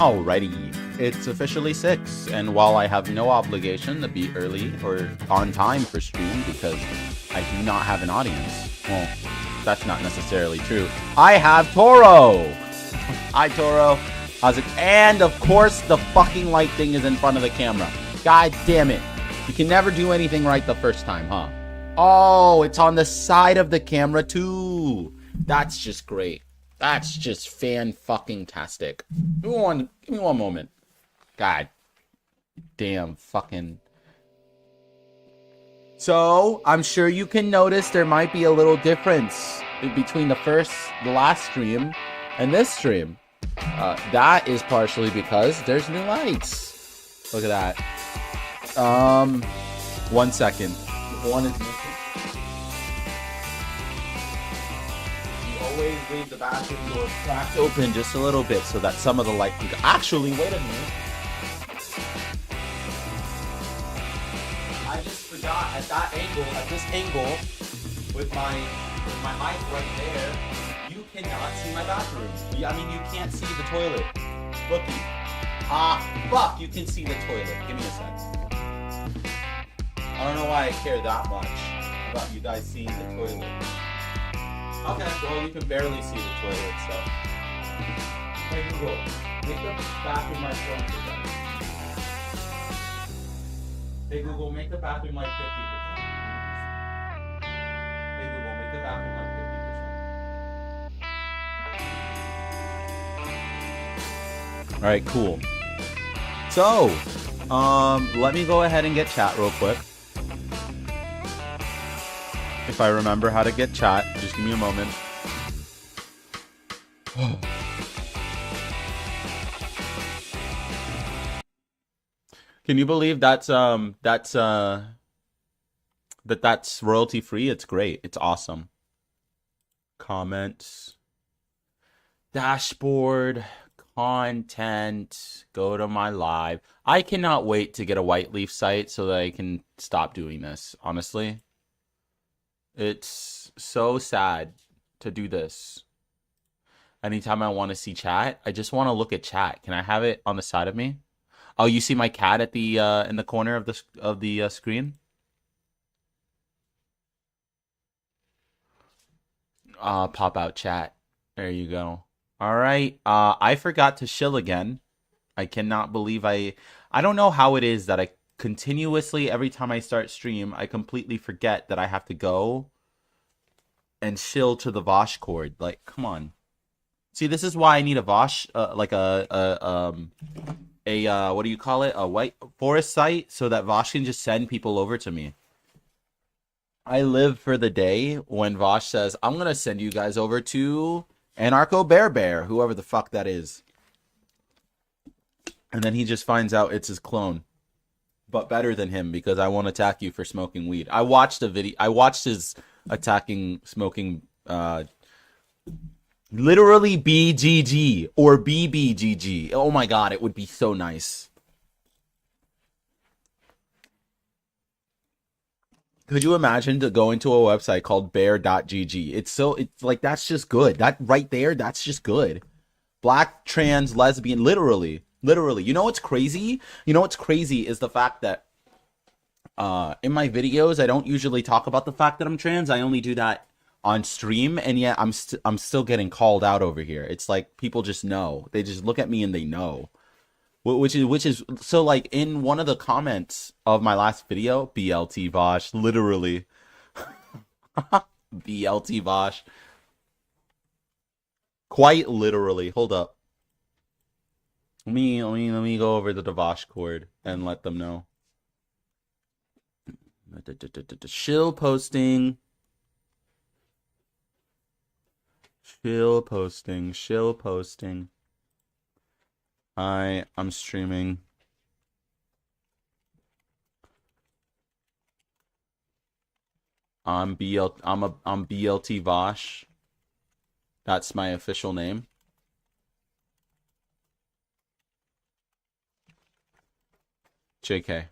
Alrighty, it's officially 6, and while I have no obligation to be early or on time for stream because I do not have an audience, well, that's not necessarily true. I have Toro! Hi, Toro. How's it? And of course, the fucking light thing is in front of the camera. God damn it. You can never do anything right the first time, huh? Oh, it's on the side of the camera too. That's just great. That's just fan-fucking-tastic. Give me one moment. God damn fucking... So, I'm sure you can notice there might be a little difference between the last stream and this stream. That is partially because there's new lights. Look at that. 1 second. One is missing. You always leave the bathroom door cracked open just a little bit so that some of the light can go. Actually, wait a minute. I just forgot at this angle, with my mic right there, you cannot see my bathroom. I mean, you can't see the toilet. Looky. Fuck, you can see the toilet. Give me a sec. I don't know why I care that much about you guys seeing the toilet. Okay, well, you can barely see the toilet, so. Hey, Google, make the bathroom light 20%. Hey, Google, make the bathroom light 50%. Hey, Google, make the bathroom light 50%. Alright, cool. So, let me go ahead and get chat real quick. If I remember how to get chat, just give me a moment. Can you believe that's royalty free? It's great. It's awesome. Comments, dashboard, content, go to my live. I cannot wait to get a White Leaf site so that I can stop doing this, honestly. It's so sad to do this. Anytime I want to see chat, I just want to look at chat. Can I have it on the side of me? Oh, you see my cat at the in the corner of the screen? Pop out chat. There you go. All right. I forgot to shill again. I cannot believe I don't know how it is that I continuously, every time I start stream, I completely forget that I have to go and shill to the Vosh cord. Like, come on. See, this is why I need a Vosh, like what do you call it? A white forest site, so that Vosh can just send people over to me. I live for the day when Vosh says, I'm going to send you guys over to Anarcho Bear, whoever the fuck that is. And then he just finds out it's his clone. But better than him, because I won't attack you for smoking weed. I watched a video. I watched his attacking smoking, literally BGG or BBGG. Oh my god, it would be so nice. Could you imagine to go into a website called bear.gg? It's like, that's just good. That right there, that's just good. Black, trans, lesbian, literally. You know what's crazy? You know what's crazy is the fact that in my videos, I don't usually talk about the fact that I'm trans. I only do that on stream, and yet I'm still getting called out over here. It's like people just know. They just look at me and they know. Which is so, like, in one of the comments of my last video, BLT Vosh, literally. BLT Vosh. Quite literally. Hold up. Let me go over to the Vosh cord and let them know. Shill posting. Shill posting. I'm streaming. I'm BLT Vosh. That's my official name. JK.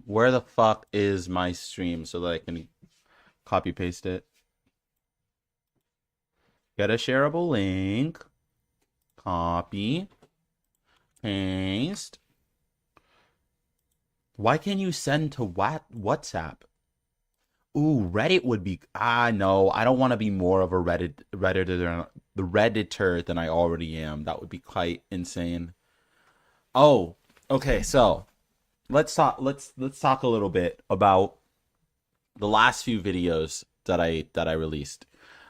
Where the fuck is my stream so that I can copy paste it? Get a shareable link. Copy. Paste. Why can't you send to WhatsApp? Ooh, Reddit would be... no, I don't want to be more of a Redditor the Redditor than I already am. That would be quite insane. Oh, okay. So let's talk a little bit about the last few videos that I released.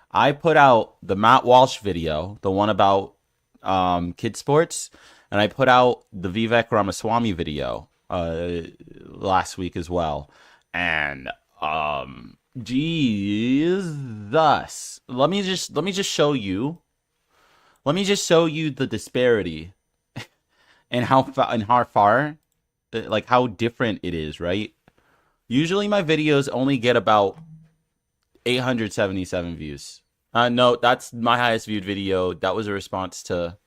I put out the Matt Walsh video, the one about kid sports, and I put out the Vivek Ramaswamy video last week as well. And Jesus, let me just show you. Let me just show you the disparity and how far, like how different it is, right? Usually my videos only get about 877 views. No, that's my highest viewed video. That was a response to.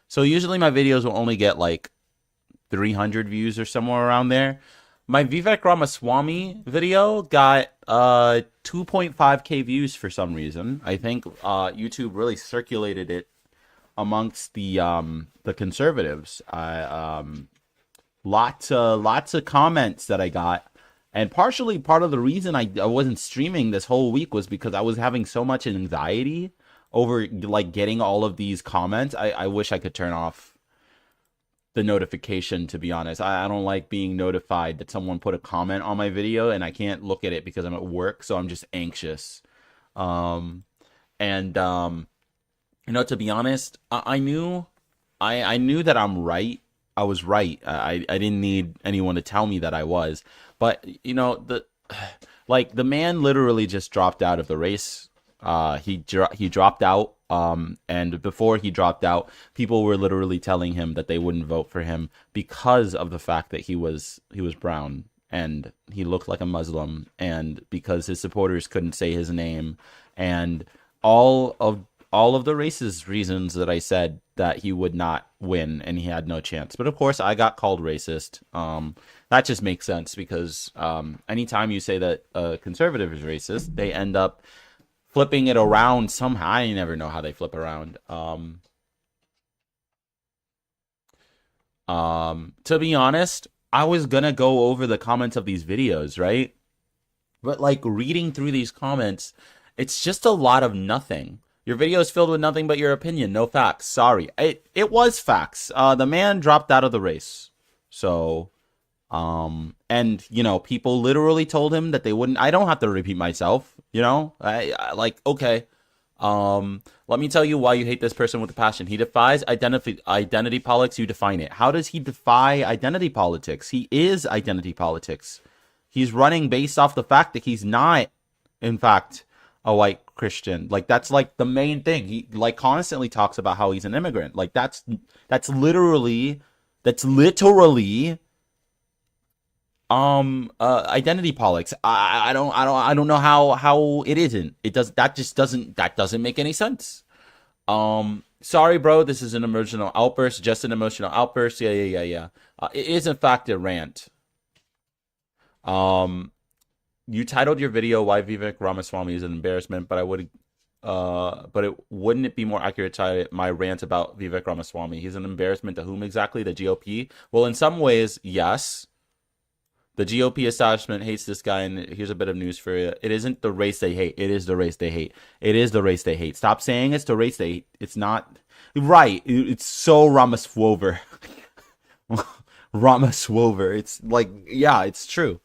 So usually my videos will only get like 300 views or somewhere around there. My Vivek Ramaswamy video got 2.5k views for some reason. I think YouTube really circulated it amongst the conservatives. Lots of comments that I got. And partially part of the reason I wasn't streaming this whole week was because I was having so much anxiety over like getting all of these comments. I wish I could turn off the notification, to be honest. I don't like being notified that someone put a comment on my video and I can't look at it because I'm at work, so I'm just anxious. And to be honest, I knew that I'm right. I was right. I didn't need anyone to tell me that I was. But the man literally just dropped out of the race. He dropped out. And before he dropped out, people were literally telling him that they wouldn't vote for him because of the fact that he was brown and he looked like a Muslim, and because his supporters couldn't say his name, and all of the racist reasons that I said that he would not win and he had no chance. But of course, I got called racist. That just makes sense because anytime you say that a conservative is racist, they end up flipping it around somehow. I never know how they flip around. To be honest, I was gonna go over the comments of these videos, right? But like reading through these comments, it's just a lot of nothing. Your video is filled with nothing but your opinion, no facts. Sorry. It was facts. The man dropped out of the race. So, and people literally told him that they wouldn't. I don't have to repeat myself, I like, okay. Let me tell you why you hate this person with a passion. He defies identity politics. You define it. How does he defy identity politics? He is identity politics. He's running based off the fact that he's not, in fact, a white Christian. Like, that's like the main thing. He like constantly talks about how he's an immigrant. Like that's literally identity politics. I don't know how it isn't. That doesn't make any sense. Sorry bro, this is an emotional outburst, just an emotional outburst. Yeah. It is in fact a rant. You titled your video "Why Vivek Ramaswamy is an Embarrassment," but wouldn't it be more accurate to title my rant about Vivek Ramaswamy? He's an embarrassment to whom exactly? The GOP? Well, in some ways, yes. The GOP establishment hates this guy, and here's a bit of news for you. It isn't the race they hate. It is the race they hate. It is the race they hate. Stop saying it's the race they hate. It's not. Right. It's so Ramaswover. Ramaswover. It's like, yeah, it's true.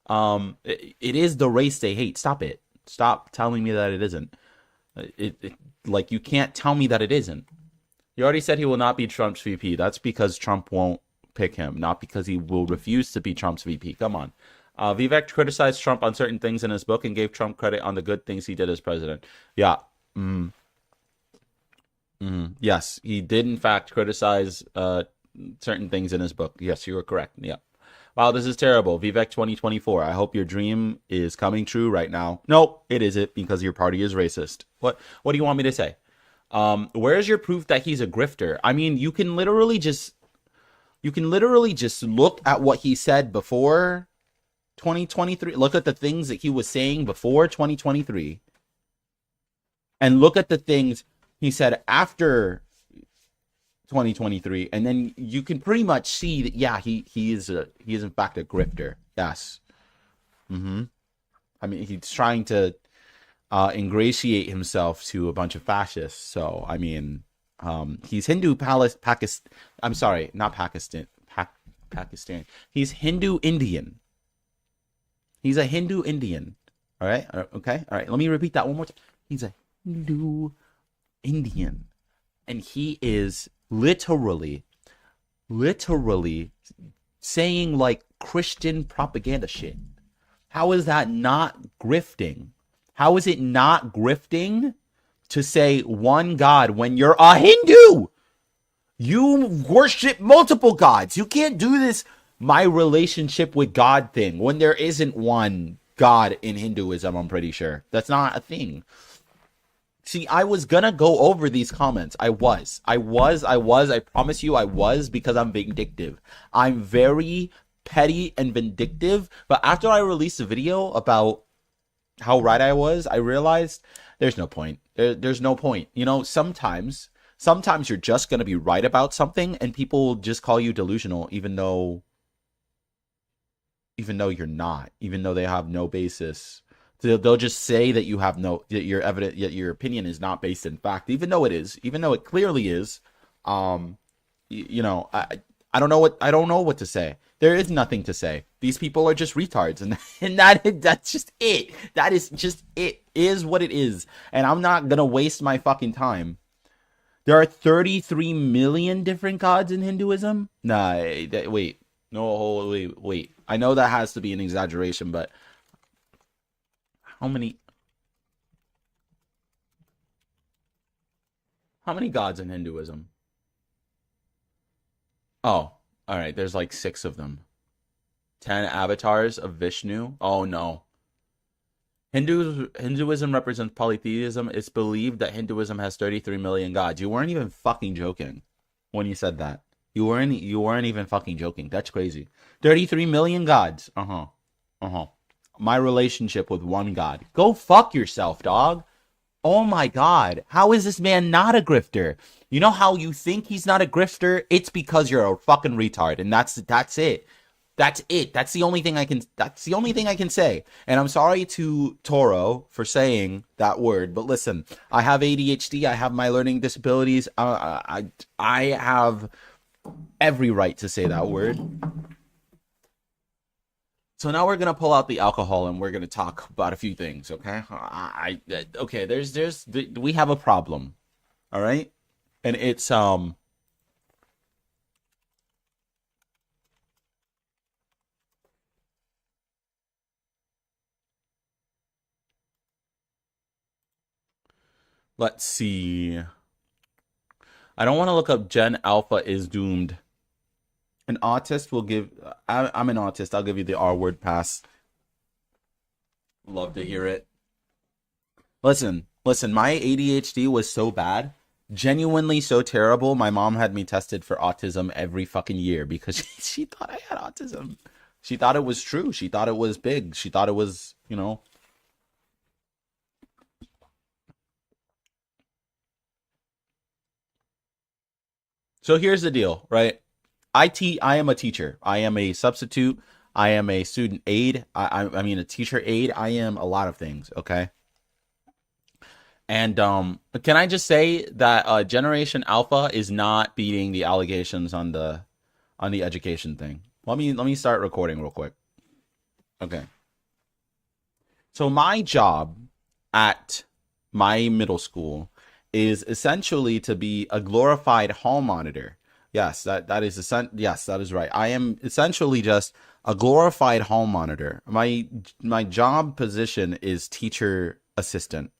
It is the race they hate. Stop it. Stop telling me that it isn't. Like, you can't tell me that it isn't. You already said he will not be Trump's VP. That's because Trump won't pick him, not because he will refuse to be Trump's VP. Come on. Vivek criticized Trump on certain things in his book and gave Trump credit on the good things he did as president. Yeah. Yes, he did in fact criticize certain things in his book. Yes, you were correct. Yeah. Wow, this is terrible. Vivek 2024. I hope your dream is coming true right now. Nope, it isn't, because your party is racist. What do you want me to say? Where's your proof that he's a grifter? I mean, you can literally just look at what he said before 2023. Look at the things that he was saying before 2023. And look at the things he said after 2023, and then you can pretty much see that, yeah, he is in fact a grifter. Yes. I mean, he's trying to ingratiate himself to a bunch of fascists. So I mean, he's Hindu Pakistan. I'm sorry, not Pakistan. Pakistan. He's Hindu Indian. He's a Hindu Indian. All right. Okay. All right. Let me repeat that one more time. He's a Hindu Indian, and he is literally saying like Christian propaganda shit. How is that not grifting? How is it not grifting to say one God when you're a Hindu? You worship multiple gods. You can't do this my relationship with God thing when there isn't one God in Hinduism, I'm pretty sure. That's not a thing. See, I was gonna go over these comments. I promise you I was, because I'm vindictive. I'm very petty and vindictive. But after I released a video about how right I was, I realized there's no point. There's no point. You know, sometimes you're just gonna be right about something and people just call you delusional, even though you're not, even though they have no basis. They'll just say that you have that your evidence, yet your opinion is not based in fact, even though it is, even though it clearly is. You know, I don't know what to say. There is nothing to say. These people are just retards, and that's just it. That is just it. Is what it is, and I'm not gonna waste my fucking time. There are 33 million different gods in Hinduism. Nah, wait, no, wait. I know that has to be an exaggeration, but how many gods in Hinduism? Oh, all right. There's like 6 of them. 10 avatars of Vishnu. Oh no. Hinduism represents polytheism. It's believed that Hinduism has 33 million gods. You weren't even fucking joking when you said that. You weren't even fucking joking. That's crazy. 33 million gods. My relationship with one God. Go fuck yourself, dog. Oh my God. How is this man not a grifter? You know how you think he's not a grifter? It's because you're a fucking retard. And that's it. That's it. That's the only thing I can say. And I'm sorry to Toro for saying that word, but listen, I have ADHD. I have my learning disabilities. I have every right to say that word. So now we're gonna pull out the alcohol and we're gonna talk about a few things, okay? Okay. We have a problem, all right, and it's let's see. I don't want to look up Gen Alpha is doomed. An autist will give. I'm an autist. I'll give you the R word pass. Love to hear it. Listen. My ADHD was so bad, genuinely so terrible. My mom had me tested for autism every fucking year because she thought I had autism. She thought it was true. She thought it was big. She thought it was, you know. So here's the deal, right? I am a teacher. I am a substitute. I am a student aide. I mean a teacher aide. I am a lot of things. Okay. And can I just say that Generation Alpha is not beating the allegations on the education thing. Let me start recording real quick. Okay. So my job at my middle school is essentially to be a glorified hall monitor. Yes, that is right. I am essentially just a glorified hall monitor. My job position is teacher assistant.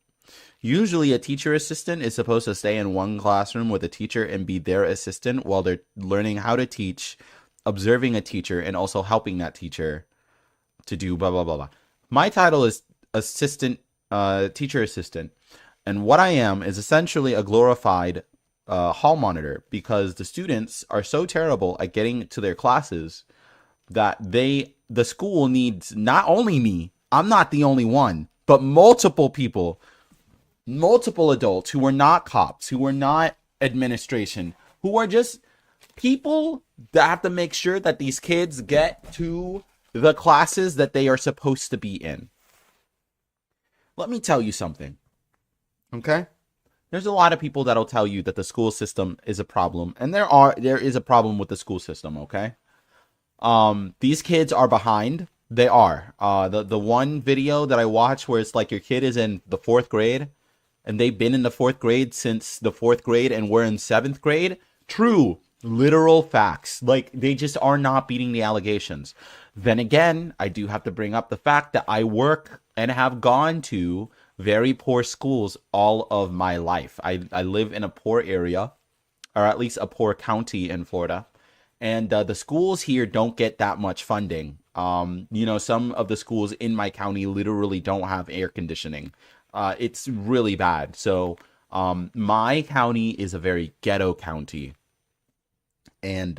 Usually a teacher assistant is supposed to stay in one classroom with a teacher and be their assistant while they're learning how to teach, observing a teacher, and also helping that teacher to do blah blah blah blah. My title is assistant, teacher assistant, and what I am is essentially a glorified hall monitor because the students are so terrible at getting to their classes that the school needs not only me. I'm not the only one, but multiple people, multiple adults who are not cops, who are not administration, who are just people that have to make sure that these kids get to the classes that they are supposed to be in. Let me tell you something, okay? There's a lot of people that'll tell you that the school system is a problem, and there is a problem with the school system, okay? These kids are behind. They are. The one video that I watched where it's like your kid is in the fourth grade and they've been in the fourth grade since the fourth grade and we're in seventh grade. True, literal facts. Like they just are not beating the allegations. Then again, I do have to bring up the fact that I work and have gone to very poor schools all of my life. I live in a poor area, or at least a poor county in Florida. And the schools here don't get that much funding. Some of the schools in my county literally don't have air conditioning. It's really bad. So, my county is a very ghetto county, and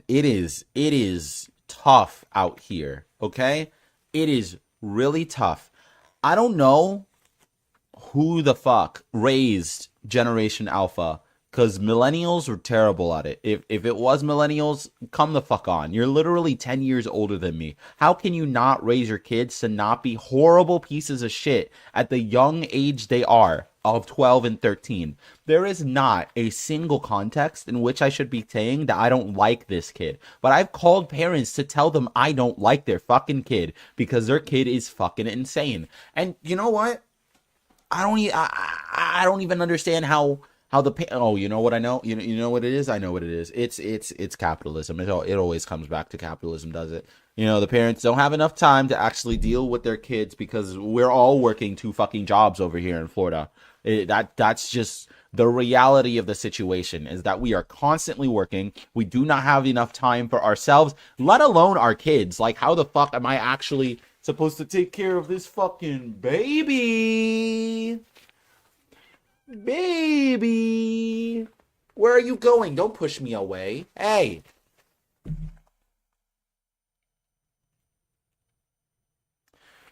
it is tough out here. Okay, it is really tough. I don't know who the fuck raised Generation Alpha because millennials were terrible at it. If it was millennials, come the fuck on. You're literally 10 years older than me. How can you not raise your kids to not be horrible pieces of shit at the young age they are of 12 and 13? There is not a single context in which I should be saying that I don't like this kid. But I've called parents to tell them I don't like their fucking kid because their kid is fucking insane. And you know what? I don't even understand how oh, you know what I know, you know what it is. I know what it is. It's capitalism. It always comes back to capitalism, does it? The parents don't have enough time to actually deal with their kids because we're all working two fucking jobs over here in Florida. That's just the reality of the situation, is that we are constantly working. We do not have enough time for ourselves, let alone our kids. Like, how the fuck am I actually supposed to take care of this fucking baby? Baby, where are you going? Don't push me away. Hey.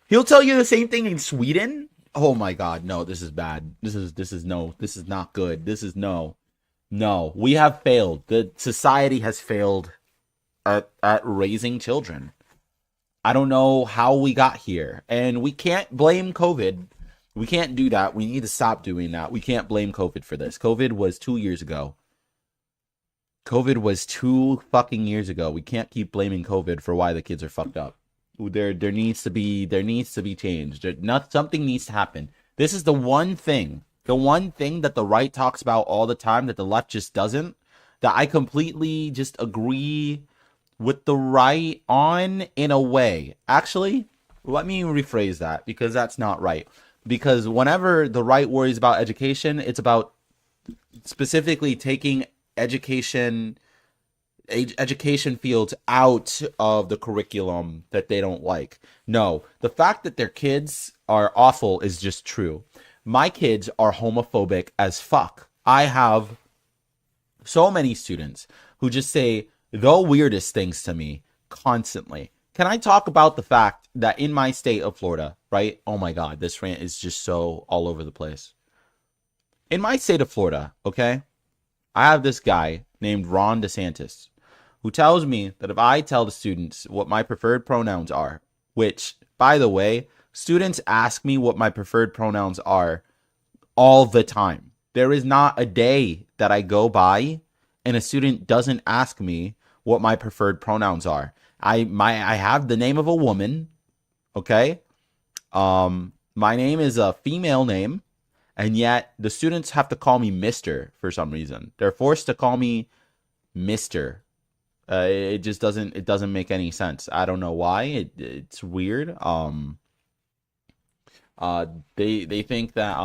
He'll tell you the same thing in Sweden? Oh my god, no, this is bad. This is no. This is not good. This is no. No, we have failed. The society has failed at raising children. I don't know how we got here. And we can't blame COVID. We can't do that. We need to stop doing that. We can't blame COVID for this. COVID was 2 years ago. COVID was 2 fucking years ago. We can't keep blaming COVID for why the kids are fucked up. There needs to be change. Something needs to happen. This is the one thing that the right talks about all the time that the left just doesn't. That I completely just agree with the right on in a way. Actually, let me rephrase that because that's not right. Because whenever the right worries about education, it's about specifically taking education fields out of the curriculum that they don't like. No, the fact that their kids are awful is just true. My kids are homophobic as fuck. I have so many students who just say the weirdest things to me constantly. Can I talk about the fact that in my state of Florida, right? Oh my God, this rant is just so all over the place. In my state of Florida, okay, I have this guy named Ron DeSantis who tells me that if I tell the students what my preferred pronouns are, which, by the way, students ask me what my preferred pronouns are all the time. There is not a day that I go by and a student doesn't ask me what my preferred pronouns are. I have the name of a woman, okay? My name is a female name, and yet the students have to call me Mr. for some reason. They're forced to call me Mr. It just doesn't make any sense. I don't know why. It's weird. They think that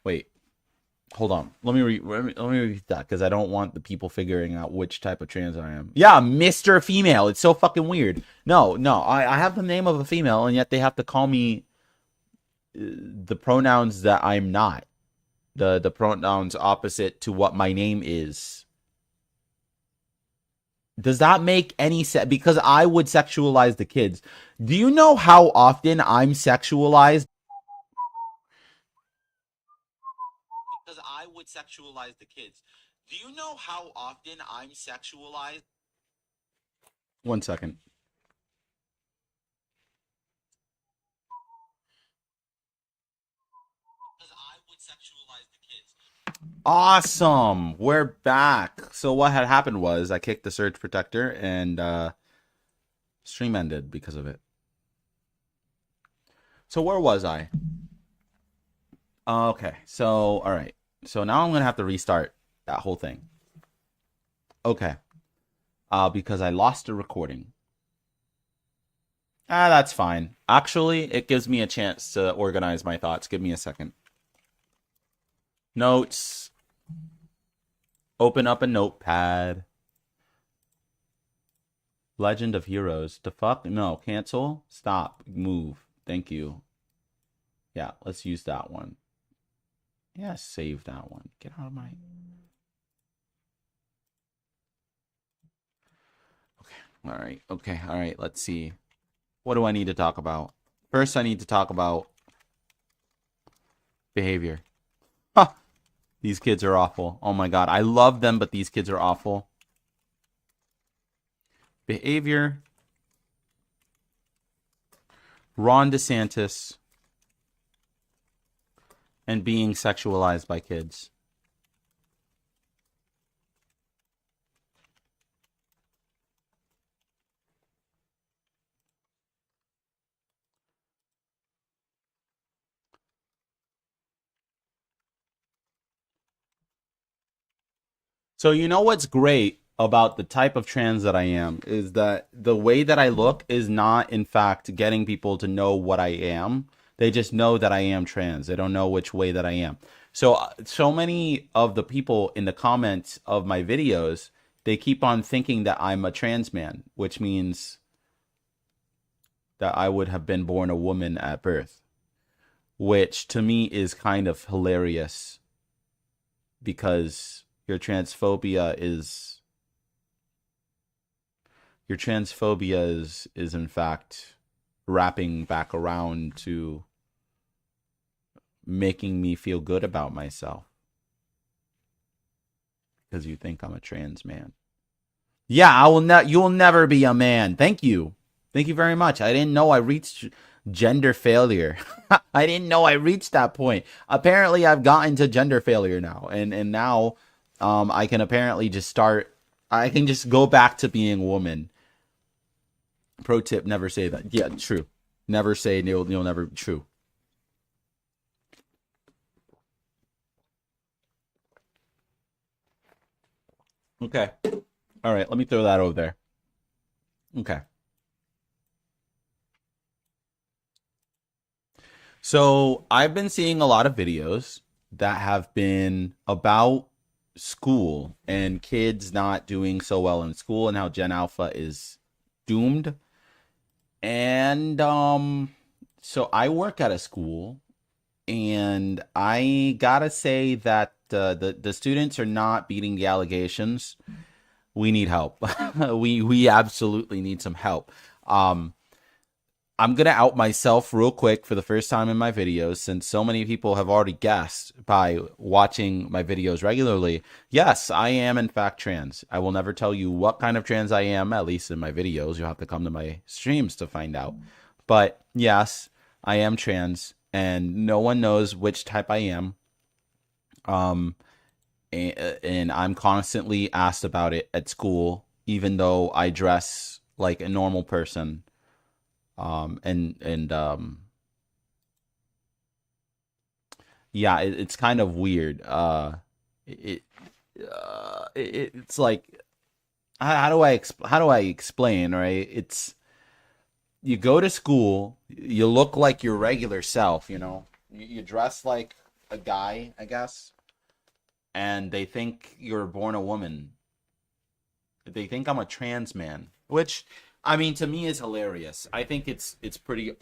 wait, hold on. Let me read that because I don't want the people figuring out which type of trans I am. Yeah, Mr. Female. It's so fucking weird. No, I have the name of a female, and yet they have to call me the pronouns that I'm not. The pronouns opposite to what my name is. Does that make any sense? Because I would sexualize the kids. Do you know how often I'm sexualized? Because I would sexualize the kids. Do you know how often I'm sexualized? One second. Awesome. We're back. So what had happened was I kicked the surge protector and stream ended because of it. So where was I? Okay. So all right. So now I'm gonna have to restart that whole thing. Okay. Because I lost the recording. That's fine. Actually, it gives me a chance to organize my thoughts. Give me a second. Notes. Open up a notepad. Legend of Heroes. The fuck? No. Cancel. Stop. Move. Thank you. Yeah, let's use that one. Yeah, save that one. Get out of my... Okay. All right. Okay. All right. Let's see. What do I need to talk about? First, I need to talk about behavior. Huh. These kids are awful. Oh my god. I love them, but these kids are awful. Behavior. Ron DeSantis. And being sexualized by kids. So you know what's great about the type of trans that I am is that the way that I look is not in fact getting people to know what I am. They just know that I am trans. They don't know which way that I am. So many of the people in the comments of my videos, they keep on thinking that I'm a trans man, which means that I would have been born a woman at birth, which to me is kind of hilarious because your transphobia is in fact wrapping back around to making me feel good about myself because you think I'm a trans man. Yeah, I will not. You will never be a man. Thank you. Thank you very much. I didn't know I reached gender failure. I didn't know I reached that point. Apparently, I've gotten to gender failure now, and now, I can apparently just start. I can just go back to being a woman. Pro tip: never say that. Yeah, true. Never say you'll never. True. Okay. All right. Let me throw that over there. Okay. So I've been seeing a lot of videos that have been about school and kids not doing so well in school and how Gen Alpha is doomed. And so I work at a school and I gotta say that the students are not beating the allegations. We need help. We absolutely need some help. Um I'm gonna out myself real quick for the first time in my videos, since so many people have already guessed by watching my videos regularly. Yes, I am in fact trans. I will never tell you what kind of trans I am, at least in my videos. You'll have to come to my streams to find out. But yes, I am trans, and no one knows which type I am. Um, and I'm constantly asked about it at school, even though I dress like a normal person. And yeah, it's kind of weird. It, it's like how do I explain, right? It's you go to school, you look like your regular self, you dress like a guy, I guess, and they think you're born a woman. They think I'm a trans man, which I mean to me is hilarious. I think it's pretty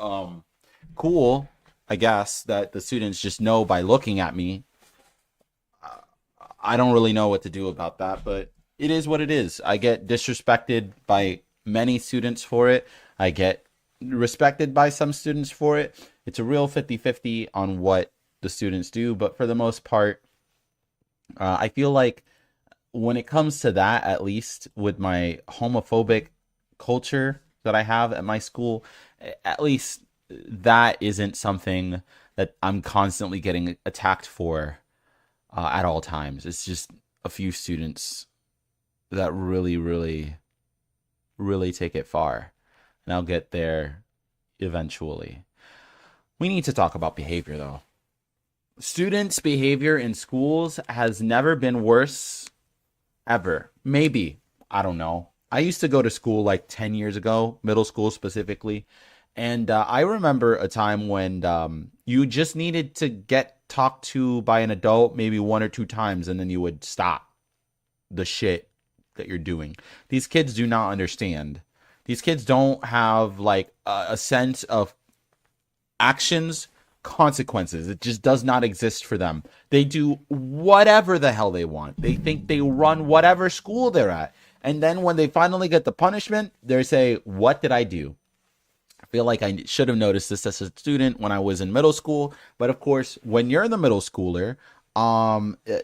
cool, I guess, that the students just know by looking at me. I don't really know what to do about that, but it is what it is. I get disrespected by many students for it. I get respected by some students for it. It's a real 50-50 on what the students do, but for the most part, I feel like when it comes to that, at least with my homophobic culture that I have at my school, at least that isn't something that I'm constantly getting attacked for at all times. It's just a few students that really, really, really take it far. And I'll get there eventually. We need to talk about behavior, though. Students' behavior in schools has never been worse ever. Maybe. I don't know. I used to go to school like 10 years ago, middle school specifically. And I remember a time when you just needed to get talked to by an adult maybe one or two times, and then you would stop the shit that you're doing. These kids do not understand. These kids don't have like a sense of actions, consequences. It just does not exist for them. They do whatever the hell they want. They think they run whatever school they're at. And then when they finally get the punishment, they say, "What did I do?" I feel like I should have noticed this as a student when I was in middle school. But of course, when you're the middle schooler,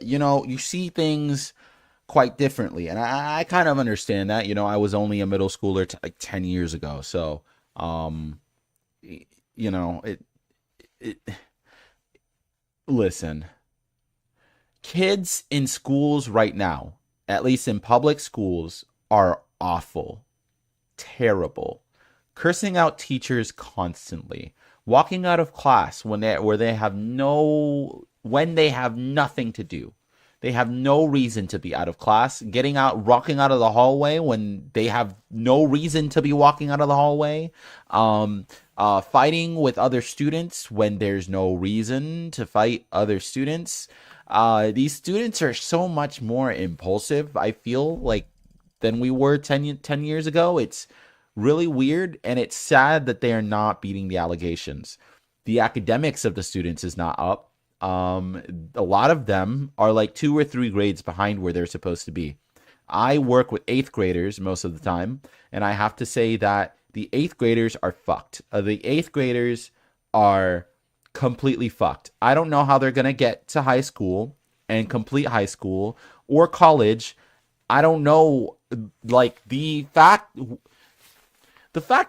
you see things quite differently. And I kind of understand that. I was only a middle schooler like 10 years ago. So, it listen, kids in schools right now, at least in public schools, are awful, terrible, cursing out teachers constantly, walking out of class when they have nothing to do. They have no reason to be out of class, walking out of the hallway when they have no reason to be walking out of the hallway, fighting with other students when there's no reason to fight other students. These students are so much more impulsive, I feel like, than we were 10 years ago. It's really weird, and it's sad that they are not beating the allegations. The academics of the students is not up. A lot of them are like 2 or 3 grades behind where they're supposed to be. I work with 8th graders most of the time, and I have to say that the 8th graders are fucked. The 8th graders are completely fucked. I don't know how they're going to get to high school and complete high school or college. I don't know, like, the fact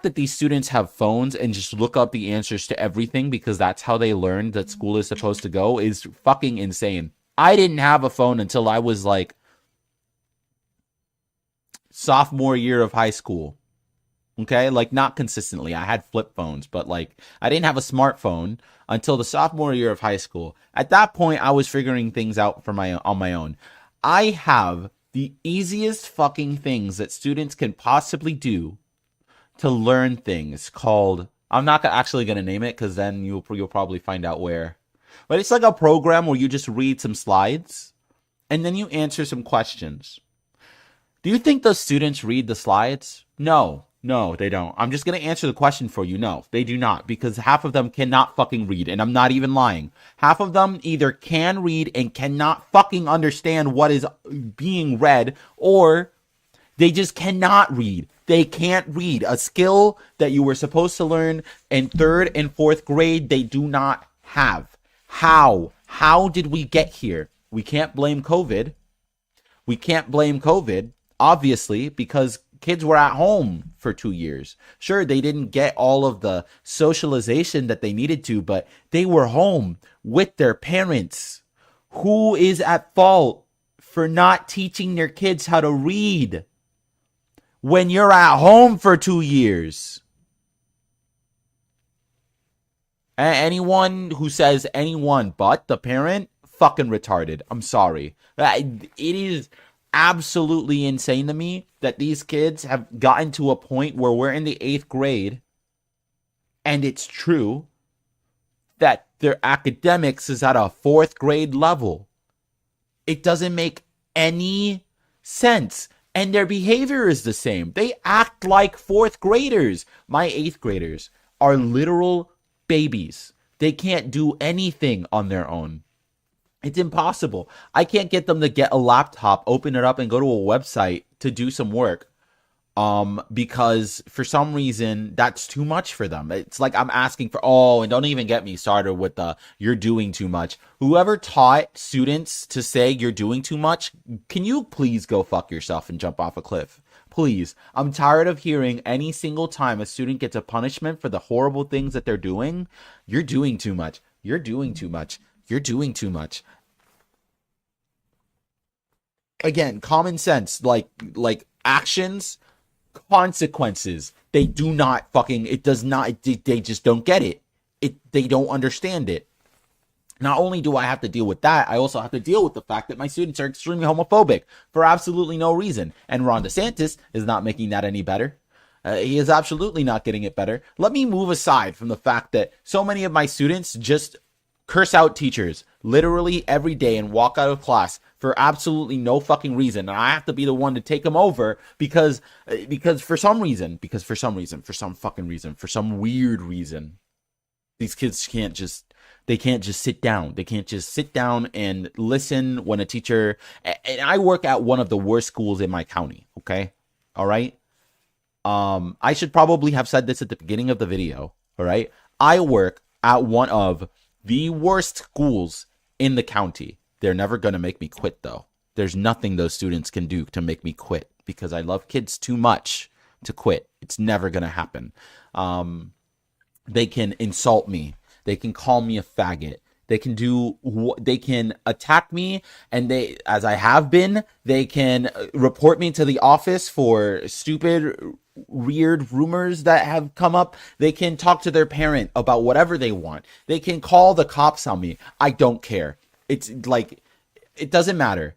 that these students have phones and just look up the answers to everything because that's how they learned that school is supposed to go is fucking insane. I didn't have a phone until I was like sophomore year of high school. Okay, like not consistently. I had flip phones, but like I didn't have a smartphone until the sophomore year of high school. At that point, I was figuring things out on my own. I have the easiest fucking things that students can possibly do to learn things called, I'm not actually going to name it because then you'll probably find out where. But it's like a program where you just read some slides and then you answer some questions. Do you think those students read the slides? No, they don't. I'm just going to answer the question for you. No, they do not, because half of them cannot fucking read, and I'm not even lying. Half of them either can read and cannot fucking understand what is being read, or they just cannot read. They can't read. A skill that you were supposed to learn in 3rd and 4th grade, they do not have. How? How did we get here? We can't blame COVID. Obviously, because kids were at home for 2 years. Sure, they didn't get all of the socialization that they needed to, but they were home with their parents. Who is at fault for not teaching their kids how to read when you're at home for 2 years? Anyone who says anyone but the parent, fucking retarded. I'm sorry. It is absolutely insane to me that these kids have gotten to a point where we're in the 8th grade and it's true that their academics is at a 4th grade level. It doesn't make any sense. And their behavior is the same. They act like 4th graders. My 8th graders are literal babies. They can't do anything on their own. It's impossible. I can't get them to get a laptop, open it up, and go to a website to do some work. Because for some reason that's too much for them. It's like I'm asking for, and don't even get me started with the "you're doing too much." Whoever taught students to say "you're doing too much," can you please go fuck yourself and jump off a cliff? Please. I'm tired of hearing any single time a student gets a punishment for the horrible things that they're doing. You're doing too much. You're doing too much. You're doing too much. Again, common sense, like actions, consequences. They do not fucking, it does not, they just don't get it. They don't understand it. Not only do I have to deal with that, I also have to deal with the fact that my students are extremely homophobic for absolutely no reason. And Ron DeSantis is not making that any better. He is absolutely not getting it better. Let me move aside from the fact that so many of my students just curse out teachers literally every day and walk out of class for absolutely no fucking reason. And I have to be the one to take them over because for some fucking reason, for some weird reason, these kids can't just sit down. They can't just sit down and listen when a teacher, and I work at one of the worst schools in my county. Okay. All right. I should probably have said this at the beginning of the video. All right. I work at one of the worst schools in the county. They're never going to make me quit though. There's nothing those students can do to make me quit because I love kids too much to quit. It's never going to happen. They can insult me. They can call me a faggot. They can attack me, and as I have been, they can report me to the office for stupid, weird rumors that have come up. They can talk to their parent about whatever they want. They can call the cops on me. I don't care. It's like, it doesn't matter.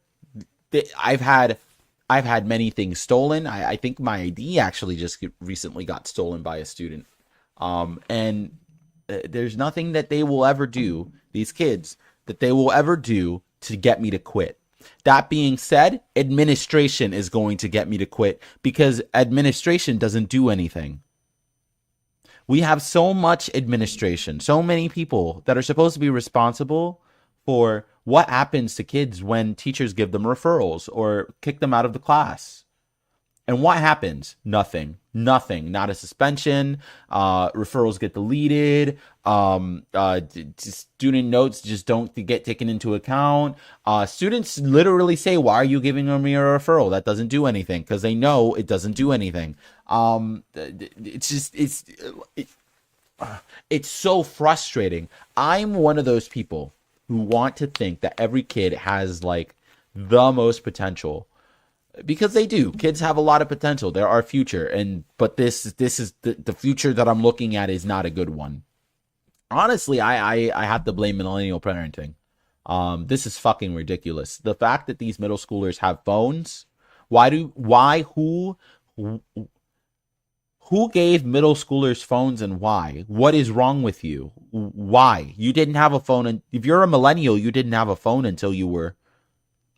I've had many things stolen. I think my ID actually just recently got stolen by a student. And there's nothing that they will ever do, these kids, that they will ever do to get me to quit. That being said, administration is going to get me to quit because administration doesn't do anything. We have so much administration, so many people that are supposed to be responsible for what happens to kids when teachers give them referrals or kick them out of the class. And what happens? Nothing. Not a suspension. Referrals get deleted. Student notes just don't get taken into account. Students literally say, why are you giving me a referral? That doesn't do anything, because they know it doesn't do anything. It's so frustrating. I'm one of those people who want to think that every kid has like the most potential. Because they do. Kids have a lot of potential. They're our future. But this is the future that I'm looking at is not a good one. Honestly, I have to blame millennial parenting. This is fucking ridiculous. The fact that these middle schoolers have phones. Who gave middle schoolers phones and why? What is wrong with you? Why? You didn't have a phone. And if you're a millennial, you didn't have a phone until you were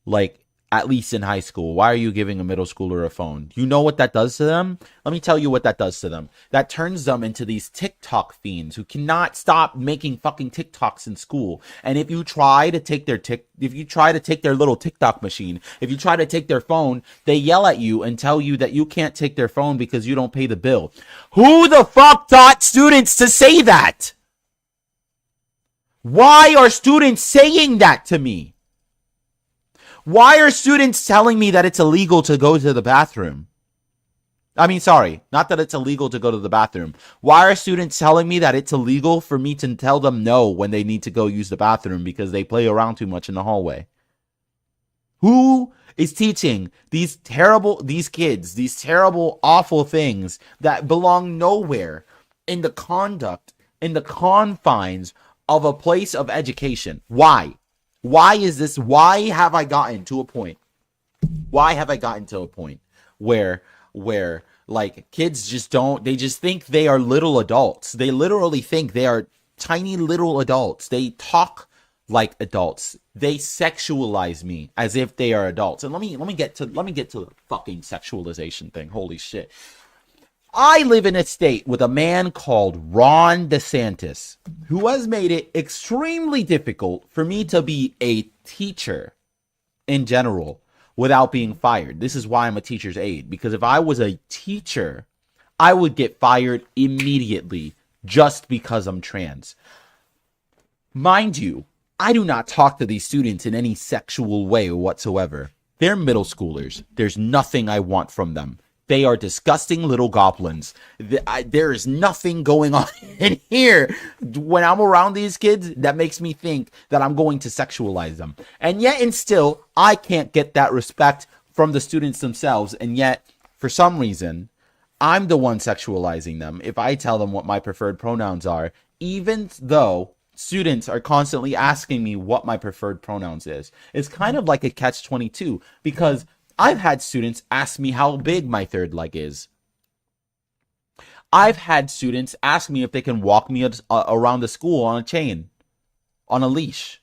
like at least in high school. Why are you giving a middle schooler a phone? You know what that does to them? Let me tell you what that does to them. That turns them into these TikTok fiends who cannot stop making fucking TikToks in school. And if you try to take their little TikTok machine, if you try to take their phone, they yell at you and tell you that you can't take their phone because you don't pay the bill. Who the fuck taught students to say that? Why are students saying that to me? Why are students telling me that it's illegal to go to the bathroom? I mean, sorry, not that it's illegal to go to the bathroom. Why are students telling me that it's illegal for me to tell them no when they need to go use the bathroom because they play around too much in the hallway? Who is teaching these kids, these terrible, awful things that belong nowhere in the confines of a place of education? Why? Why is this? Why have I gotten to a point? Where like kids they just think they are little adults. They literally think they are tiny little adults. They talk like adults. They sexualize me as if they are adults. And let me get to the fucking sexualization thing. Holy shit. I live in a state with a man called Ron DeSantis, who has made it extremely difficult for me to be a teacher in general without being fired. This is why I'm a teacher's aide, because if I was a teacher, I would get fired immediately just because I'm trans. Mind you, I do not talk to these students in any sexual way whatsoever. They're middle schoolers. There's nothing I want from them. They are disgusting little goblins. There is nothing going on in here when I'm around these kids that makes me think that I'm going to sexualize them. And yet, and still, I can't get that respect from the students themselves. And yet, for some reason, I'm the one sexualizing them if I tell them what my preferred pronouns are, even though students are constantly asking me what my preferred pronouns is. It's kind of like a catch-22 because I've had students ask me how big my third leg is. I've had students ask me if they can walk me around the school on a chain, on a leash.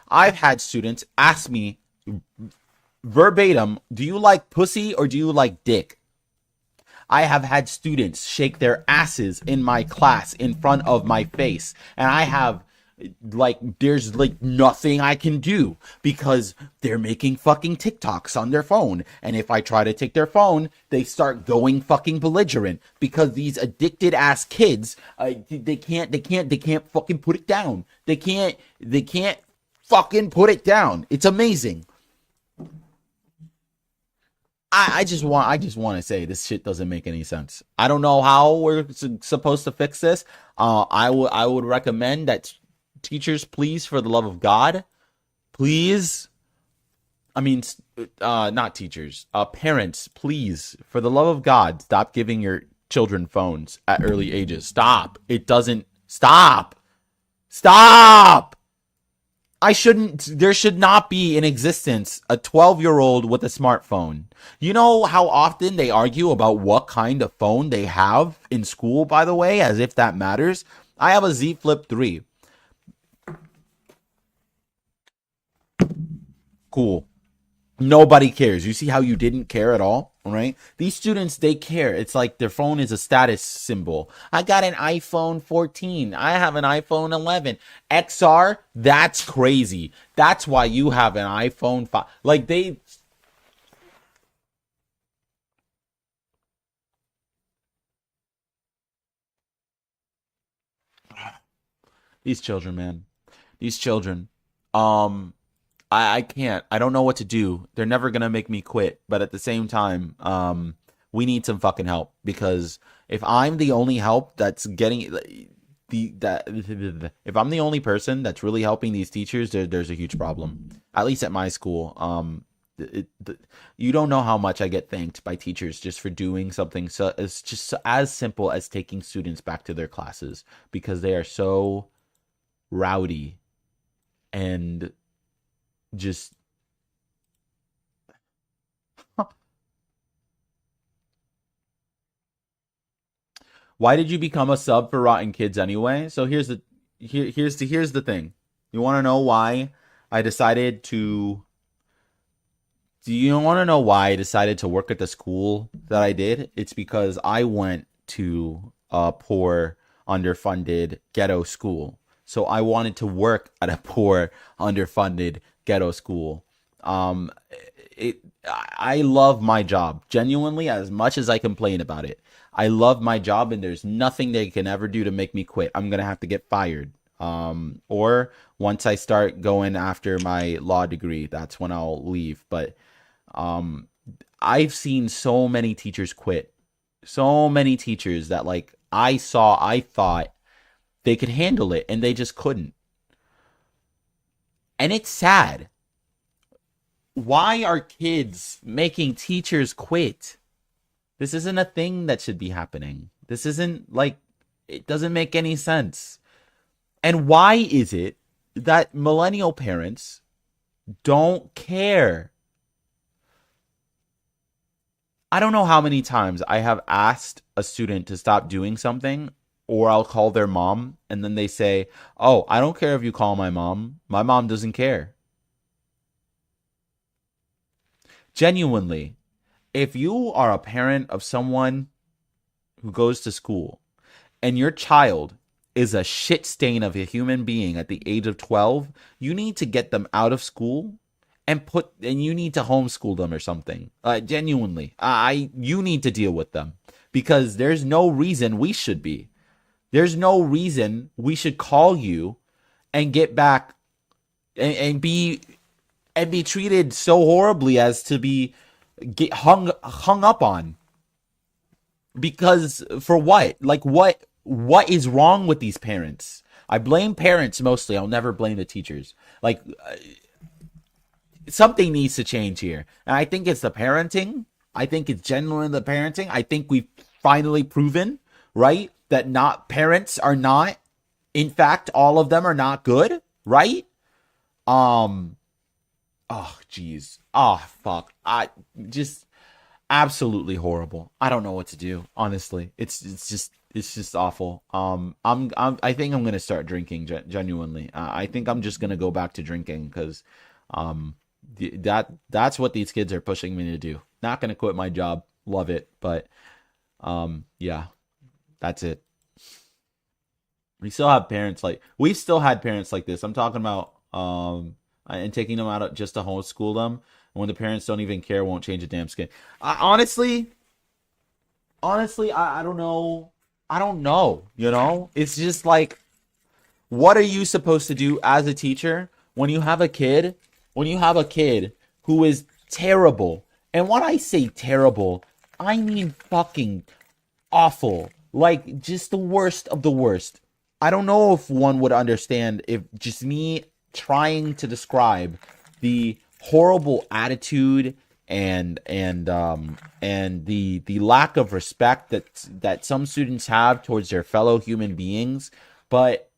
I've had students ask me verbatim, do you like pussy or do you like dick? I have had students shake their asses in my class in front of my face. And I have, there's nothing I can do because they're making fucking TikToks on their phone. And if I try to take their phone, they start going fucking belligerent because these addicted ass kids, they can't fucking put it down. They can't fucking put it down. It's amazing. I just want to say this shit doesn't make any sense. I don't know how we're supposed to fix this. I would recommend that teachers, please, for the love of God, please. I mean, not teachers. Parents, please, for the love of God, stop giving your children phones at early ages. Stop. It doesn't stop. Stop. There should not be in existence a 12-year-old with a smartphone. You know how often they argue about what kind of phone they have in school, by the way, as if that matters? I have a Z Flip 3. Cool. Nobody cares. You see how you didn't care at all, right? These students, they care. It's like their phone is a status symbol. I got an iPhone 14. I have an iPhone 11. XR, that's crazy. That's why you have an iPhone 5. These children, man. These children. I can't. I don't know what to do. They're never gonna make me quit. But at the same time, we need some fucking help because if I'm the only help that's getting if I'm the only person that's really helping these teachers, there's a huge problem. At least at my school, you don't know how much I get thanked by teachers just for doing something so it's just as simple as taking students back to their classes because they are so rowdy and just why did you become a sub for Rotten Kids anyway? So here's the thing. You want to know why I decided to do you want to know why I decided to work at the school that I did? It's because I went to a poor, underfunded ghetto school. So I wanted to work at a poor, underfunded ghetto school. Um, I love my job genuinely as much as I complain about it. I love my job, and there's nothing they can ever do to make me quit. I'm gonna have to get fired. Or once I start going after my law degree, that's when I'll leave. But um, I've seen so many teachers quit. So many teachers that I thought they could handle it, and they just couldn't. And it's sad. Why are kids making teachers quit? This isn't a thing that should be happening. This isn't it doesn't make any sense. And why is it that millennial parents don't care? I don't know how many times I have asked a student to stop doing something, or I'll call their mom, and then they say, "Oh, I don't care if you call my mom. My mom doesn't care." Genuinely, if you are a parent of someone who goes to school and your child is a shit stain of a human being at the age of 12, you need to get them out of school and you need to homeschool them or something. Genuinely, you need to deal with them because there's no reason we should be. There's no reason we should call you and get back and be treated so horribly as to be get hung up on. Because for what? Like what is wrong with these parents? I blame parents mostly. I'll never blame the teachers. Like something needs to change here. And I think it's the parenting. I think it's genuinely the parenting. I think we've finally proven, right, that not parents are not, in fact, all of them are not good, right? Um, oh, geez. Oh, fuck. I just absolutely horrible. I don't know what to do, honestly. It's just awful. I think I'm gonna start drinking genuinely. I think I'm just gonna go back to drinking because um that's what these kids are pushing me to do. Not gonna quit my job. Love it, but yeah, that's it. We still had parents like this. I'm talking about and taking them out just to homeschool them. And when the parents don't even care, won't change a damn skin. Honestly, I don't know. I don't know. It's just like, what are you supposed to do as a teacher when you have a kid? When you have a kid who is terrible, and when I say terrible, I mean fucking awful. Like, just the worst of the worst. I don't know if one would understand if just me trying to describe the horrible attitude and the lack of respect that some students have towards their fellow human beings, but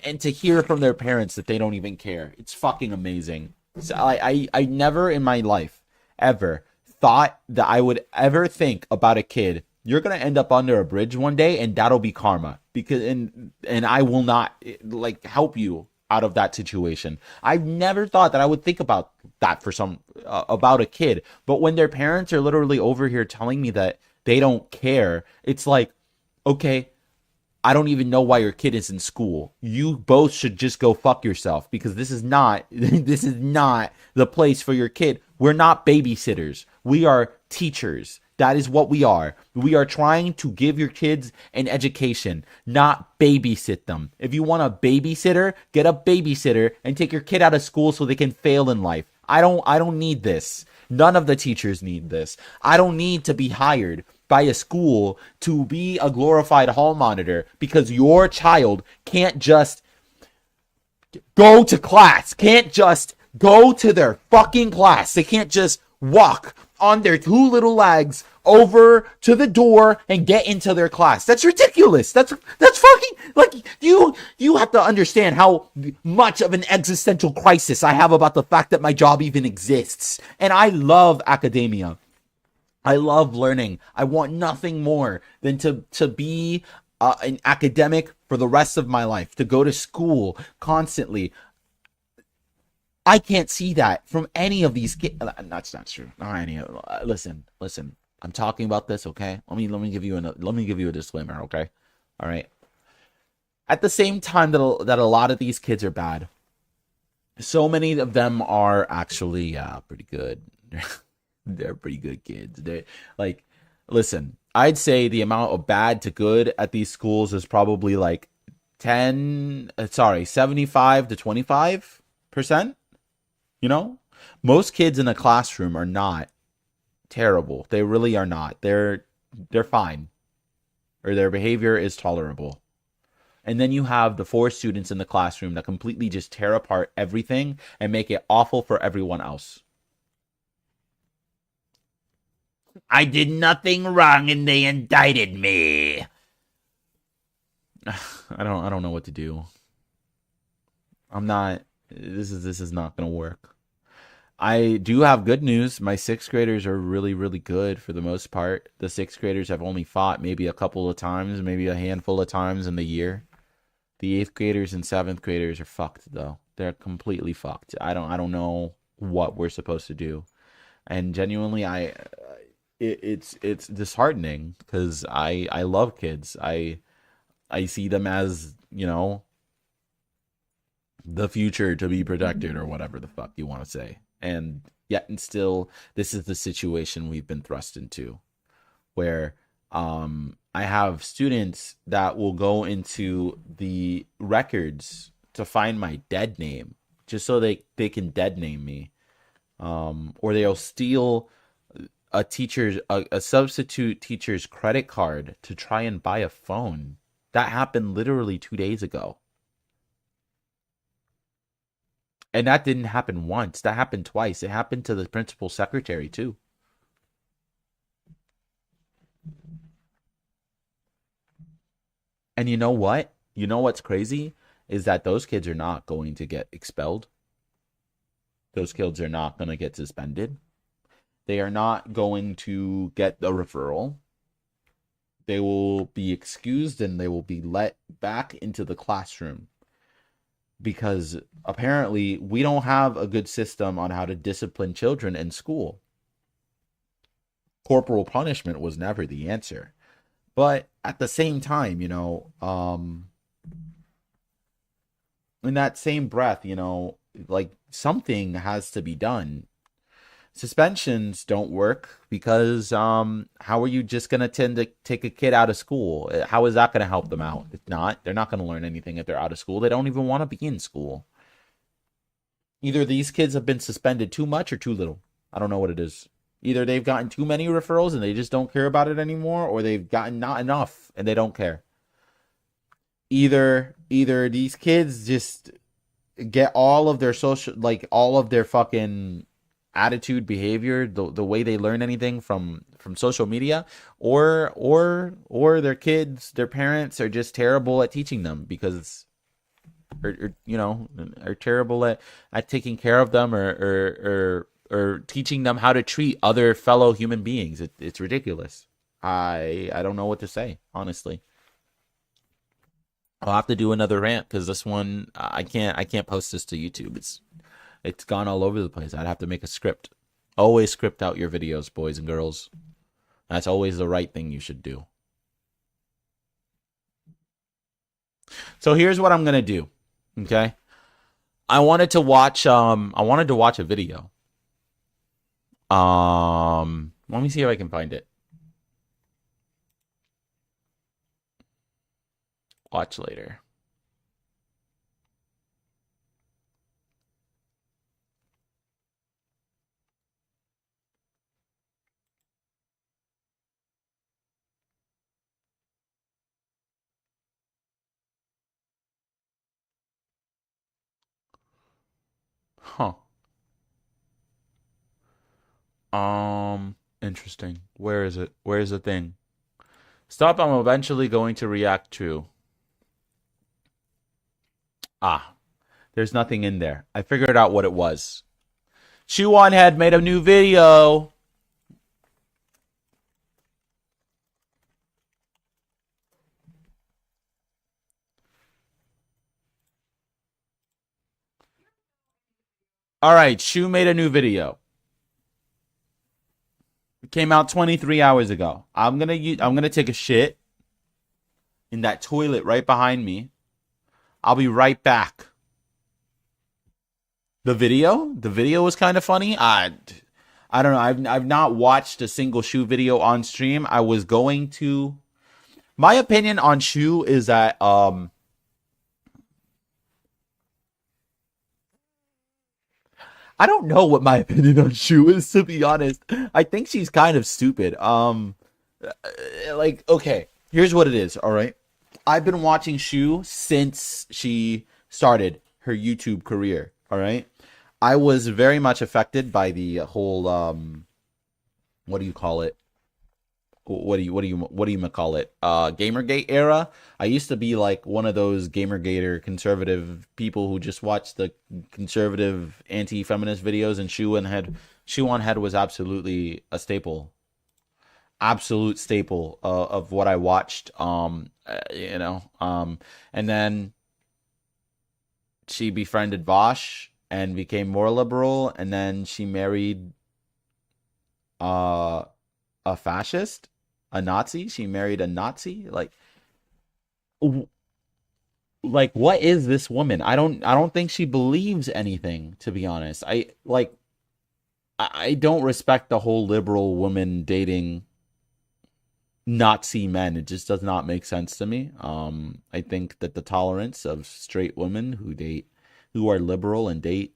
and to hear from their parents that they don't even care. It's fucking amazing. So I never in my life ever thought that I would ever think about a kid. You're gonna end up under a bridge one day, and that'll be karma. Because and I will not like help you out of that situation. I've never thought that I would think about that for some about a kid. But when their parents are literally over here telling me that they don't care, it's like, okay, I don't even know why your kid is in school. You both should just go fuck yourself because this is not this is not the place for your kid. We're not babysitters. We are teachers. That is what we are. We are trying to give your kids an education, not babysit them. If you want a babysitter, get a babysitter and take your kid out of school so they can fail in life. I don't need this. None of the teachers need this. I don't need to be hired by a school to be a glorified hall monitor because your child can't just go to class, can't just go to their fucking class. They can't just walk on their two little legs over to the door and get into their class. That's ridiculous. That's fucking like you have to understand how much of an existential crisis I have about the fact that my job even exists. And I love academia. I love learning. I want nothing more than to be an academic for the rest of my life, to go to school constantly. I can't see that from any of these kids. That's not true. Not any. Listen. I'm talking about this, okay? Let me give you a disclaimer, okay? All right. At the same time that a lot of these kids are bad, so many of them are actually pretty good. They're pretty good kids. They like, listen. I'd say the amount of bad to good at these schools is probably like 75 to 25%. Most kids in a classroom are not terrible. They really are not. They're fine, or their behavior is tolerable. And then you have the four students in the classroom that completely just tear apart everything and make it awful for everyone else. I did nothing wrong and they indicted me. I don't know what to do. I'm not this is not going to work. I do have good news. My sixth graders are really, really good for the most part. The sixth graders have only fought maybe a couple of times, maybe a handful of times in the year. The eighth graders and seventh graders are fucked though. They're completely fucked. I don't know what we're supposed to do. And genuinely, it's disheartening because I love kids. I see them as the future to be protected or whatever the fuck you want to say. And yet and still, this is the situation we've been thrust into, where I have students that will go into the records to find my dead name just so they can dead name me. or they'll steal a substitute teacher's credit card to try and buy a phone. That happened literally 2 days ago. And that didn't happen once. That happened twice. It happened to the principal secretary too. And you know what? You know what's crazy is that those kids are not going to get expelled. Those kids are not going to get suspended. They are not going to get a referral. They will be excused and they will be let back into the classroom because apparently we don't have a good system on how to discipline children in school. Corporal punishment was never the answer. But at the same time, in that same breath, like something has to be done. Suspensions don't work because how are you just going to tend to take a kid out of school? How is that going to help them out? If not, they're not going to learn anything if they're out of school. They don't even want to be in school. Either these kids have been suspended too much or too little. I don't know what it is. Either they've gotten too many referrals and they just don't care about it anymore, or they've gotten not enough and they don't care. Either these kids just get all of their social, like all of their fucking attitude, behavior, the way they learn anything from social media, or their kids, their parents are just terrible at teaching them because are terrible at taking care of them or teaching them how to treat other fellow human beings. It's ridiculous. I don't know what to say, honestly. I'll have to do another rant because this one I can't post this to YouTube. It's gone all over the place. I'd have to make a script. Always script out your videos, boys and girls. That's always the right thing you should do. So here's what I'm gonna do. Okay. I wanted to watch a video. Let me see if I can find it. Watch later. Huh. Interesting. Where is it? Where's the thing? Stop, I'm eventually going to react to. Ah, there's nothing in there. I figured out what it was. Chew on Head made a new video. All right, Shu made a new video. It came out 23 hours ago. I'm gonna take a shit in that toilet right behind me. I'll be right back. The video was kind of funny. I don't know. I've not watched a single Shu video on stream. I was going to. My opinion on Shu is that I don't know what my opinion on Shu is, to be honest. I think she's kind of stupid. Like, okay, here's what it is, all right? I've been watching Shu since she started her YouTube career, all right? I was very much affected by the whole what do you call it? What do you call it? Gamergate era. I used to be like one of those Gamergater conservative people who just watched the conservative anti-feminist videos, and Shu on Head was absolutely a staple, absolute staple of what I watched. And then she befriended Vosh and became more liberal, and then she married uh a fascist, a Nazi. She married a Nazi. Like what is this woman? I don't think she believes anything, to be honest. I don't respect the whole liberal woman dating Nazi men. It just does not make sense to me. I think that the tolerance of straight women who are liberal and date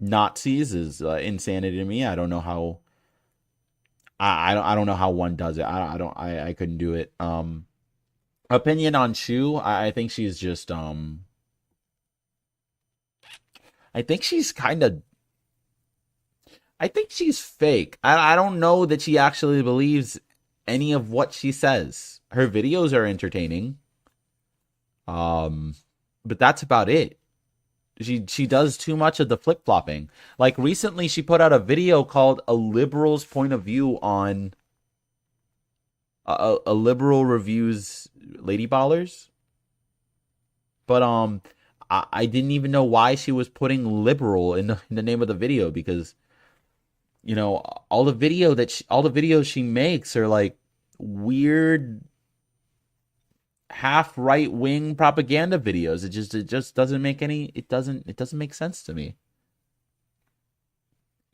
Nazis is insanity to me. I don't know how. I don't know how one does it. I couldn't do it. Opinion on Shu. I think she's just I think she's kind of. I think she's fake. I don't know that she actually believes any of what she says. Her videos are entertaining. Um, but that's about it. She does too much of the flip flopping. Like recently, she put out a video called "A Liberal's Point of View" on a liberal reviews Lady Ballers. But I didn't even know why she was putting liberal in the name of the video because you know all the videos she makes are like weird half right wing propaganda videos. It just doesn't make any it doesn't make sense to me.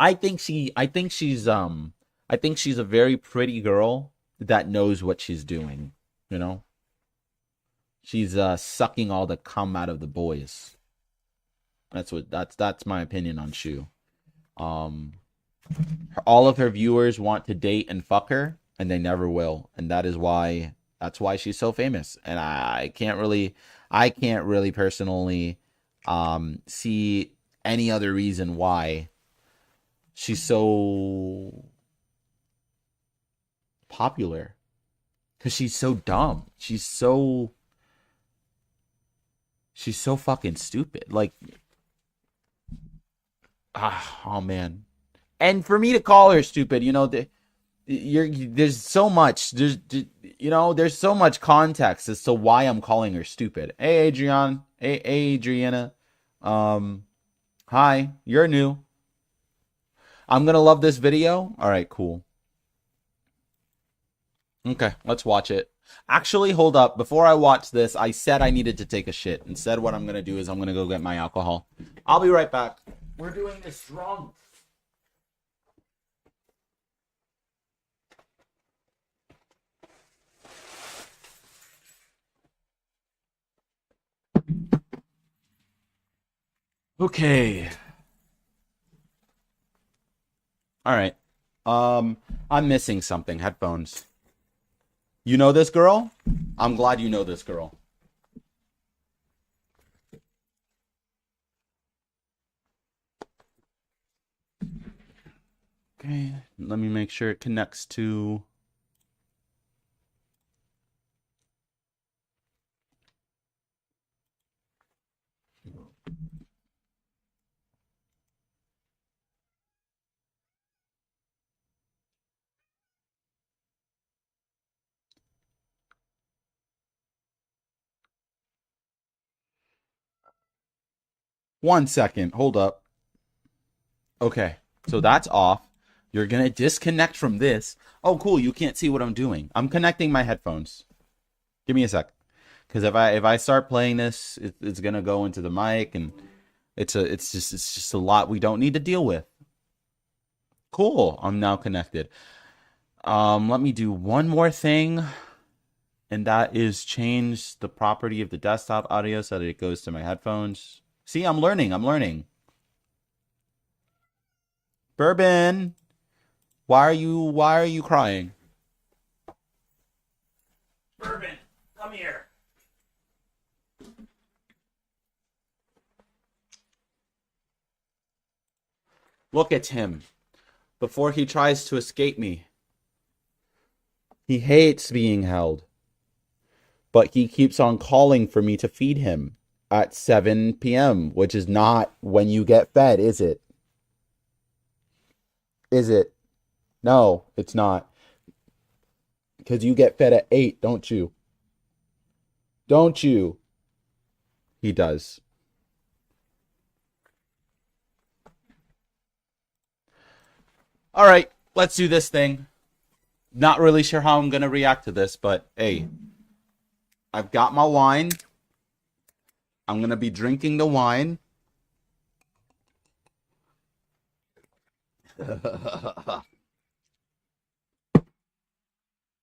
I think she's a very pretty girl that knows what she's doing, you know? She's sucking all the cum out of the boys. That's my opinion on Shu. Um all of her viewers want to date and fuck her and they never will. And that's why she's so famous. And I can't really personally see any other reason why she's so popular because she's so dumb. She's so fucking stupid. Like, oh man. And for me to call her stupid, there's so much there's so much context as to why I'm calling her stupid. Hey, Adrian. Hey, Adriana. Um, hi. You're new. I'm gonna love this video. All right, cool. Okay, let's watch it. Actually, hold up. Before I watch this, I said I needed to take a shit. Instead, what I'm gonna do is I'm gonna go get my alcohol. I'll be right back. We're doing this drunk. Okay. All right. I'm missing something. Headphones. You know this girl? I'm glad you know this girl. Okay, let me make sure it connects to. One second. Hold up. Okay, so that's off. You're gonna disconnect from this. Oh, cool. You can't see what I'm doing. I'm connecting my headphones. Give me a sec. Because if I start playing this, it's gonna go into the mic, and it's just a lot we don't need to deal with. Cool. I'm now connected. Let me do one more thing, and that is change the property of the desktop audio so that it goes to my headphones. See, I'm learning. I'm learning. Bourbon, why are you crying? Bourbon, come here. Look at him. Before he tries to escape me. He hates being held. But he keeps on calling for me to feed him at 7 p.m., which is not when you get fed, is it? Is it? No, it's not. Because you get fed at 8, don't you? Don't you? He does. All right, let's do this thing. Not really sure how I'm going to react to this, but hey, I've got my wine. I'm going to be drinking the wine.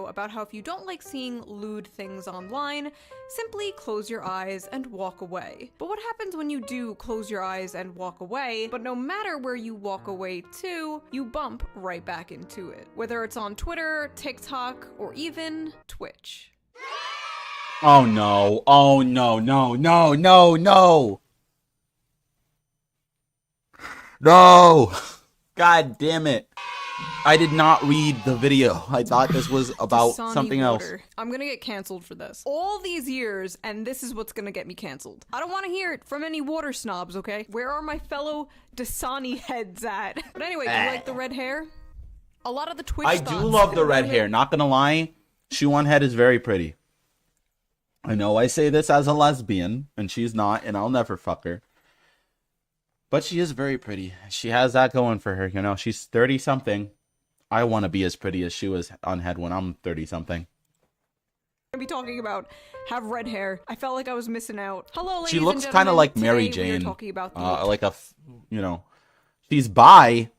about how if you don't like seeing lewd things online, simply close your eyes and walk away. But what happens when you do close your eyes and walk away, but no matter where you walk away to, you bump right back into it? Whether it's on Twitter, TikTok, or even Twitch. Oh no, oh no, no, no, no, no. No! God damn it. I did not read the video. I thought this was about Dasani something else. I'm gonna get canceled for this. All these years, and this is what's gonna get me canceled. I don't want to hear it from any water snobs, okay? Where are my fellow Dasani heads at? But anyway, do you like the red hair? A lot of the Twitch I do love the red hair. Not gonna lie, Shoe Head is very pretty. I know I say this as a lesbian, and she's not, and I'll never fuck her. But she is very pretty. She has that going for her, you know. She's 30-something. I want to be as pretty as she was on Head when I'm 30-something. Gonna be talking about have red hair. I felt like I was missing out. Hello, ladies She and looks gentlemen. kind of like Mary Today we are Jane. talking about the Like a, you know, she's bi.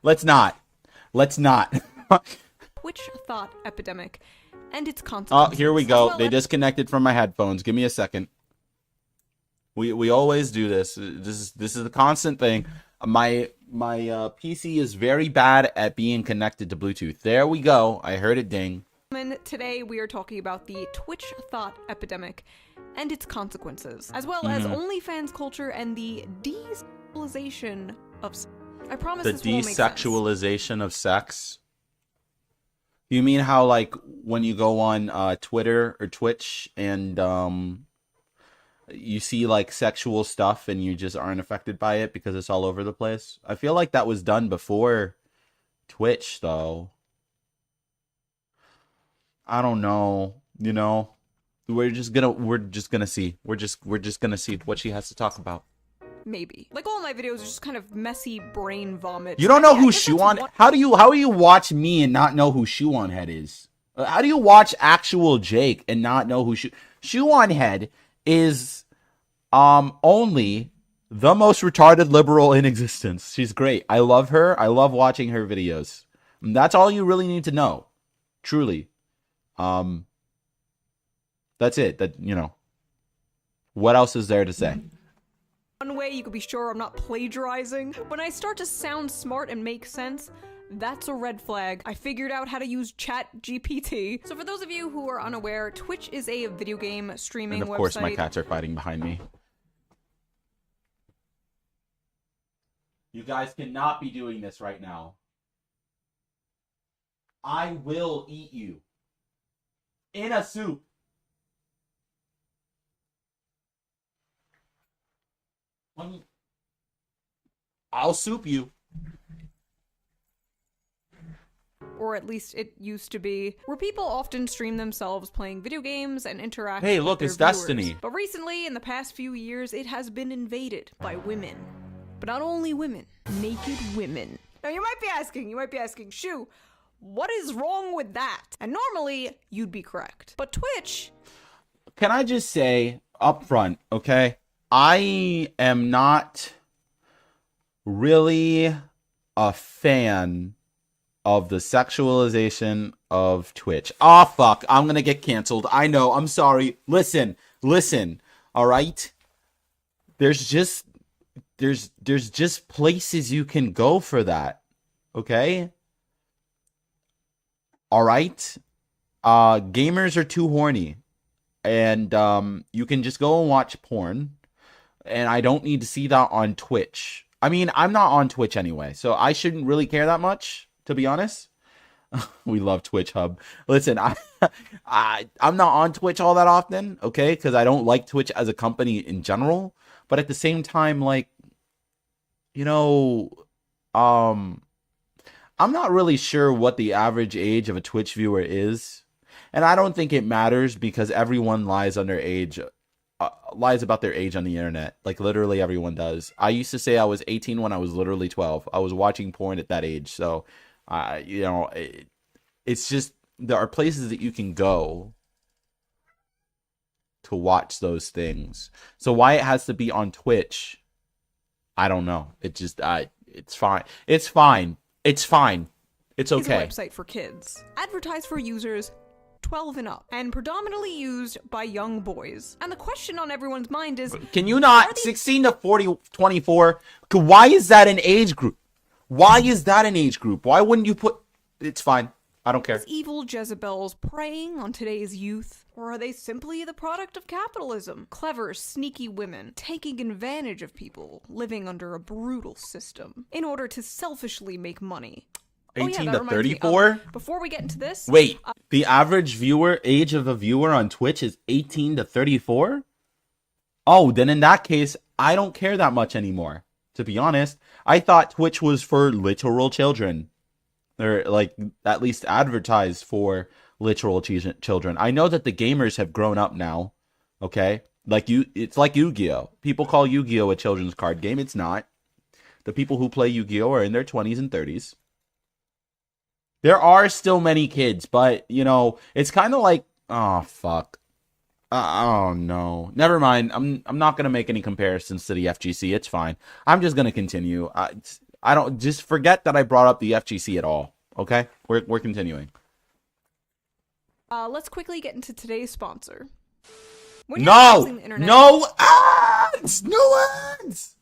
Let's not. Twitch thought epidemic and its consequences. Oh, here we go. They disconnected from my headphones. Give me a second. We always do this. This is a constant thing. My PC is very bad at being connected to Bluetooth. There we go. I heard it ding. Today we are talking about the Twitch thought epidemic and its consequences, as well as OnlyFans culture and the desexualization of. I promise the this won't make sense. Desexualization of sex. You mean how, like, when you go on Twitter or Twitch and you see like sexual stuff and you just aren't affected by it because it's all over the place? I feel like that was done before Twitch, though. I don't know. You know, we're just gonna see. We're just gonna see what she has to talk about. Maybe. Like, all my videos are just kind of messy brain vomit. You don't know who Shoe How do you watch me and not know who Shoe Head is? How do you watch actual Jake and not know who Shoe Head is? Only the most retarded liberal in existence. She's great. I love her. I love watching her videos. And that's all you really need to know. Truly. That's it. That, you know. What else is there to say? One way you could be sure I'm not plagiarizing. When I start to sound smart and make sense, that's a red flag. I figured out how to use ChatGPT. So for those of you who are unaware, Twitch is a video game streaming website. And of course my cats are fighting behind me. You guys cannot be doing this right now. I will eat you. In a soup. I'll soup you. Or at least it used to be, where people often stream themselves playing video games and interact Hey, with look, their it's viewers. Destiny. But recently, in the past few years, it has been invaded by women. But not only women, naked women. Now you might be asking, Shoo, what is wrong with that? And normally, you'd be correct. But Twitch... Can I just say up front, okay? I am not really a fan of the sexualization of Twitch. Ah, fuck. I'm gonna get canceled. I know. I'm sorry. Listen. All right? There's just places you can go for that. Okay? All right? Gamers are too horny. And you can just go and watch porn. And I don't need to see that on Twitch. I mean, I'm not on Twitch anyway, so I shouldn't really care that much, to be honest. We love Twitch Hub. Listen, I'm not on Twitch all that often, okay? Because I don't like Twitch as a company in general. But at the same time, like, you know, I'm not really sure what the average age of a Twitch viewer is. And I don't think it matters because everyone lies about their age on the internet. Like, literally everyone does. I used to say I was 18 when I was literally 12. I was watching porn at that age. So, you know, it's just, there are places that you can go to watch those things. So why it has to be on Twitch, I don't know. It just, It's fine. It's fine. It's fine. It's It's a okay. website for kids. Advertised for users 12 and up, and predominantly used by young boys. And the question on everyone's mind is, Can you Are not these- 16 to 40, 24? Why is that an age group? Why is that an age group? Why wouldn't you put? It's fine. I don't care. evil Jezebels preying on today's youth? Or are they simply the product of capitalism? Clever, sneaky women taking advantage of people living under a brutal system in order to selfishly make money. 18 that to reminds me, 34? before we get into this, Wait, the average viewer age of a viewer on Twitch is 18 to 34? Oh, then in that case, I don't care that much anymore. To be honest, I thought Twitch was for literal children. Or like at least advertised for literal children. I know that the gamers have grown up now. Okay? It's like Yu-Gi-Oh. People call Yu-Gi-Oh a children's card game. It's not. The people who play Yu-Gi-Oh are in their 20s and 30s. There are still many kids, but, you know, it's kind of like, oh, fuck. Oh, no. Never mind. I'm not going to make any comparisons to the FGC. It's fine. I'm just going to continue. I don't, just forget that I brought up the FGC at all. Okay? We're continuing. let's quickly get into today's sponsor. When you're browsing the internet No ads! No ads!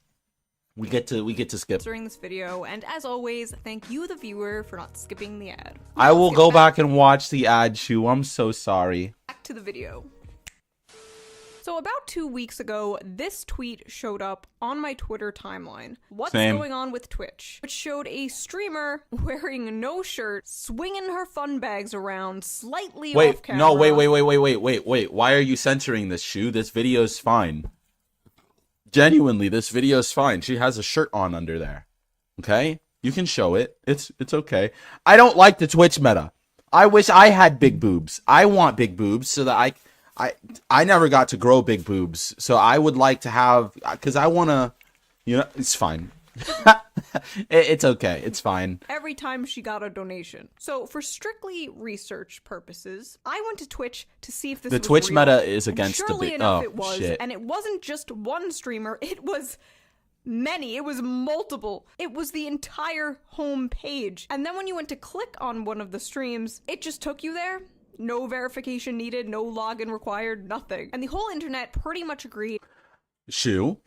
We get to skip. during this video, and as always, thank you, the viewer, for not skipping the ad. I will Let's go get back and watch the ad, Shu. I'm so sorry. back to the video. So about 2 weeks ago, this tweet showed up on my Twitter timeline. What's Same. going on with Twitch? Which showed a streamer wearing no shirt, swinging her fun bags around slightly off Wait, camera. no, wait. Why are you censoring this, Shu? This video's fine. Genuinely, this video's fine. She has a shirt on under there. Okay? You can show it. It's okay. I don't like the Twitch meta. I wish I had big boobs. I want big boobs so that I never got to grow big boobs. So I would like to have, because I want to, you know, it's fine. It's okay. It's fine. Every time she got a donation. So for strictly research purposes, I went to Twitch to see if this The was Twitch real. meta is And against the surely big. enough Oh, it was, shit. and it wasn't just one streamer, it was many, it was multiple. It was the entire home page. And then when you went to click on one of the streams, it just took you there. No verification needed, no login required, nothing. And the whole internet pretty much agreed. Shu,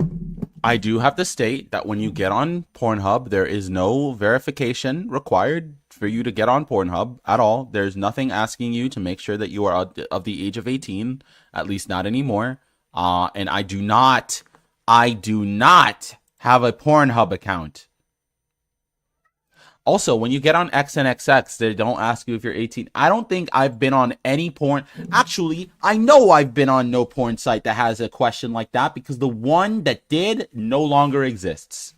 I do have to state that when you get on Pornhub, there is no verification required for you to get on Pornhub at all. There's nothing asking you to make sure that you are of the age of 18, at least not anymore. And I do not have a Pornhub account. Also, when you get on XNXX, they don't ask you if you're 18. I don't think I've been on any porn. Actually, I know I've been on no porn site that has a question like that because the one that did no longer exists.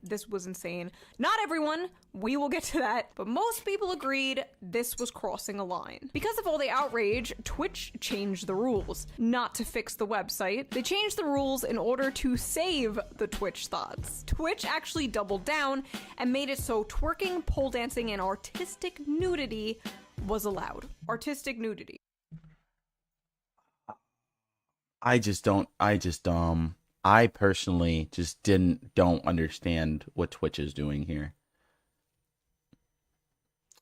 This was insane. Not everyone, we will get to that, but most people agreed this was crossing a line. Because of all the outrage, Twitch changed the rules. Not to fix the website, they changed the rules in order to save the Twitch thoughts. Twitch actually doubled down and made it so twerking, pole dancing, and artistic nudity was allowed. Artistic nudity. I personally just don't understand what Twitch is doing here.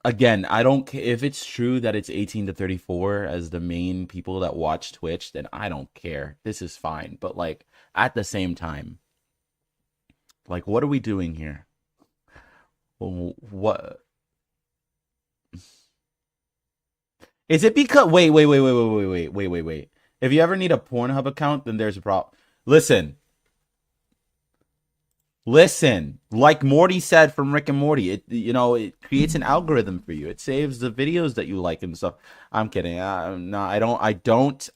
Again, I don't if it's true that it's 18 to 34 as the main people that watch Twitch, then I don't care. This is fine. But like at the same time, like what are we doing here? What is it because wait. If you ever need a Pornhub account, then there's a problem. Listen, like Morty said from Rick and Morty, it creates an algorithm for you. It saves the videos that you like and stuff. I'm kidding. No, I don't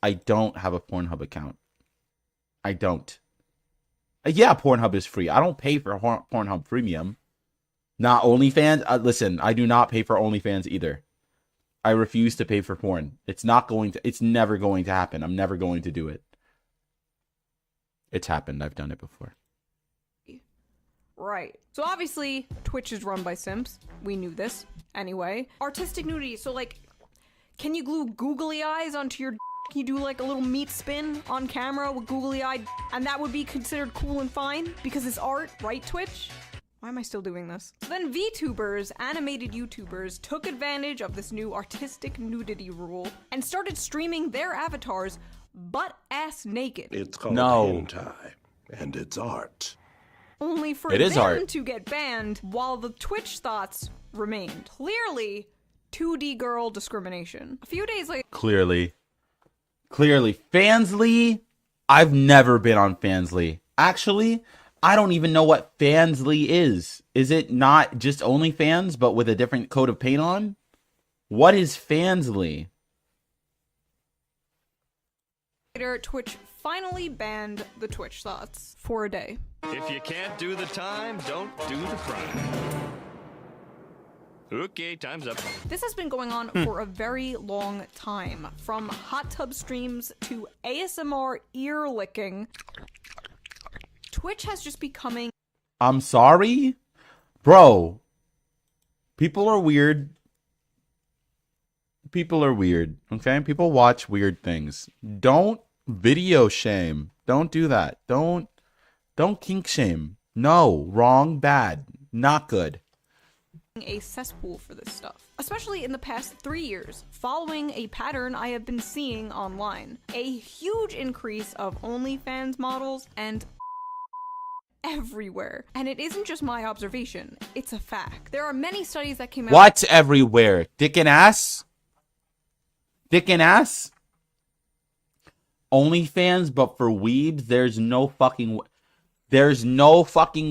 have a Pornhub account. I don't. Yeah, Pornhub is free. I don't pay for Pornhub Premium. Not OnlyFans. Listen, I do not pay for OnlyFans either. I refuse to pay for porn. It's never going to happen. I'm never going to do it. It's happened. I've done it before. Right. So obviously, Twitch is run by simps. We knew this. Anyway. Artistic nudity. So like, can you glue googly eyes onto your you do like a little meat spin on camera with googly eyed, and that would be considered cool and fine because it's art, right, Twitch? Why am I still doing this? Then VTubers, animated YouTubers, took advantage of this new artistic nudity rule and started streaming their avatars butt-ass naked. It's called No. hentai, and it's art. Only for It is them art. to get banned while the Twitch thoughts remained. Clearly, 2D girl discrimination. A few days later, Clearly. Fansly? I've never been on Fansly. Actually, I don't even know what Fansly is. Is it not just OnlyFans, but with a different coat of paint on? What is Fansly? Twitch finally banned the Twitch thoughts for a day. If you can't do the time, don't do the crime. Okay, time's up. This has been going on for a very long time, from hot tub streams to ASMR ear licking. Twitch has just becoming I'm sorry? Bro, people are weird. People are weird, okay? People watch weird things. Don't video shame. Don't do that. Don't kink shame. No, wrong, bad, not good. a cesspool for this stuff, especially in the past 3 years, following a pattern I have been seeing online. A huge increase of OnlyFans models and everywhere. And it isn't just my observation, it's a fact. There are many studies that came out. What's everywhere? Dick and ass? Dick and ass? OnlyFans, but for weebs, there's no fucking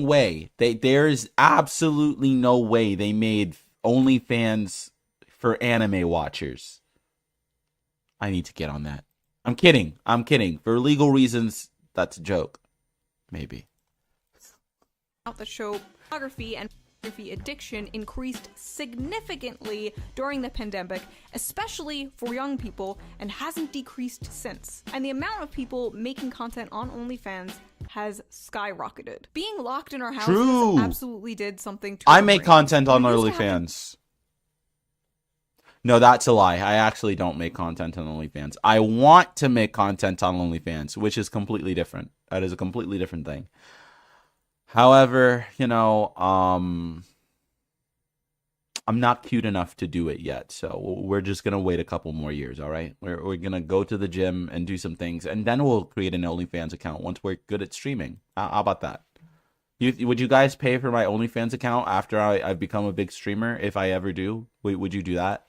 way. There's absolutely no way they made OnlyFans for anime watchers. I need to get on that. I'm kidding. For legal reasons, that's a joke. Maybe. Out that show pornography and pornography addiction increased significantly during the pandemic, especially for young people, and hasn't decreased since. And the amount of people making content on OnlyFans has skyrocketed. Being locked in our houses True. absolutely did something to I our make brain. content on We used to have to- OnlyFans. No, that's a lie. I actually don't make content on OnlyFans. I want to make content on OnlyFans, which is completely different. That is a completely different thing. However, I'm not cute enough to do it yet, so we're just gonna wait a couple more years. All right, we're gonna go to the gym and do some things, and then we'll create an OnlyFans account once we're good at streaming. How about that? Would you guys pay for my OnlyFans account after I've become a big streamer? If I ever do, would you do that?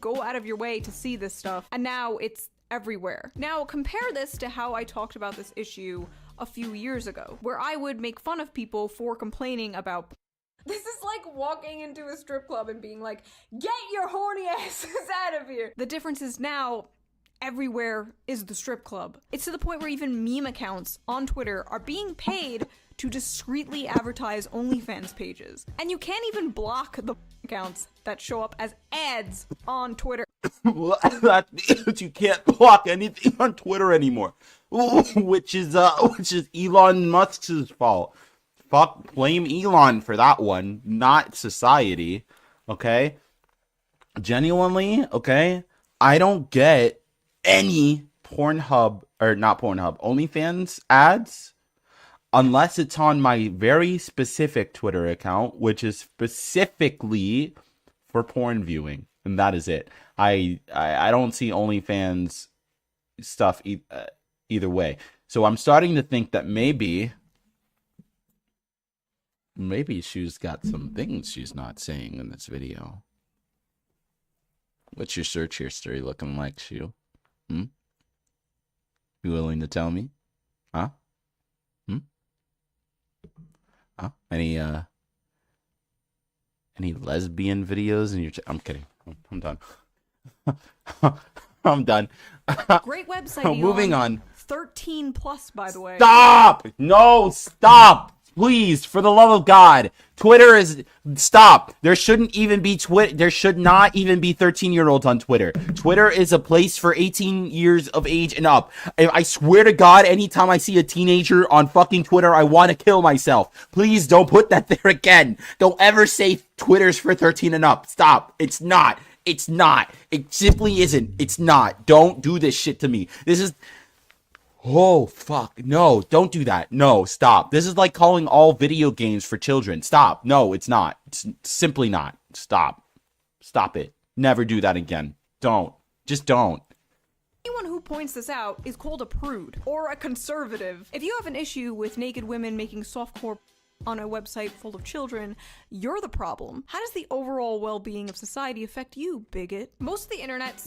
Go out of your way to see this stuff, and now it's everywhere. Now compare this to how I talked about this issue a few years ago, where I would make fun of people for complaining about. This is like walking into a strip club and being like, get your horny asses out of here. The difference is now everywhere is the strip club. It's to the point where even meme accounts on Twitter are being paid to discreetly advertise OnlyFans pages. And you can't even block the accounts that show up as ads on Twitter. That means you can't block anything on Twitter anymore, which is Elon Musk's fault. Fuck, blame Elon for that one, not society. Okay, genuinely, okay. I don't get any Pornhub or not Pornhub, OnlyFans ads unless it's on my very specific Twitter account, which is specifically for porn viewing, and that is it. I don't see OnlyFans stuff either way. So I'm starting to think that maybe she's got some things she's not saying in this video. What's your search history looking like, Shu? You willing to tell me? Huh? Huh? Any lesbian videos in your I'm kidding. I'm done. I'm done. Great website. Moving Elon. on. 13 plus, by the way. Stop! No, stop! Please, for the love of God. Twitter is... Stop. There shouldn't even be There should not even be 13-year-olds on Twitter. Twitter is a place for 18 years of age and up. I swear to God, anytime I see a teenager on fucking Twitter, I want to kill myself. Please don't put that there again. Don't ever say Twitter's for 13 and up. Stop. It's not. It's not. It simply isn't. It's not. Don't do this shit to me. This is... Oh, fuck. No, don't do that. No, stop. This is like calling all video games for children. Stop. No, it's not. It's simply not. Stop. Stop it. Never do that again. Don't. Just don't. Anyone who points this out is called a prude or a conservative. If you have an issue with naked women making softcore on a website full of children, you're the problem. How does the overall well-being of society affect you, bigot? Most of the internet...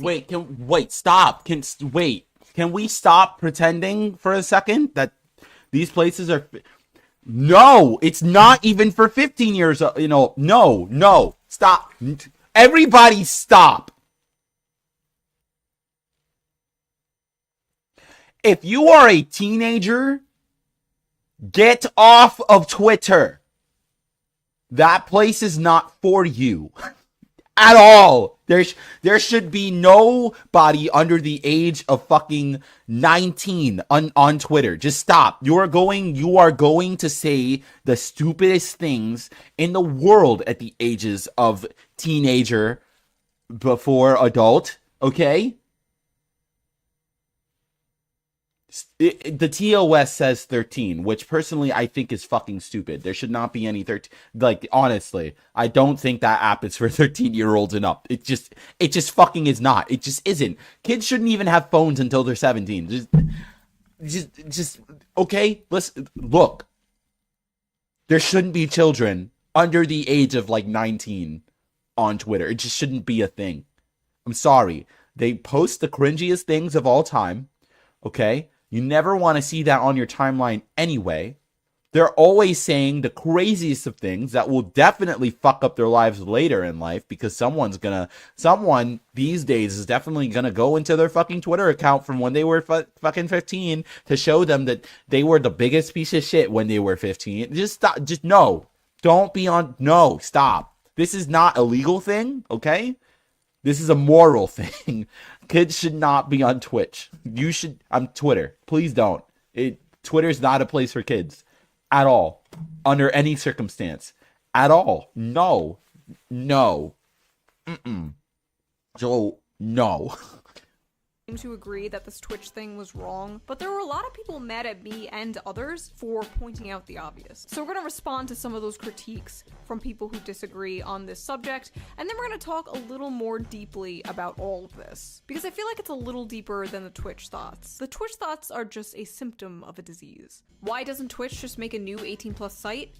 Stop. Can we stop pretending for a second that these places are... No, it's not even for 15 years, no, stop. Everybody stop. If you are a teenager, get off of Twitter. That place is not for you. At all. There should be nobody under the age of fucking 19 on Twitter. Just stop. You are going to say the stupidest things in the world at the ages of teenager before adult, okay? The TOS says 13, which personally I think is fucking stupid. There should not be any 13. Like, honestly, I don't think that app is for 13-year-olds and up. It just fucking is not. It just isn't. Kids shouldn't even have phones until they're 17. Just okay? Look. There shouldn't be children under the age of like 19 on Twitter. It just shouldn't be a thing. I'm sorry. They post the cringiest things of all time. Okay? You never want to see that on your timeline anyway. They're always saying the craziest of things that will definitely fuck up their lives later in life, because someone these days is definitely gonna go into their fucking Twitter account from when they were fucking 15 to show them that they were the biggest piece of shit when they were 15. Just stop. Just no. Don't be on. No, stop. This is not a legal thing, okay? This is a moral thing. Kids should not be on Twitch. You should... on Twitter. Please don't. Twitter's not a place for kids. At all. Under any circumstance. At all. No. So, no. To agree that this Twitch thing was wrong, but there were a lot of people mad at me and others for pointing out the obvious. So we're gonna respond to some of those critiques from people who disagree on this subject, and then we're gonna talk a little more deeply about all of this, because I feel like it's a little deeper than the Twitch thoughts. The Twitch thoughts are just a symptom of a disease. Why doesn't Twitch just make a new 18+ site?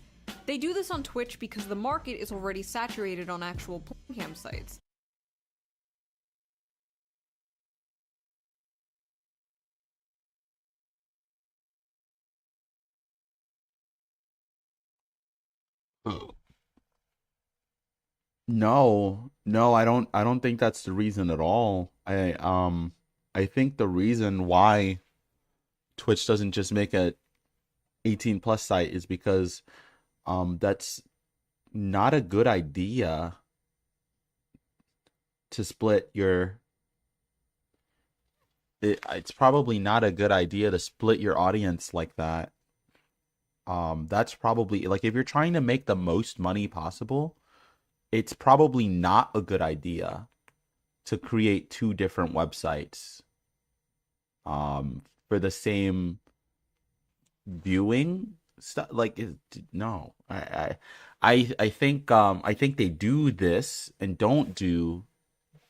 They do this on Twitch because the market is already saturated on actual porn cam sites. No, I don't think that's the reason at all. I think the reason why Twitch doesn't just make a 18+ site is because that's not a good idea to split your it's probably not a good idea to split your audience like that. That's probably, like, if you're trying to make the most money possible, it's probably not a good idea to create two different websites for the same viewing stuff. Like, no, I think they do this and don't do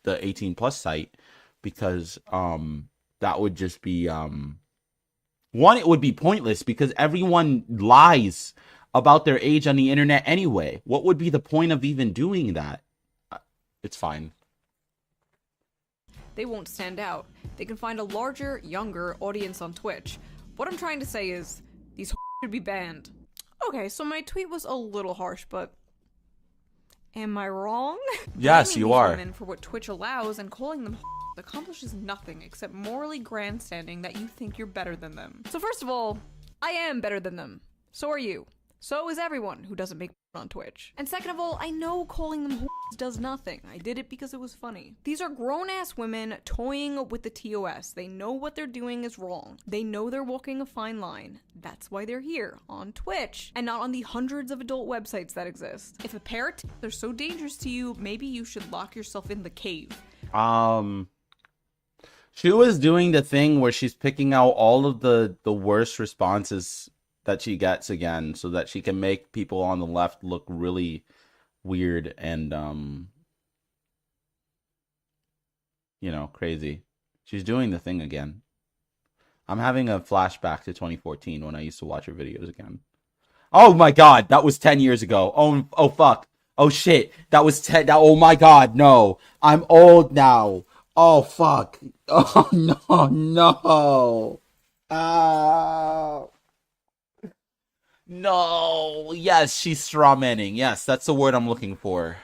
the 18+ site because that would just be one, it would be pointless because everyone lies about their age on the internet anyway. What would be the point of even doing that? It's fine. They won't stand out. They can find a larger, younger audience on Twitch. What I'm trying to say is, these should be banned. Okay, so my tweet was a little harsh, but am I wrong? Yes, Blaming you these are. women for what Twitch allows and calling them accomplishes nothing except morally grandstanding that you think you're better than them. So first of all, I am better than them. So are you. So is everyone who doesn't make on Twitch. And second of all, I know calling them whores does nothing. I did it because it was funny. These are grown-ass women toying with the TOS. They know what they're doing is wrong. They know they're walking a fine line. That's why they're here, on Twitch, and not on the hundreds of adult websites that exist. If a pair of are so dangerous to you, maybe you should lock yourself in the cave. She was doing the thing where she's picking out all of the worst responses that she gets again, so that she can make people on the left look really weird and you know, crazy. She's doing the thing again. I'm having a flashback to 2014 when I used to watch her videos again. Oh my god, that was 10 years ago. Oh fuck. Oh shit. That was 10. Oh my god, no. I'm old now. Oh fuck. Oh no. Oh. No. Yes, she's strawmanning. Yes, that's the word I'm looking for.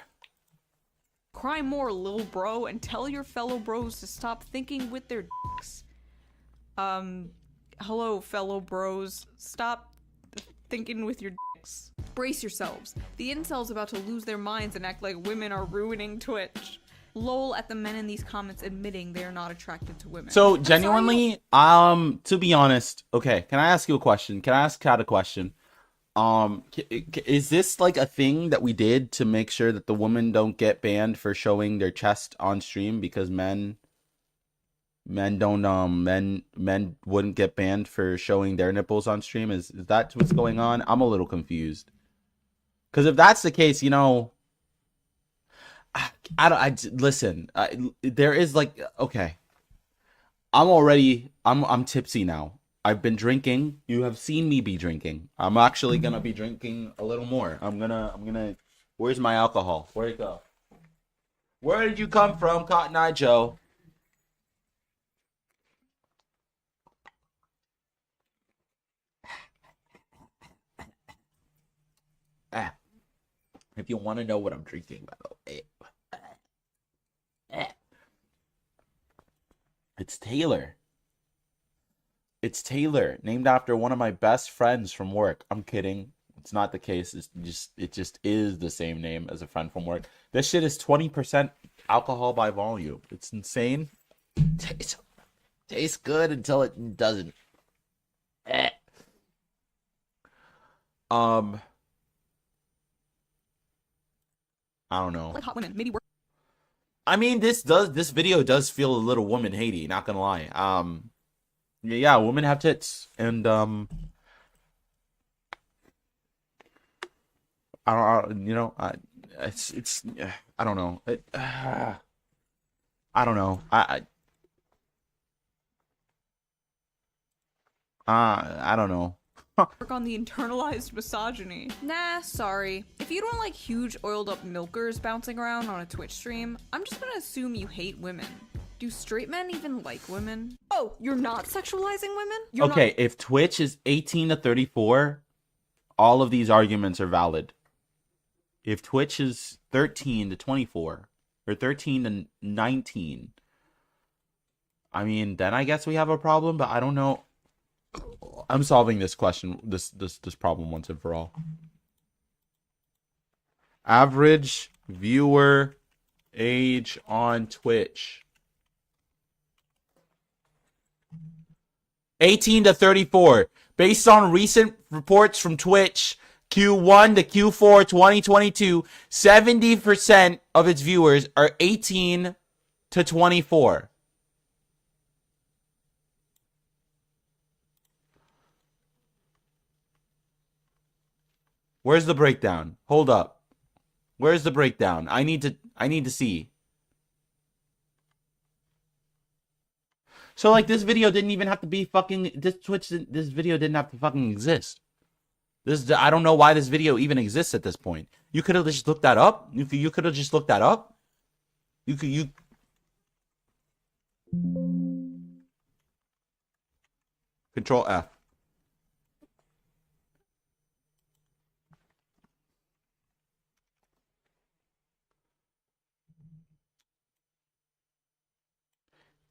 Cry more, lil bro, and tell your fellow bros to stop thinking with their dicks. Hello, fellow bros. Stop thinking with your dicks. Brace yourselves. The incels about to lose their minds and act like women are ruining Twitch. Lol at the men in these comments admitting they are not attracted to women. So genuinely, to be honest, okay, can I ask you a question? Can I ask Kat a question? Is this like a thing that we did to make sure that the women don't get banned for showing their chest on stream because men wouldn't get banned for showing their nipples on stream? Is that what's going on? I'm a little confused. Because if that's the case, you know, listen, there is like, okay, I'm tipsy now. I've been drinking. You have seen me be drinking. I'm actually gonna be drinking a little more. I'm gonna. Where's my alcohol? Where'd it go? Where did you come from, Cotton Eye Joe? If you want to know what I'm drinking, by the way, it's Taylor. It's Taylor, named after one of my best friends from work. I'm kidding. It's not the case. It just is the same name as a friend from work. This shit is 20% alcohol by volume. It's insane. Tastes good until it doesn't. I don't know. Like hot women, maybe work. I mean, this video does feel a little woman hatey, not gonna lie. Yeah, women have tits, and I don't, you know, it's I don't know. I don't know. I don't know. Work on the internalized misogyny. Nah, sorry. If you don't like huge oiled up milkers bouncing around on a Twitch stream, I'm just gonna assume you hate women. Do straight men even like women? Oh, you're not sexualizing women? Okay, if Twitch is 18 to 34, all of these arguments are valid. If Twitch is 13 to 24, or 13 to 19, I mean, then I guess we have a problem, but I don't know. I'm solving this question, this problem once and for all. Average viewer age on Twitch. 18 to 34. Based on recent reports from Twitch, Q1 to Q4 2022, 70% of its viewers are 18 to 24. Where's the breakdown? Hold up. Where's the breakdown? I need to see. So like this video didn't even have to be fucking this video didn't have to fucking exist. I don't know why this video even exists at this point. You could have just looked that up. You could have just looked that up. Control F.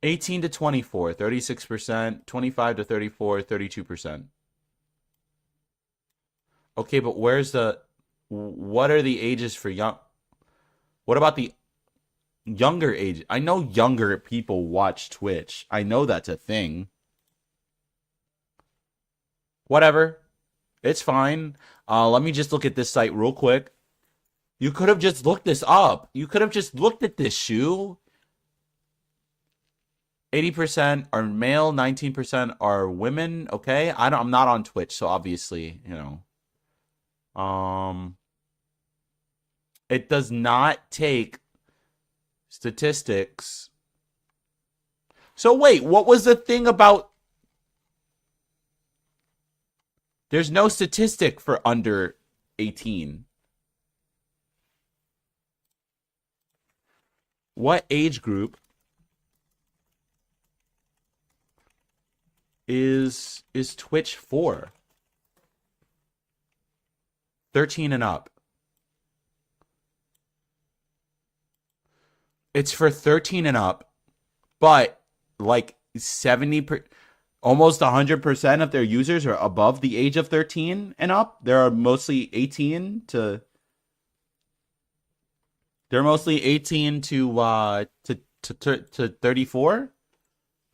(18 to 24, 36%, 25 to 34, 32%. Okay, but where's the What are the ages for young? What about the younger age? I know younger people watch Twitch. I know that's a thing. Whatever. It's fine. Let me just look at this site real quick. You could have just looked this up. You could have just looked at this shoe. 80% are male, 19% are women. Okay, I'm not on Twitch, so obviously, it does not take statistics. So wait, what was the thing about? There's no statistic for under 18. What age group is Twitch for? 13 and up. It's for 13 and up, but like 70%, almost 100% of their users are above the age of 13 and up. There are mostly 18 to. They're mostly 18 to 34.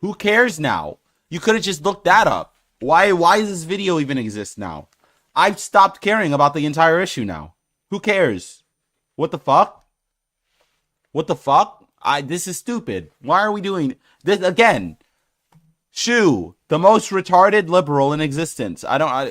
Who cares now? You could have just looked that up. Why does this video even exist now? I've stopped caring about the entire issue now. Who cares? What the fuck? What the fuck? This is stupid. Why are we doing this again? Shu, the most retarded liberal in existence. Not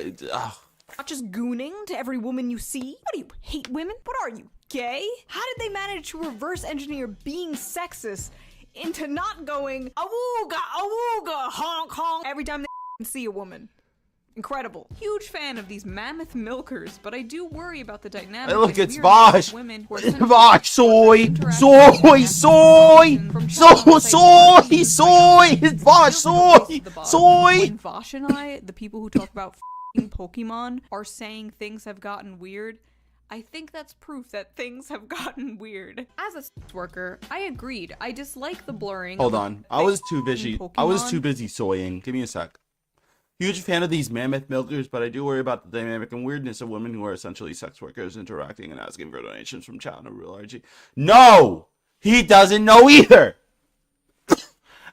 just gooning to every woman you see. What do you hate women? What are you, gay? How did they manage to reverse engineer being sexist into not going awooga, awooga, honk, honk every time they see a woman? Incredible. Huge fan of these mammoth milkers, but I do worry about the dynamic. Hey, look, and it's weirdness Vosh. of women who are Vosh, soy. It's Vosh, soy. When Vosh and I, the people who talk about f***ing Pokemon, are saying things have gotten weird, I think that's proof that things have gotten weird. As a sex worker, I agreed. I dislike the blurring. Hold of on. I was too busy. I was Pokemon. too busy soying. Give me a sec. Huge fan of these mammoth milkers, but I do worry about the dynamic and weirdness of women who are essentially sex workers interacting and asking for donations from chat on a real RG. No! He doesn't know either!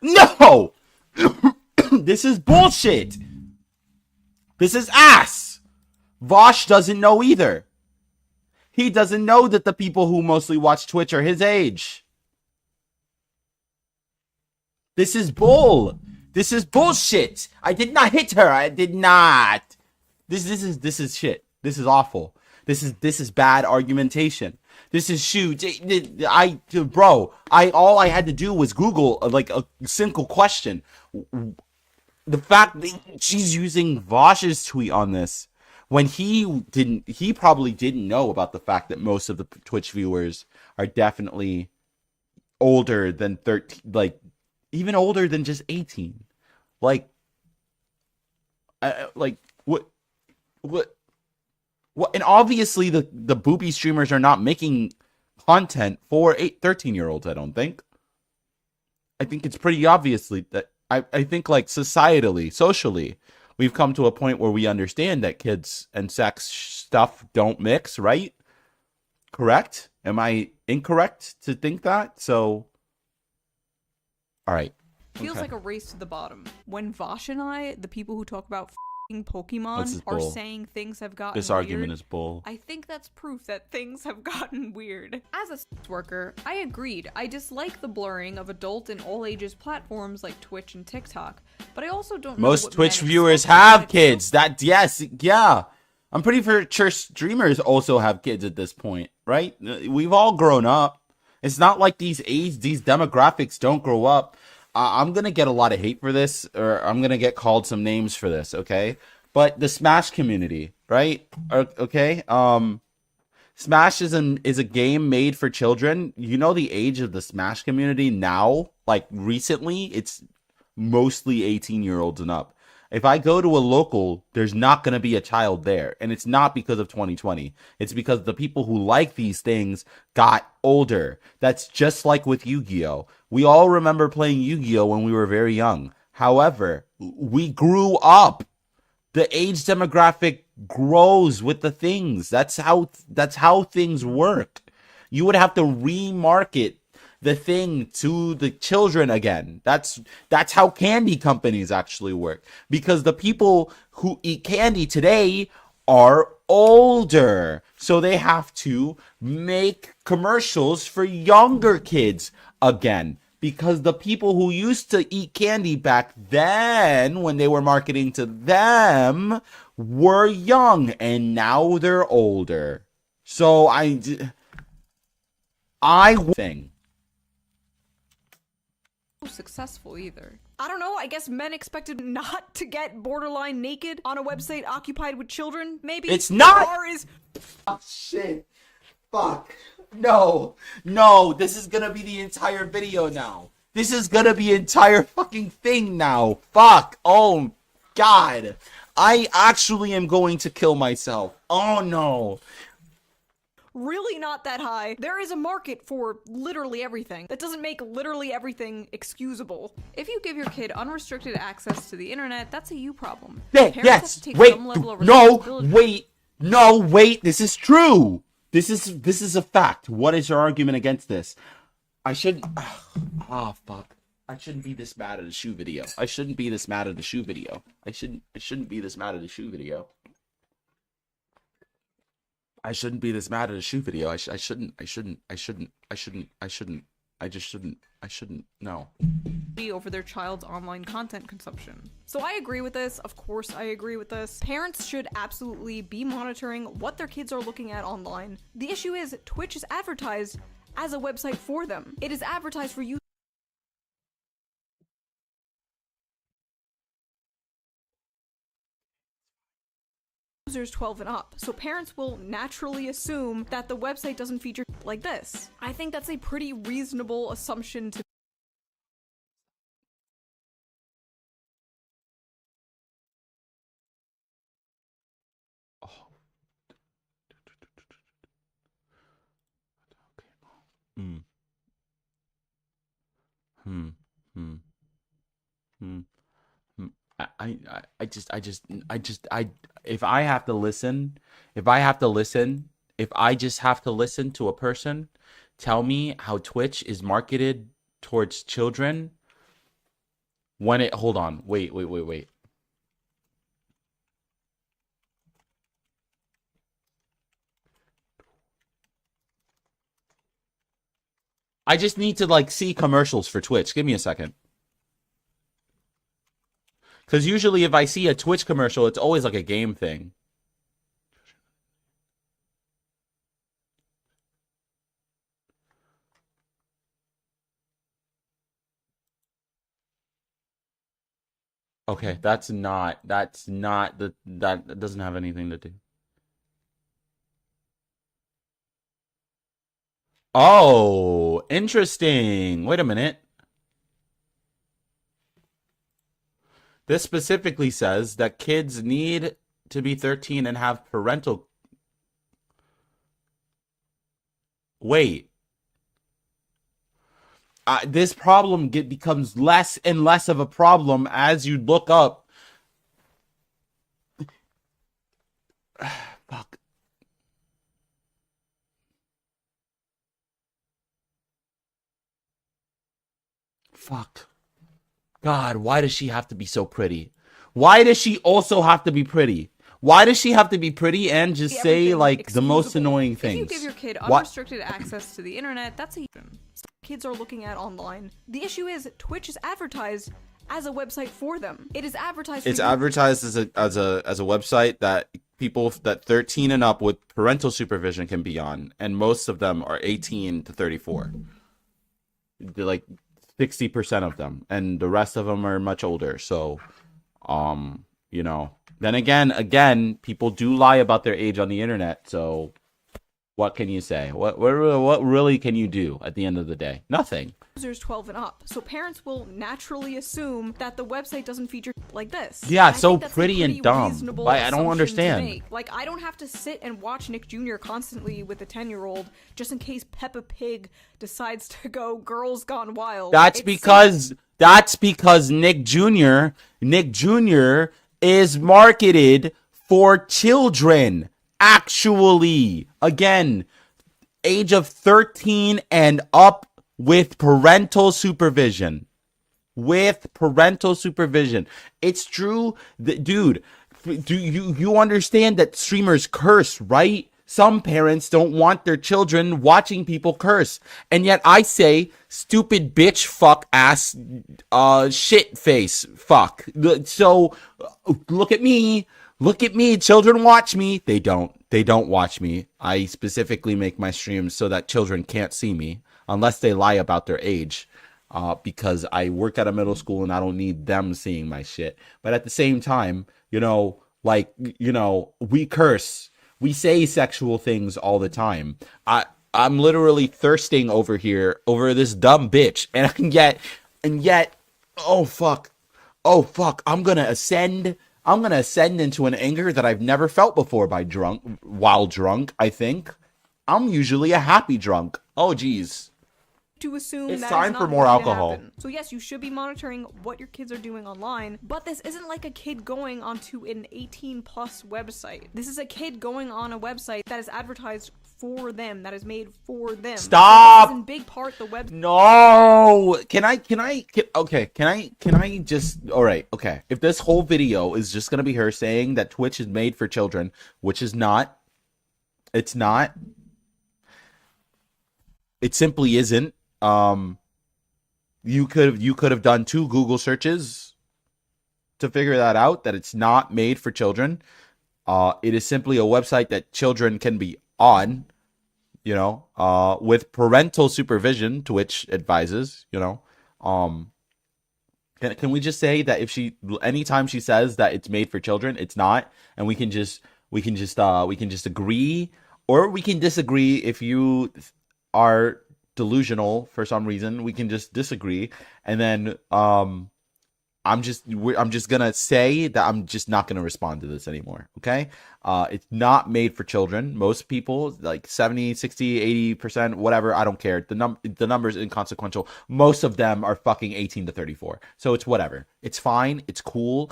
No! This is bullshit! This is ass! Vosh doesn't know either. He doesn't know that the people who mostly watch Twitch are his age. This is bull. This is bullshit. I did not hit her. I did not. This is shit. This is awful. This is bad argumentation. This is shoot. All I had to do was Google like a simple question. The fact that she's using Vosh's tweet on this when he probably didn't know about the fact that most of the Twitch viewers are definitely older than 13, like even older than just 18. Like what? And obviously the booby streamers are not making content for 13-year-olds, I don't think. I think it's pretty obviously that I think like societally, socially, we've come to a point where we understand that kids and sex stuff don't mix, right? Correct? Am I incorrect to think that? So, all right. Feels Okay. like a race to the bottom. When Vosh and I, the people who talk about f***ing This Pokemon, is are bull. saying things have gotten This weird, argument is bull. I think that's proof that things have gotten weird. As a sex worker, I agreed. I dislike the blurring of adult and all ages platforms like Twitch and TikTok, but I also don't know Most what Twitch men viewers expect have when it kids. Yeah. I'm pretty sure streamers also have kids at this point, right? We've all grown up. It's not like these demographics don't grow up. I'm gonna get a lot of hate for this, or I'm gonna get called some names for this, okay? But the Smash community, right? Okay. Smash is a game made for children. You know the age of the Smash community now? Like recently, it's mostly 18-year-olds and up. If I go to a local, there's not going to be a child there. And it's not because of 2020. It's because the people who like these things got older. That's just like with Yu-Gi-Oh! We all remember playing Yu-Gi-Oh! When we were very young. However, we grew up. The age demographic grows with the things. That's how things work. You would have to remarket the thing to the children again. That's how candy companies actually work. Because the people who eat candy today are older. So they have to make commercials for younger kids again. Because the people who used to eat candy back then, when they were marketing to them, were young, and now they're older. So I think successful either. I don't know, I guess men expected not to get borderline naked on a website occupied with children, maybe? It's not! The bar is... Oh, shit. Fuck. No, this is gonna be the entire video now. This is gonna be entire fucking thing now. Fuck. Oh, God. I actually am going to kill myself. Oh, no. really not that high. There is a market for literally everything. That doesn't make literally everything excusable. If you give your kid unrestricted access to the internet, that's a you problem. Parents have Yes. to take Wait. some level of No. responsibility. Wait. This is true. This is a fact. What is your argument against this? I shouldn't. Oh, fuck. I shouldn't be this mad at a shoe video. I shouldn't be this mad at a shoe video. I shouldn't be this mad at a shoe video. I shouldn't be this mad at a shoe video. I just shouldn't. No. Over their child's online content consumption. So I agree with this. Of course I agree with this. Parents should absolutely be monitoring what their kids are looking at online. The issue is Twitch is advertised as a website for them. It is advertised for you. Users 12 and up, so parents will naturally assume that the website doesn't feature like this. I think that's a pretty reasonable assumption to If I have to listen, if I just have to listen to a person tell me how Twitch is marketed towards children when it, hold on, wait. I just need to like see commercials for Twitch. Give me a second. Because usually if I see a Twitch commercial, it's always like a game thing. Okay, that doesn't have anything to do. Oh, interesting. Wait a minute. This specifically says that kids need to be 13 and have parental... Wait. This problem becomes less and less of a problem as you look up. Fuck. Fuck. God, why does she have to be so pretty? Why does she also have to be pretty? Why does she have to be pretty and just say like the most annoying things? If you give your kid unrestricted access to the internet, that's a kids are looking at online. The issue is Twitch is advertised as a website for them. It is advertised. It's advertised as a website that people that 13 and up with parental supervision can be on, and most of them are 18 to 34. They're like 60% of them, and the rest of them are much older. So, you know. Then again, people do lie about their age on the internet. So, what can you say? What really can you do at the end of the day? Nothing. Users 12 and up, so parents will naturally assume that the website doesn't feature like this. Yeah, it's so pretty and dumb. I don't understand. Like, I don't have to sit and watch Nick Jr. constantly with a 10-year-old just in case Peppa Pig decides to go Girls Gone Wild. That's because Nick Jr. is marketed for children. Actually, again, age of 13 and up with parental supervision. With parental supervision. It's true that, dude, do you understand that streamers curse, right? Some parents don't want their children watching people curse. And yet I say, stupid bitch, fuck, ass, shit face, fuck. So, look at me. Look at me. Children watch me. They don't. They don't watch me. I specifically make my streams so that children can't see me unless they lie about their age. Because I work at a middle school and I don't need them seeing my shit. But at the same time, you know, like, you know, we curse. We say sexual things all the time. I'm literally thirsting over here over this dumb bitch. And yet, oh fuck. I'm gonna ascend into an anger that I've never felt before while drunk, I think. I'm usually a happy drunk. Oh geez. To assume it's that time is for not more going to alcohol. happen. So yes, you should be monitoring what your kids are doing online, but this isn't like a kid going onto an 18 plus website. This is a kid going on a website that is advertised for them, that is made for them. Stop! So this is in big part the web. No! Can I just, alright, okay. If this whole video is just gonna be her saying that Twitch is made for children, which is not, it's not. It simply isn't. You could have done 2 Google searches to figure that out, that it's not made for children. It is simply a website that children can be on, you know, with parental supervision, Twitch advises, you know. Can we just say that if anytime she says that it's made for children, it's not, and we can just agree, or we can disagree. If you are delusional for some reason, we can just disagree, and then I'm just gonna say that I'm just not gonna respond to this anymore. Okay, it's not made for children. Most people, like 70, 60, 80%, whatever, I don't care. The number's inconsequential. Most of them are fucking 18 to 34, so it's whatever. It's fine. It's cool.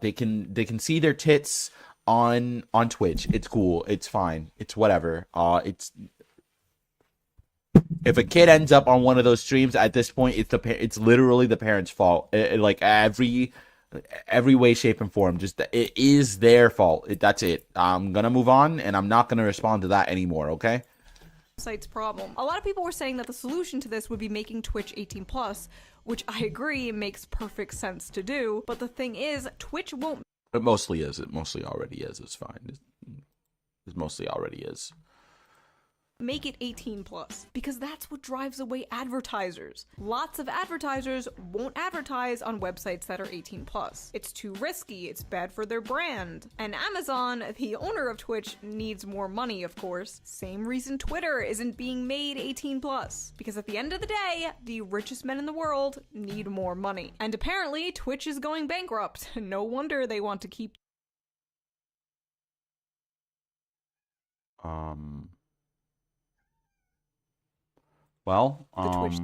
They can see their tits on Twitch. It's cool. It's fine. It's whatever. If a kid ends up on one of those streams, at this point, it's literally the parents' fault. Like every way, shape, and form, just it is their fault. That's it. I'm gonna move on, and I'm not gonna respond to that anymore. Okay. Site's problem. A lot of people were saying that the solution to this would be making Twitch 18 plus, which I agree makes perfect sense to do. But the thing is, Twitch won't. It mostly is. It mostly already is. It's fine. It mostly already is. Make it 18 plus, because that's what drives away advertisers. Lots of advertisers won't advertise on websites that are 18 plus. It's too risky, it's bad for their brand. And Amazon, the owner of Twitch, needs more money, of course. Same reason Twitter isn't being made 18 plus, because at the end of the day, the richest men in the world need more money. And apparently, Twitch is going bankrupt. No wonder they want to keep Well, the Twitch.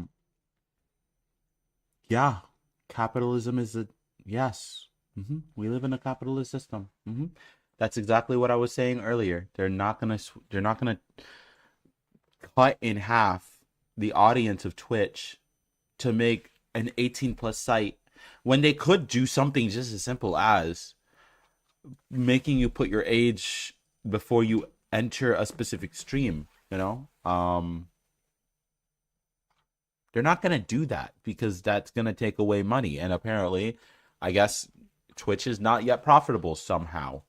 Yeah, capitalism is yes. We live in a capitalist system. That's exactly what I was saying earlier. They're not gonna cut in half the audience of Twitch to make an 18 plus site when they could do something just as simple as making you put your age before you enter a specific stream. You know. They're not going to do that because that's going to take away money. And apparently, I guess Twitch is not yet profitable somehow.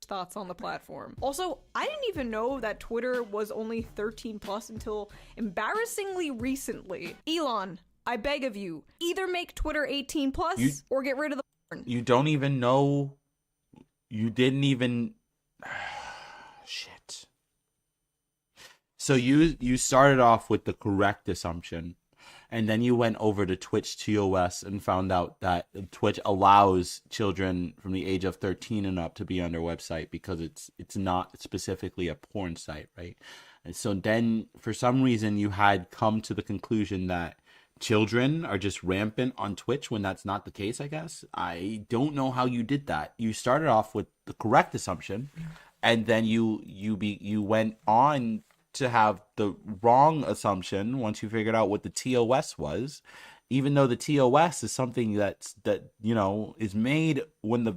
Thoughts on the platform. Also, I didn't even know that Twitter was only 13 plus until embarrassingly recently. Elon, I beg of you, either make Twitter 18 plus or get rid of the You don't even know. You didn't even... Shit. So you started off with the correct assumption, and then you went over to Twitch TOS and found out that Twitch allows children from the age of 13 and up to be on their website because it's not specifically a porn site, right? And so then for some reason you had come to the conclusion that children are just rampant on Twitch when that's not the case, I guess. I don't know how you did that. You started off with the correct assumption, and then you went on to have the wrong assumption once you figured out what the TOS was, even though the TOS is something that is made when the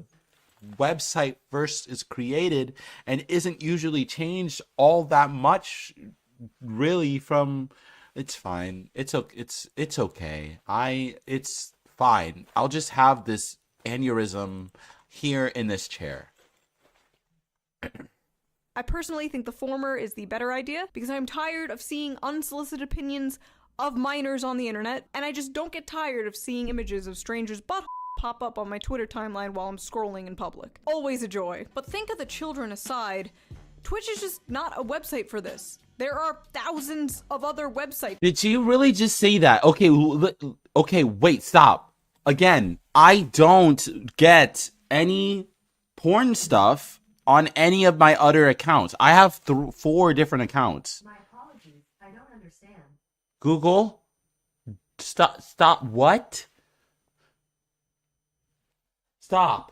website first is created and isn't usually changed all that much really from. It's fine. It's okay. It's okay. It's fine. I'll just have this aneurysm here in this chair. I personally think the former is the better idea because I'm tired of seeing unsolicited opinions of minors on the internet, and I just don't get tired of seeing images of strangers' butt pop up on my Twitter timeline while I'm scrolling in public. Always a joy. But think of the children aside, Twitch is just not a website for this. There are thousands of other websites. Did you really just say that? Okay, wait, stop. Again, I don't get any porn stuff on any of my other accounts. I have 4 different accounts. My apologies. I don't understand. Google? Stop, what? Stop.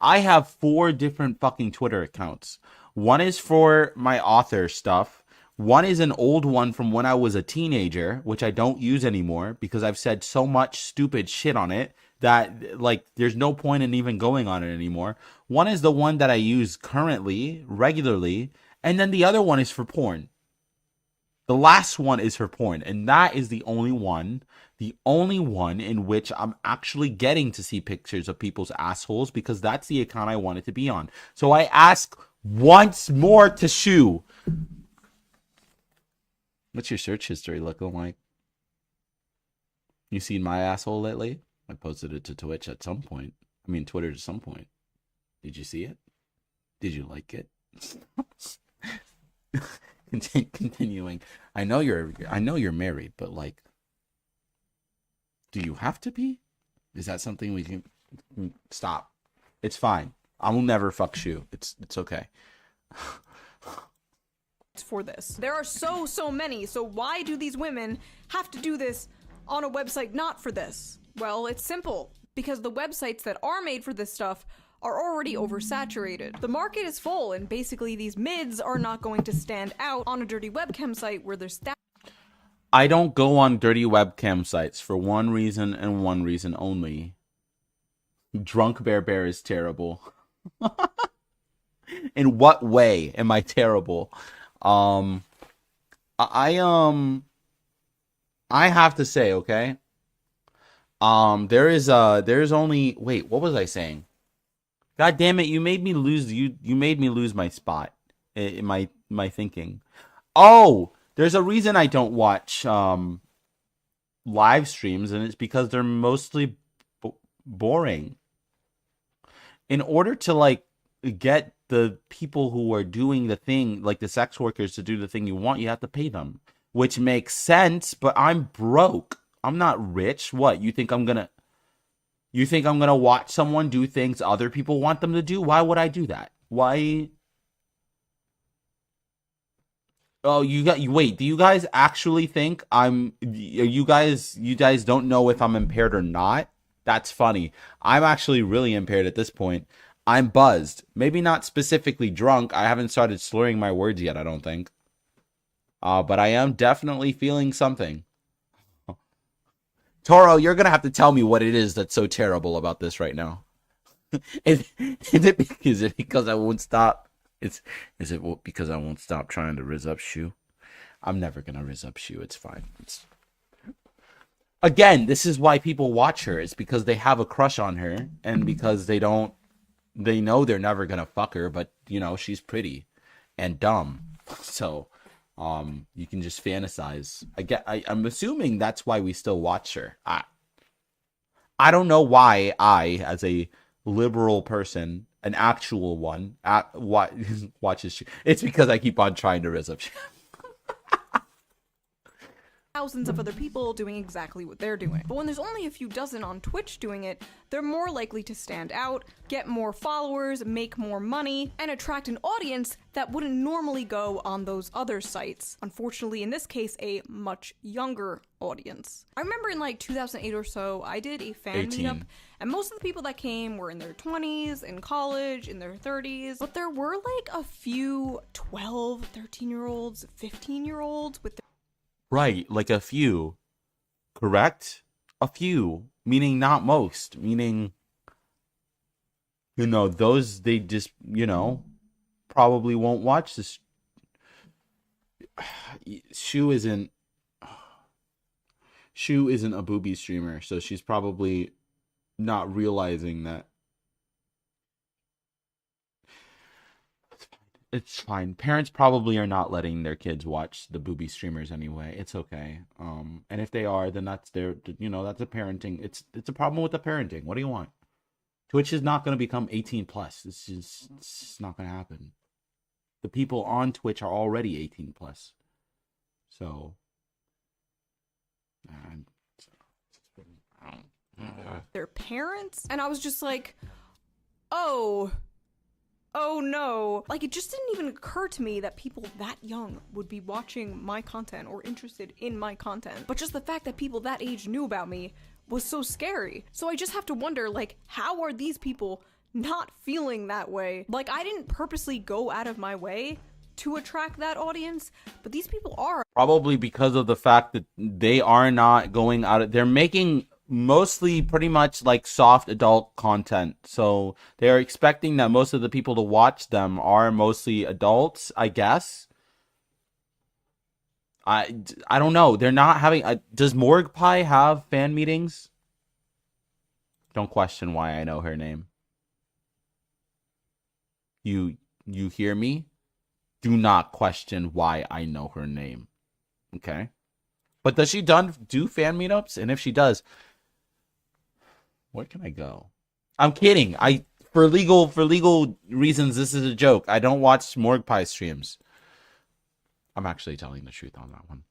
I have 4 different fucking Twitter accounts. One is for my author stuff. One is an old one from when I was a teenager, which I don't use anymore because I've said so much stupid shit on it that, like, there's no point in even going on it anymore. One is the one that I use currently, regularly, and then the other one is for porn. The last one is for porn, and that is the only one in which I'm actually getting to see pictures of people's assholes because that's the account I want it to be on. So I ask once more to Shu, what's your search history looking like? You seen my asshole lately? I posted it to Twitch at some point. I mean, Twitter at some point. Did you see it? Did you like it? Continuing. I know you're married, but like, do you have to be? Is that something we can stop? It's fine. I will never fuck Shu. It's okay. For this. There are so many, so why do these women have to do this on a website not for this? Well, it's simple. Because the websites that are made for this stuff are already oversaturated. The market is full, and basically these mids are not going to stand out on a dirty webcam site where there's I don't go on dirty webcam sites for one reason and one reason only. Drunk Bear is terrible. In what way am I terrible? I have to say, okay. There's only, wait, what was I saying? God damn it, you made me lose my spot in my thinking. Oh, there's a reason I don't watch live streams, and it's because they're mostly boring. In order to like get the people who are doing the thing, like the sex workers, to do the thing you want, you have to pay them, which makes sense, but I'm broke. I'm not rich. What, you think I'm gonna watch someone do things other people want them to do? Why would I do that? Why? Oh, wait, do you guys actually think you guys don't know if I'm impaired or not? That's funny. I'm actually really impaired at this point. I'm buzzed. Maybe not specifically drunk. I haven't started slurring my words yet, I don't think. But I am definitely feeling something. Toro, you're going to have to tell me what it is that's so terrible about this right now. Is it because I won't stop? Is it because I won't stop trying to rizz up Shu? I'm never going to rizz up Shu. It's fine. Again, this is why people watch her. It's because they have a crush on her, and because they know they're never going to fuck her, but, you know, she's pretty and dumb. So, you can just fantasize. I'm assuming that's why we still watch her. I don't know why I, as a liberal person, an actual one, watches. It's because I keep on trying to rizz up. thousands of other people doing exactly what they're doing. But when there's only a few dozen on Twitch doing it, they're more likely to stand out, get more followers, make more money, and attract an audience that wouldn't normally go on those other sites. Unfortunately, in this case, a much younger audience. I remember in like 2008 or so, I did a fan 18. meetup, and most of the people that came were in their 20s, in college, in their 30s, but there were like a few 12, 13-year-olds, 15-year-olds with their Right, like a few. Correct? A few. Meaning not most. Meaning, those they just, probably won't watch this. Shu isn't a booby streamer, so she's probably not realizing that. It's fine. Parents probably are not letting their kids watch the booby streamers anyway. It's okay. And if they are, then that's their, that's a parenting. It's a problem with the parenting. What do you want? Twitch is not going to become 18 plus. It's just not going to happen. The people on Twitch are already 18 plus. So, their parents, and I was just like, oh no. Like, it just didn't even occur to me that people that young would be watching my content or interested in my content. But just the fact that people that age knew about me was so scary. So I just have to wonder, like, how are these people not feeling that way? Like, I didn't purposely go out of my way to attract that audience, but these people are. Probably because of the fact that they are not going out. They're making mostly pretty much like soft adult content, so they're expecting that most of the people to watch them are mostly adults, I guess. I don't know. They're not having does Morg Pie have fan meetings? Don't question why I know her name. You hear me? Do not question why I know her name. Okay? But does she do fan meetups? And if she does, where can I go? I'm kidding. For legal reasons, this is a joke. I don't watch Morg Pie streams. I'm actually telling the truth on that one.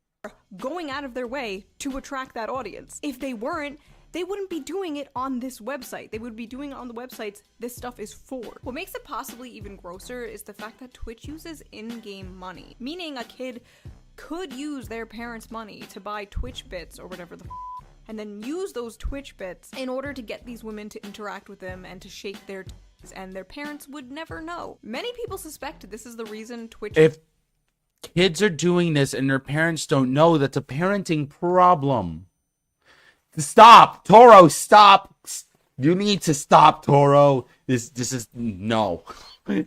Going out of their way to attract that audience. If they weren't, they wouldn't be doing it on this website. They would be doing it on the websites this stuff is for. What makes it possibly even grosser is the fact that Twitch uses in-game money, meaning a kid could use their parents' money to buy Twitch bits or whatever the and then use those Twitch bits in order to get these women to interact with them and to shake their titties, and their parents would never know. Many people suspect this is the reason Twitch. If kids are doing this and their parents don't know, that's a parenting problem. Stop, Toro, stop. You need to stop, Toro. This is no.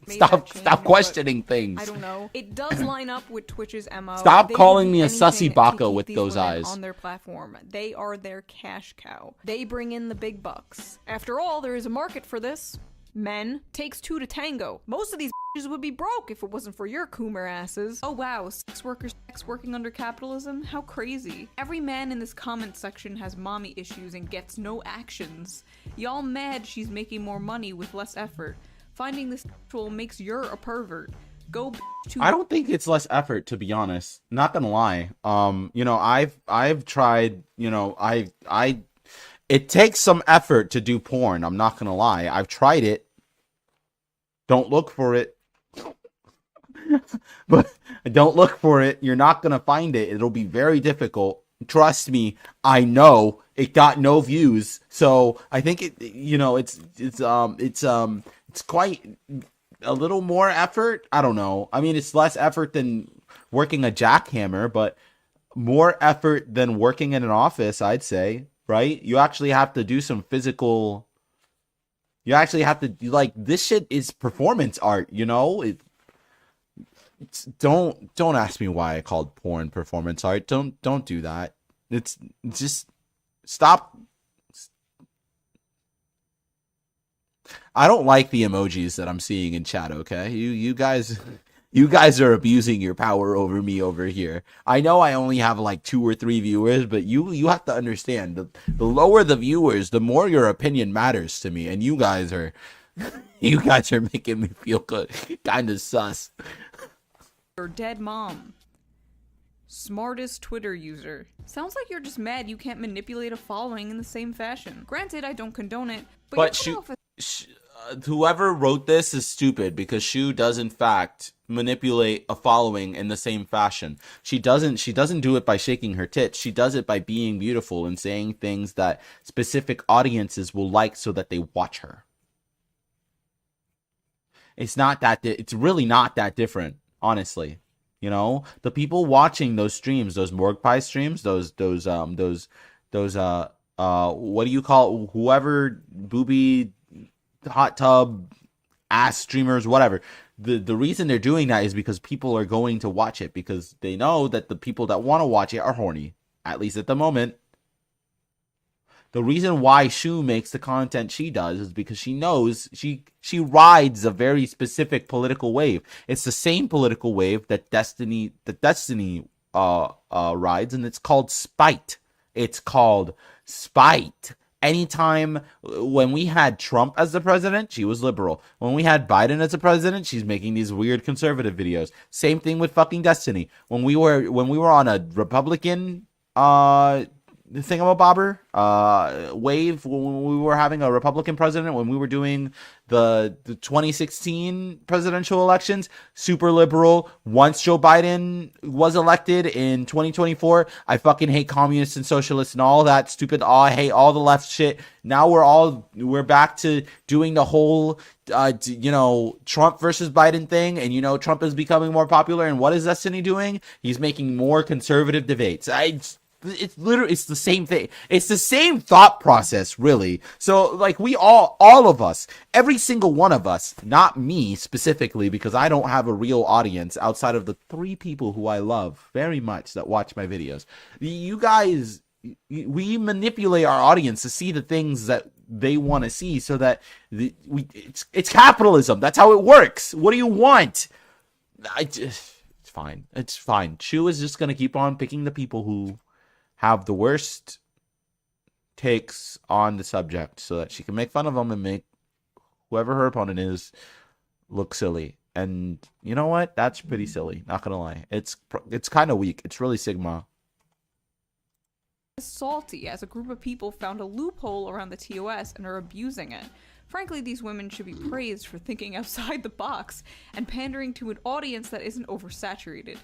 Stop questioning things. I don't know. It does line up with Twitch's MO. Stop They calling do me a anything sussy to baka keep with these those women eyes. on their platform. They are their cash cow. They bring in the big bucks. After all, there is a market for this. Men, takes two to tango. Most of these bitches would be broke if it wasn't for your coomer asses. Oh wow, sex workers working under capitalism? How crazy. Every man in this comment section has mommy issues and gets no actions. Y'all mad she's making more money with less effort. Finding this sexual makes you're a pervert. Go to. I don't think it's less effort, to be honest. Not gonna lie. I've tried. It takes some effort to do porn. I'm not gonna lie. I've tried it. Don't look for it. But don't look for it. You're not gonna find it. It'll be very difficult. Trust me. I know. It got no views, so I think it's quite a little more effort. I don't know. I mean, it's less effort than working a jackhammer, but more effort than working in an office, I'd say, right? You actually have to do some physical. You actually have to, like, this shit is performance art, Don't ask me why I called porn performance art. Don't do that. It's just stop. I don't like the emojis that I'm seeing in chat, okay? You guys are abusing your power over me over here. I know I only have like 2 or 3 viewers, but you have to understand, the lower the viewers, the more your opinion matters to me, and you guys are making me feel good, kind of sus. your dead mom. Smartest Twitter user. Sounds like you're just mad you can't manipulate a following in the same fashion. Granted, I don't condone it, but But you're putting off whoever wrote this is stupid because Shu does in fact manipulate a following in the same fashion. She doesn't do it by shaking her tits. She does it by being beautiful and saying things that specific audiences will like so that they watch her. It's really not that different, honestly. You know, the people watching those streams, those Morgue Pie streams, those what do you call whoever booby hot tub ass streamers, whatever. The reason they're doing that is because people are going to watch it because they know that the people that want to watch it are horny, at least at the moment. The reason why Shu makes the content she does is because she knows she rides a very specific political wave. It's the same political wave that Destiny rides, and it's called spite. It's called spite. Anytime when we had Trump as the president, she was liberal. When we had Biden as the president, she's making these weird conservative videos. Same thing with fucking Destiny. When we were on a Republican thingamabobber wave, when we were having a Republican president, when we were doing the 2016 presidential elections, super liberal. Once Joe Biden was elected in 2024, I fucking hate communists and socialists and all that stupid, I hate all the left shit. Now we're back to doing the whole Trump versus Biden thing, and Trump is becoming more popular, and what is Destiny doing? He's making more conservative debates. It's the same thing. It's the same thought process, really. So, like, we all of us, every single one of us, not me specifically, because I don't have a real audience outside of the 3 people who I love very much that watch my videos. You guys, we manipulate our audience to see the things that they want to see so that it's capitalism. That's how it works. What do you want? It's fine. It's fine. Shu is just going to keep on picking the people who have the worst takes on the subject so that she can make fun of them and make whoever her opponent is look silly. And you know what? That's pretty silly. Not gonna lie. It's kind of weak. It's really Sigma. salty as a group of people found a loophole around the TOS and are abusing it. Frankly, these women should be praised for thinking outside the box and pandering to an audience that isn't oversaturated.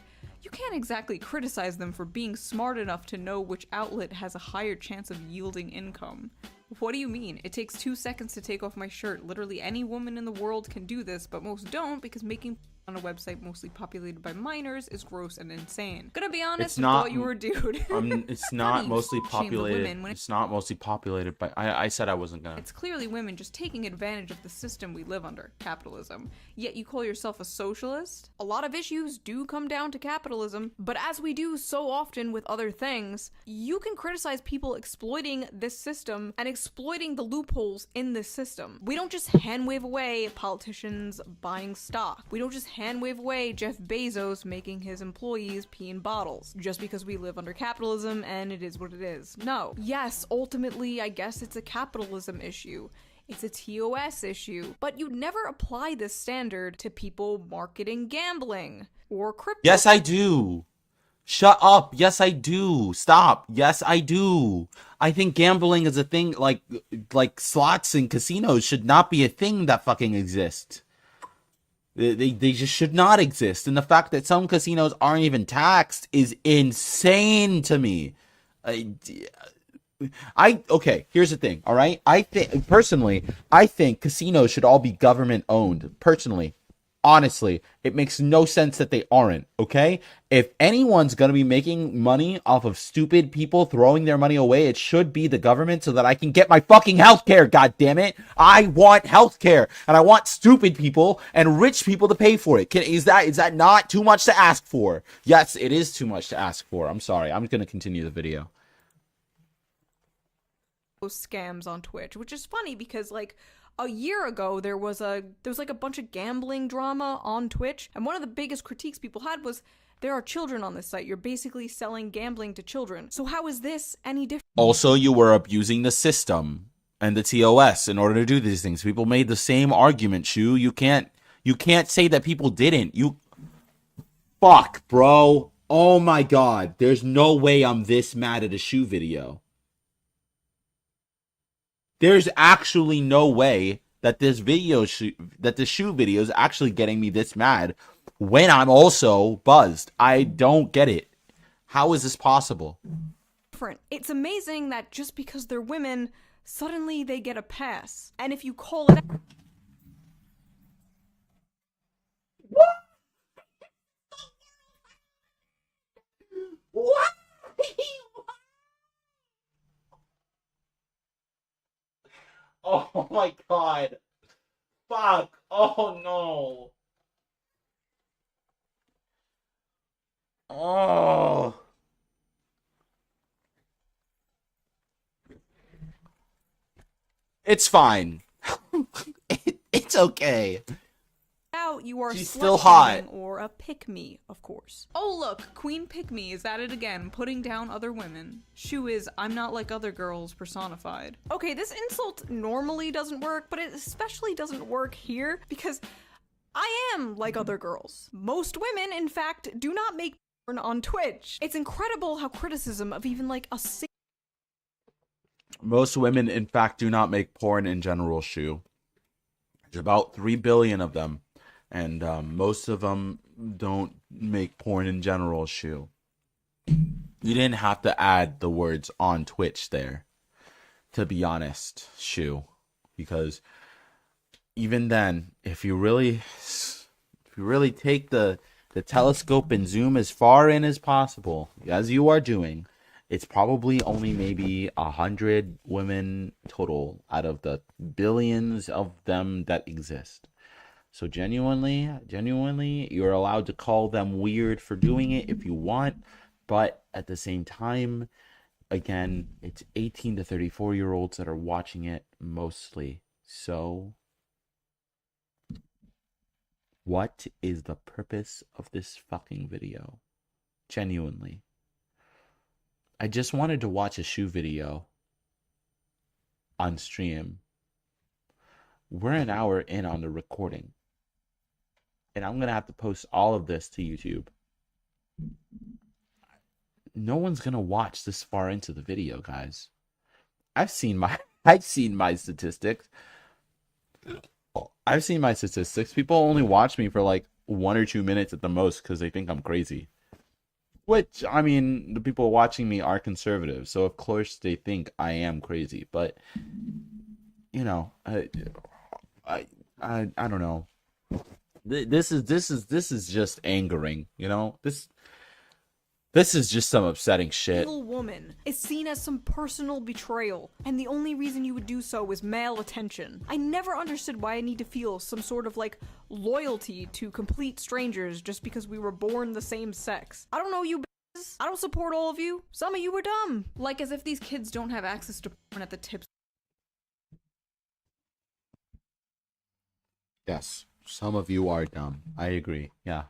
You can't exactly criticize them for being smart enough to know which outlet has a higher chance of yielding income. What do you mean? It takes 2 seconds to take off my shirt. Literally any woman in the world can do this, but most don't because making on a website mostly populated by minors is gross and insane. Gonna be honest, I thought you were a dude. It's not mostly shame the populated. women when It's not mostly populated by. I said I wasn't gonna. It's clearly women just taking advantage of the system we live under, capitalism. Yet you call yourself a socialist? A lot of issues do come down to capitalism, but as we do so often with other things, you can criticize people exploiting this system and exploiting the loopholes in this system. We don't just hand wave away politicians buying stock. We don't just hand wave away Jeff Bezos making his employees pee in bottles just because we live under capitalism and it is what it is. No. Yes, ultimately, I guess it's a capitalism issue. It's a TOS issue. But you'd never apply this standard to people marketing gambling or crypto. Yes, I do. Shut up. Yes, I do. Stop. Yes, I do. I think gambling is a thing, like slots and casinos should not be a thing that fucking exists. They just should not exist. And the fact that some casinos aren't even taxed is insane to me. Okay, here's the thing, all right? I think casinos should all be government owned. Personally, honestly, it makes no sense that they aren't, okay? If anyone's going to be making money off of stupid people throwing their money away, it should be the government so that I can get my fucking healthcare, goddammit. I want healthcare, and I want stupid people and rich people to pay for it. Is that not too much to ask for? Yes, it is too much to ask for. I'm sorry. I'm going to continue the video. Scams on Twitch, which is funny because a year ago there was a bunch of gambling drama on Twitch, and one of the biggest critiques people had was there are children on this site. You're basically selling gambling to children. So how is this any different? Also, you were abusing the system and the TOS in order to do these things. People made the same argument, Shu. You can't say that people didn't. Fuck, bro. Oh my god, there's no way I'm this mad at a shoe video. There's actually no way that this shoe video is actually getting me this mad when I'm also buzzed. I don't get it. How is this possible? Different. It's amazing that just because they're women, suddenly they get a pass. And if you call it out, What? Oh my god. Fuck. Oh no. Oh. It's fine. It's okay. you are She's still slut-shaming hot. or a pick-me, of course. Oh look, Queen Pick-me is at it again, putting down other women. Shu is I'm not like other girls personified. Okay, this insult normally doesn't work, but it especially doesn't work here because I am like other girls. Most women, in fact, do not make porn on Twitch. It's incredible how criticism of even like a Most women, in fact, do not make porn in general, Shu. There's about 3 billion of them. And most of them don't make porn in general, Shu. You didn't have to add the words on Twitch there, to be honest, Shu. Because even then, if you really take the telescope and zoom as far in as possible, as you are doing, it's probably only maybe 100 women total out of the billions of them that exist. So genuinely, you're allowed to call them weird for doing it if you want, but at the same time, again, it's 18 to 34-year-olds that are watching it mostly. So what is the purpose of this fucking video? Genuinely. I just wanted to watch a shoe video on stream. We're an hour in on the recording. And I'm going to have to post all of this to YouTube. No one's going to watch this far into the video, guys. I've seen my statistics. People only watch me for like 1 or 2 minutes at the most because they think I'm crazy. Which, I mean, the people watching me are conservative, so of course they think I am crazy. But, you know, I don't know. This is just angering, you know. This is just some upsetting shit. evil woman is seen as some personal betrayal, and the only reason you would do so is male attention. I never understood why I need to feel some sort of like loyalty to complete strangers just because we were born the same sex. I don't know you bitches. I don't support all of you. Some of you are dumb. Like as if these kids don't have access to porn at the tips. Yes, some of you are dumb. I agree. Yeah.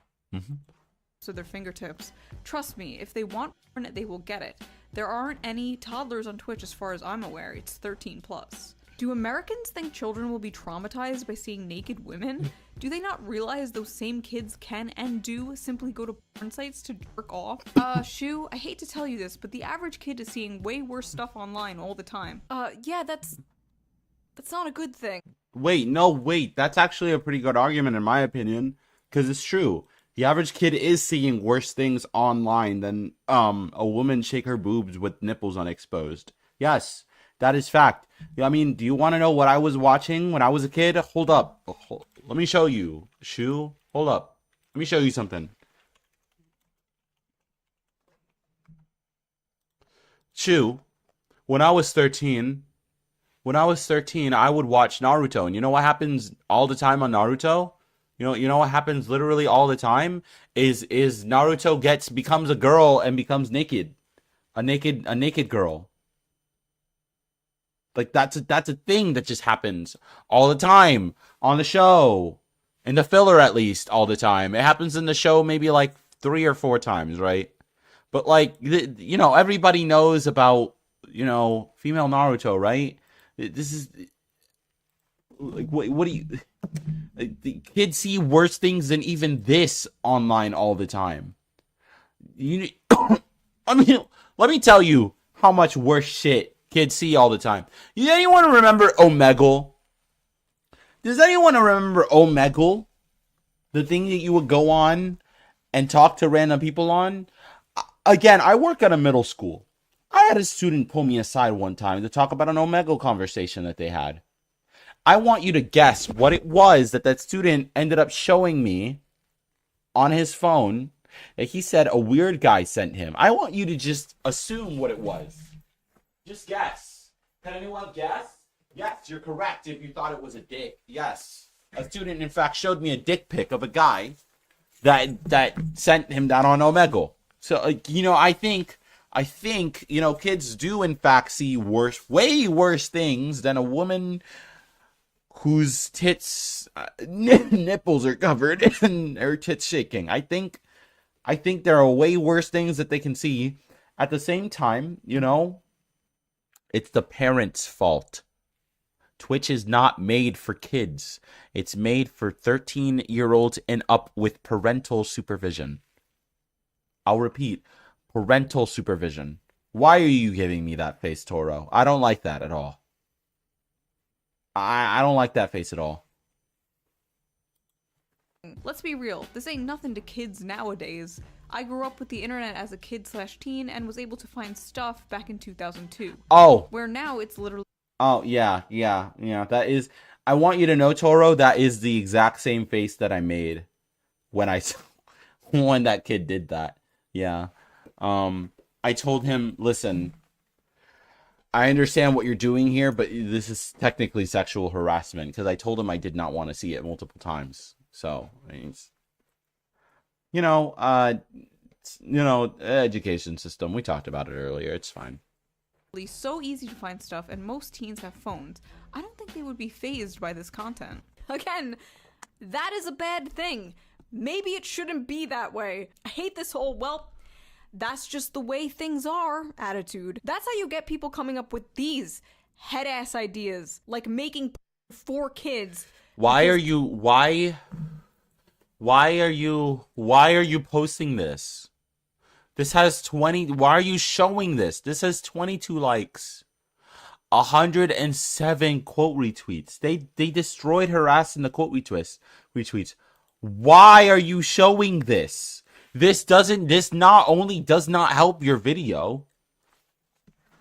To their fingertips. Trust me, if they want porn, they will get it. There aren't any toddlers on Twitch as far as I'm aware. It's 13 plus. Do Americans think children will be traumatized by seeing naked women? Do they not realize those same kids can and do simply go to porn sites to jerk off? Shu, I hate to tell you this, but the average kid is seeing way worse stuff online all the time. Yeah, that's not a good thing. Wait. That's actually a pretty good argument in my opinion, because it's true. The average kid is seeing worse things online than a woman shake her boobs with nipples unexposed. Yes, that is fact. I mean, do you want to know what I was watching when I was a kid? Hold up. Let me show you. Shu, hold up. Let me show you something. Shu, when I was 13, I would watch Naruto. And you know what happens all the time on Naruto? You know what happens literally all the time is Naruto becomes a girl and becomes naked. A naked girl. Like that's a thing that just happens all the time on the show. In the filler at least all the time. It happens in the show maybe like 3 or 4 times, right? But like everybody knows about, female Naruto, right? This is like what do you the kids see worse things than even this online all the time. you I mean, let me tell you how much worse shit kids see all the time. Does anyone remember Omegle? Does anyone remember Omegle? The thing that you would go on and talk to random people on? Again, I work at a middle school. I had a student pull me aside one time to talk about an Omegle conversation that they had. I want you to guess what it was that that student ended up showing me on his phone that he said a weird guy sent him. I want you to just assume what it was. Just guess. Can anyone guess? Yes, you're correct if you thought it was a dick. Yes. A student, in fact, showed me a dick pic of a guy that sent him down on Omegle. So, you know, I think, you know, kids do, in fact, see way worse things than a woman whose tits, nipples are covered and her tits shaking. I think there are way worse things that they can see. At the same time, you know, it's the parents' fault. Twitch is not made for kids. It's made for 13-year-olds and up with parental supervision. I'll repeat, parental supervision. Why are you giving me that face, Toro? I don't like that at all. I don't like that face at all. Let's be real, this ain't nothing to kids nowadays. I grew up with the internet as a kid/teen and was able to find stuff back in 2002. Oh. Where now it's literally... Oh, yeah. That is... I want you to know, Toro, that is the exact same face that I made when when that kid did that. Yeah. I told him, listen, I understand what you're doing here, but this is technically sexual harassment, because I told him I did not want to see it multiple times. So, education system. We talked about it earlier. It's fine. So easy to find stuff, and most teens have phones. I don't think they would be fazed by this content. Again, that is a bad thing. Maybe it shouldn't be that way. I hate this whole, well, that's just the way things are attitude. That's how you get people coming up with these head-ass ideas, like making for kids. Why are you posting this? This has 20, why are you showing this? This has 22 likes. 107 quote retweets. They destroyed her ass in the quote retweets. Why are you showing this? This not only does not help your video,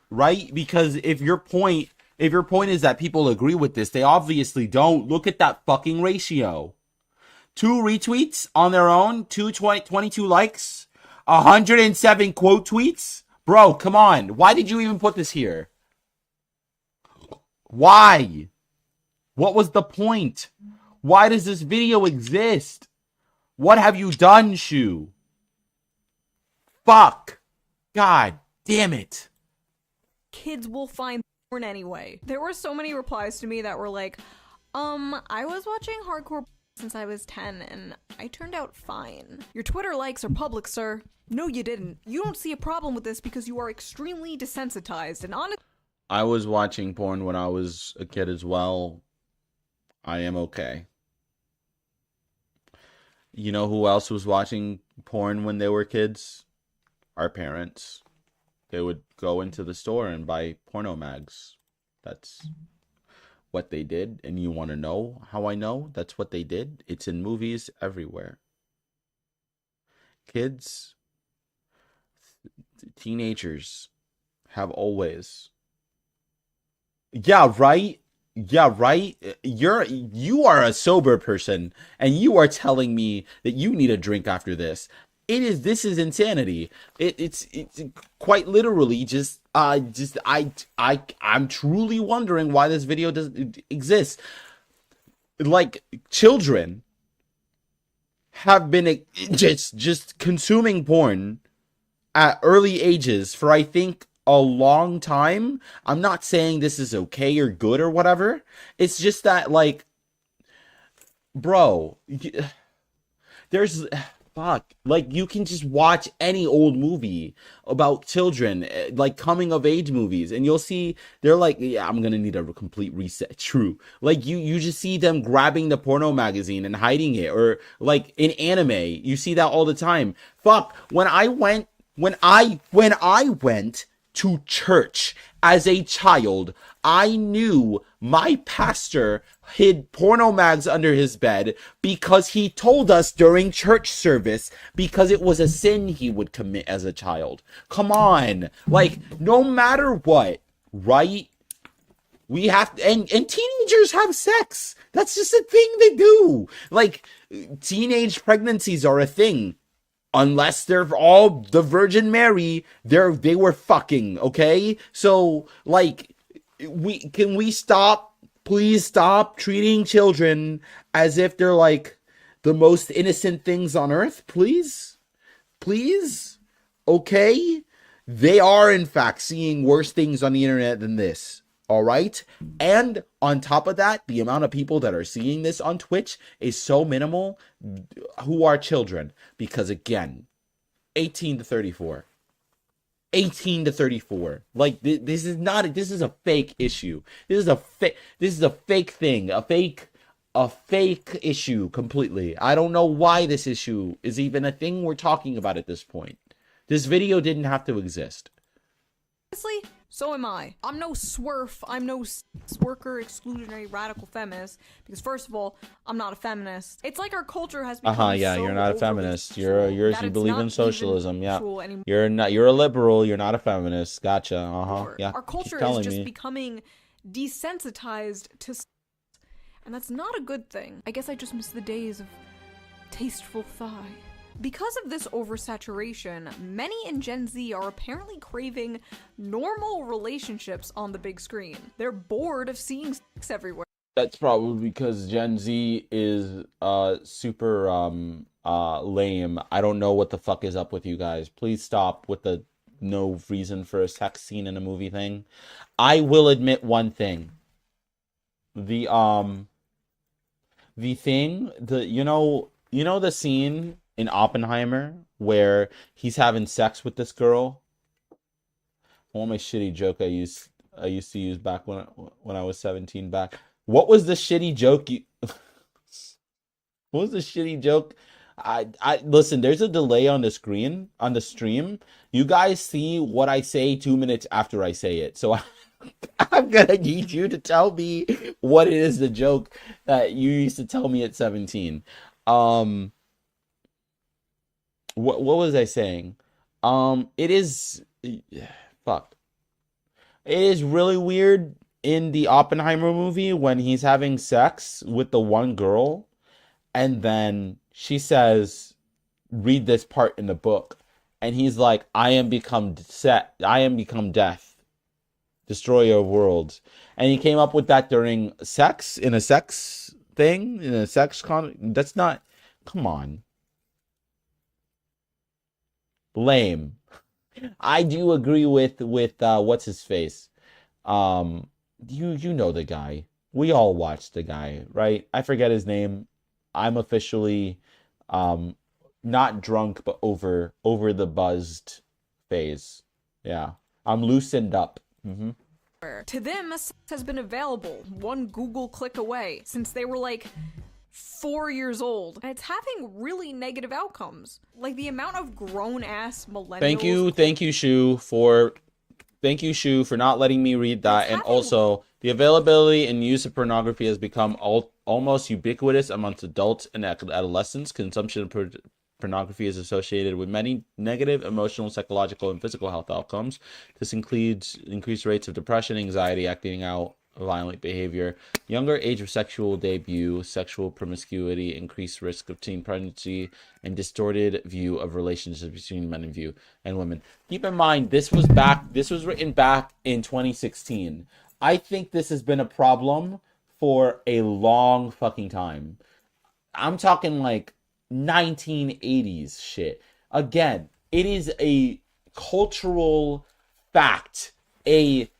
right? Because if your point is that people agree with this, they obviously don't. Look at that fucking ratio. 2 retweets on their own, 22 likes, 107 quote tweets. Bro, come on. Why did you even put this here? Why? What was the point? Why does this video exist? What have you done, Shu? Fuck. God damn it. Kids will find porn anyway. There were so many replies to me that were like, I was watching hardcore since I was 10 and I turned out fine. Your Twitter likes are public, sir. No, you didn't. You don't see a problem with this because you are extremely desensitized and honest. I was watching porn when I was a kid as well. I am okay. You know who else was watching porn when they were kids? Our parents. They would go into the store and buy porno mags. That's what they did. And you want to know how I know that's what they did? It's in movies everywhere. Kids, teenagers have always... Yeah, right? You are a sober person and you are telling me that you need a drink after this. This is insanity. It's quite literally I'm truly wondering why this video doesn't exist. Like, children have been just consuming porn at early ages for, I think, a long time. I'm not saying this is okay or good or whatever. It's just that, like, bro, there's fuck. Like, you can just watch any old movie about children, like coming of age movies, and you'll see they're like, yeah, I'm gonna need a complete reset. True. Like, you just see them grabbing the porno magazine and hiding it, or like in anime, you see that all the time. Fuck. When I went to church as a child, I knew my pastor hid porno mags under his bed because he told us during church service, because it was a sin he would commit as a child. Come on. Like, no matter what, right? We have to, and teenagers have sex. That's just a thing they do. Like, teenage pregnancies are a thing. Unless they're all the Virgin Mary, they were fucking, okay? So, like, we stop, please stop treating children as if they're like the most innocent things on earth, please? Please? Okay? They are, in fact, seeing worse things on the internet than this. All right. And on top of that, the amount of people that are seeing this on Twitch is so minimal who are children. Because again, 18 to 34. 18 to 34. Like, this is a fake issue. This is a fake thing. A fake issue completely. I don't know why this issue is even a thing we're talking about at this point. This video didn't have to exist. Honestly, so am I. I'm no swerf. I'm no worker, exclusionary, radical feminist. Because first of all, I'm not a feminist. It's like our culture has become Yeah, so you're not a overly feminist. sexual You that it's believe not in socialism. even Yeah. sexual anymore. You're a liberal. You're not a feminist. Gotcha. Yeah. Our Keep culture is telling just me. becoming desensitized to and that's not a good thing. I guess I just miss the days of tasteful thigh. Because of this oversaturation, many in Gen Z are apparently craving normal relationships on the big screen. They're bored of seeing sex everywhere. That's probably because Gen Z is super lame. I don't know what the fuck is up with you guys. Please stop with the no reason for a sex scene in a movie thing. I will admit one thing. The thing, you know the scene in Oppenheimer where he's having sex with this girl? All my shitty joke I used to use back when I was 17 back. What was the shitty joke What was the shitty joke? I listen, there's a delay on the screen, on the stream. You guys see what I say 2 minutes after I say it. So I'm gonna need you to tell me what it is, the joke that you used to tell me at 17. What was I saying? It is fuck. It is really weird in the Oppenheimer movie when he's having sex with the one girl, and then she says, "Read this part in the book," and he's like, "I am become death, destroyer of worlds," and he came up with that during sex, in a sex thing, in a sex That's not. Come on. Lame. I do agree with what's his face. You know the guy. We all watched the guy, right? I forget his name. I'm officially not drunk but over the buzzed phase. Yeah. I'm loosened up. Mm-hmm. To them, sex has been available one Google click away since they were like 4 years old, and it's having really negative outcomes. Like the amount of grown-ass millennials. Thank you, Shu, for not letting me read that. And also, the availability and use of pornography has become almost ubiquitous amongst adults and adolescents. Consumption of pornography is associated with many negative emotional, psychological, and physical health outcomes. This includes increased rates of depression, anxiety, acting out violent behavior, younger age of sexual debut, sexual promiscuity, increased risk of teen pregnancy, and distorted view of relationships between men and women. Keep in mind, this was written back in 2016. I think this has been a problem for a long fucking time. I'm talking like 1980s shit. Again, it is a cultural fact, a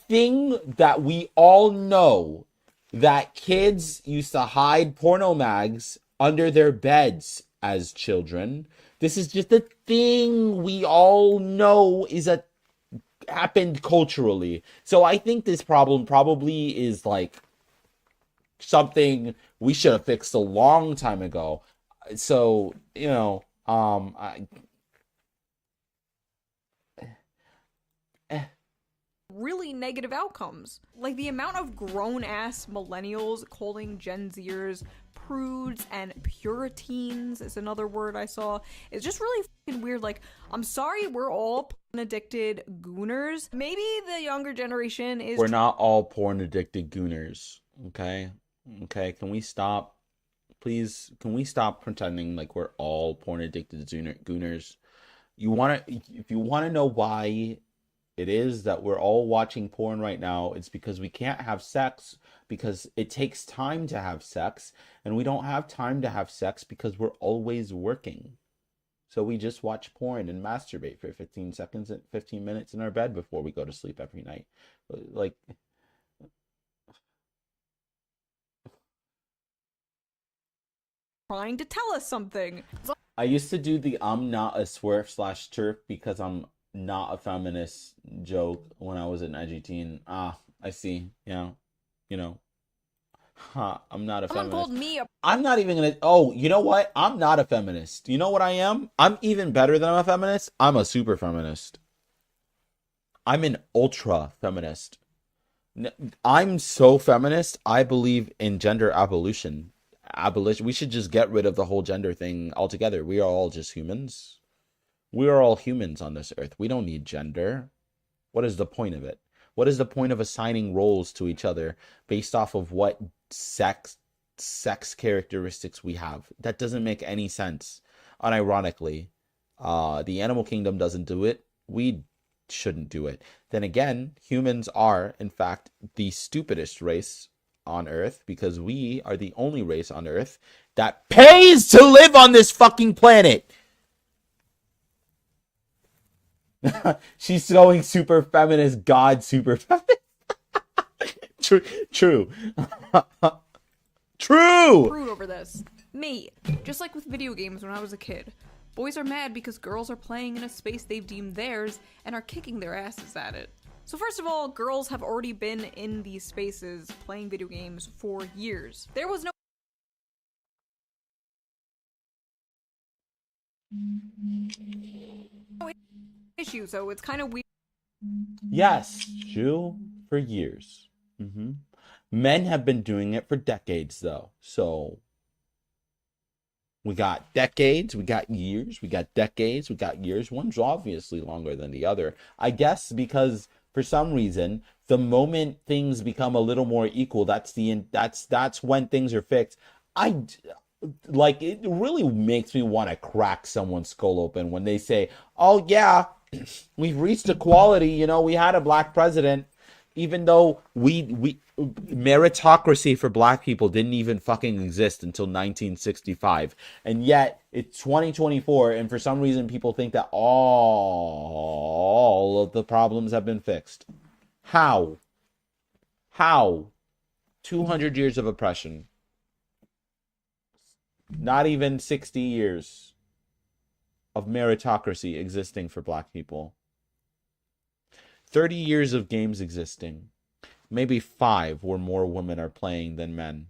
thing that we all know, that kids used to hide porno mags under their beds as children. This is just a thing we all know happened culturally. So I think this problem probably is like something we should have fixed a long time ago. So, really negative outcomes. Like the amount of grown-ass millennials calling Gen Zers prudes and puritans is another word I saw. It's just really fucking weird. Like, I'm sorry, we're all porn-addicted gooners. Maybe the younger generation is... We're not all porn-addicted gooners, okay? Okay, can we stop? Please, can we stop pretending like we're all porn-addicted gooners? If you want to know why it is that we're all watching porn right now, it's because we can't have sex because it takes time to have sex, and we don't have time to have sex because we're always working. So we just watch porn and masturbate for 15 seconds and 15 minutes in our bed before we go to sleep every night. Like, trying to tell us something. I used to do the I'm not a swerf/turf because I'm not a feminist joke when I was an edgy teen. I see. Yeah. I'm not a Someone feminist. called me a... I'm not even gonna... Oh, you know what? I'm not a feminist. You know what I am? I'm even better than a feminist. I'm a super feminist. I'm an ultra feminist. I'm so feminist, I believe in gender abolition. We should just get rid of the whole gender thing altogether. We are all just humans. We are all humans on this earth. We don't need gender. What is the point of it? What is the point of assigning roles to each other based off of what sex characteristics we have? That doesn't make any sense. Unironically, the animal kingdom doesn't do it. We shouldn't do it. Then again, humans are, in fact, the stupidest race on Earth because we are the only race on Earth that pays to live on this fucking planet. She's going super feminist, God super feminist. True. True. Prude over this. Me. Just like with video games when I was a kid. Boys are mad because girls are playing in a space they've deemed theirs and are kicking their asses at it. So first of all, girls have already been in these spaces playing video games for years. There was no issue, so it's kind of weird. Yes, true, for years. Men have been doing it for decades, though. So we got decades, we got years, we got decades, we got years. One's obviously longer than the other. I guess because for some reason, the moment things become a little more equal, that's when things are fixed. It really makes me want to crack someone's skull open when they say, "Oh yeah, we've reached equality. We had a black president." Even though we meritocracy for black people didn't even fucking exist until 1965. And yet it's 2024, and for some reason people think that all of the problems have been fixed. How? 200 years of oppression. Not even 60 years of meritocracy existing for black people. 30 years of games existing. Maybe 5 where more women are playing than men.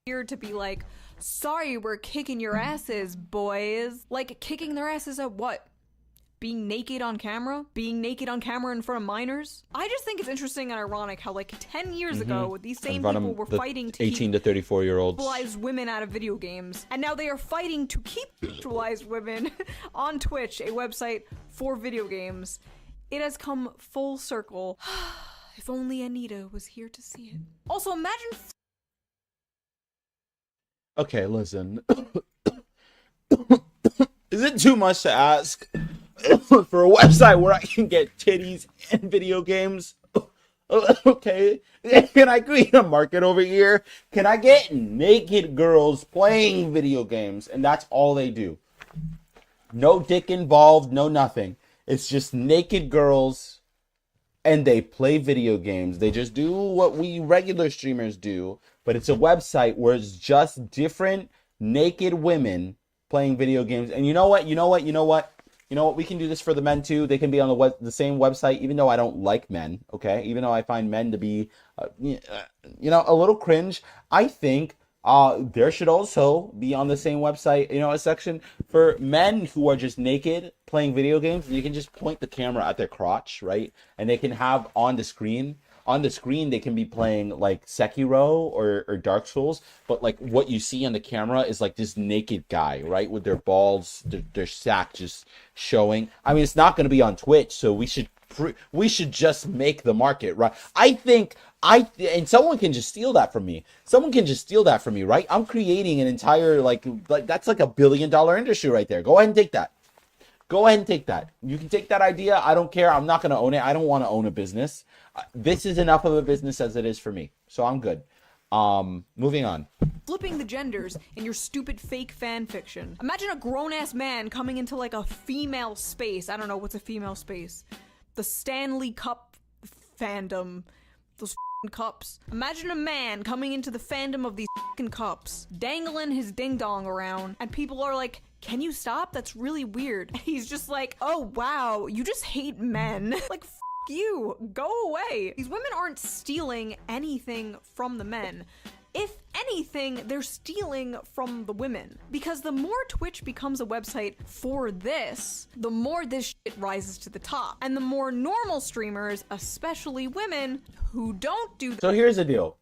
Weird to be like, sorry, we're kicking your asses, boys. Like, kicking their asses at what? Being naked on camera? Being naked on camera in front of minors? I just think it's interesting and ironic how, 10 years ago, these same people were fighting to 18 to 34-year-olds. sexualize women out of video games. And now they are fighting to keep sexualized women on Twitch, a website for video games. It has come full circle. If only Anita was here to see it. Also, imagine... Okay, listen. Is it too much to ask for a website where I can get titties and video games? Okay, can I create a market over here? Can I get naked girls playing video games? And that's all they do. No dick involved, no nothing. It's just naked girls and they play video games. They just do what we regular streamers do, but it's a website where it's just different naked women playing video games. And you know what? We can do this for the men too. They can be on the same website, even though I don't like men, okay? Even though I find men to be, a little cringe. I think there should also be on the same website, a section for men who are just naked playing video games. And you can just point the camera at their crotch, right? And they can have on the screen, they can be playing like Sekiro or Dark Souls, but like what you see on the camera is like this naked guy, right? With their balls, their sack just showing. I mean, it's not going to be on Twitch, so we should just make the market, right? I think and someone can just steal that from me. Right? I'm creating an entire like that's like $1 billion industry right there. Go ahead and take that. You can take that idea. I don't care. I'm not going to own it. I don't want to own a business. This is enough of a business as it is for me. So I'm good. Moving on. Flipping the genders in your stupid fake fan fiction. Imagine a grown-ass man coming into like a female space. I don't know, what's a female space? The Stanley Cup fandom. Those cups. Imagine a man coming into the fandom of these cups, dangling his ding-dong around, and people are like, can you stop? That's really weird. He's just like, oh wow, you just hate men. Like, you, go away. These women aren't stealing anything from the men. If anything, they're stealing from the women. Because the more Twitch becomes a website for this, the more this shit rises to the top. And the more normal streamers, especially women, who don't do So here's the deal.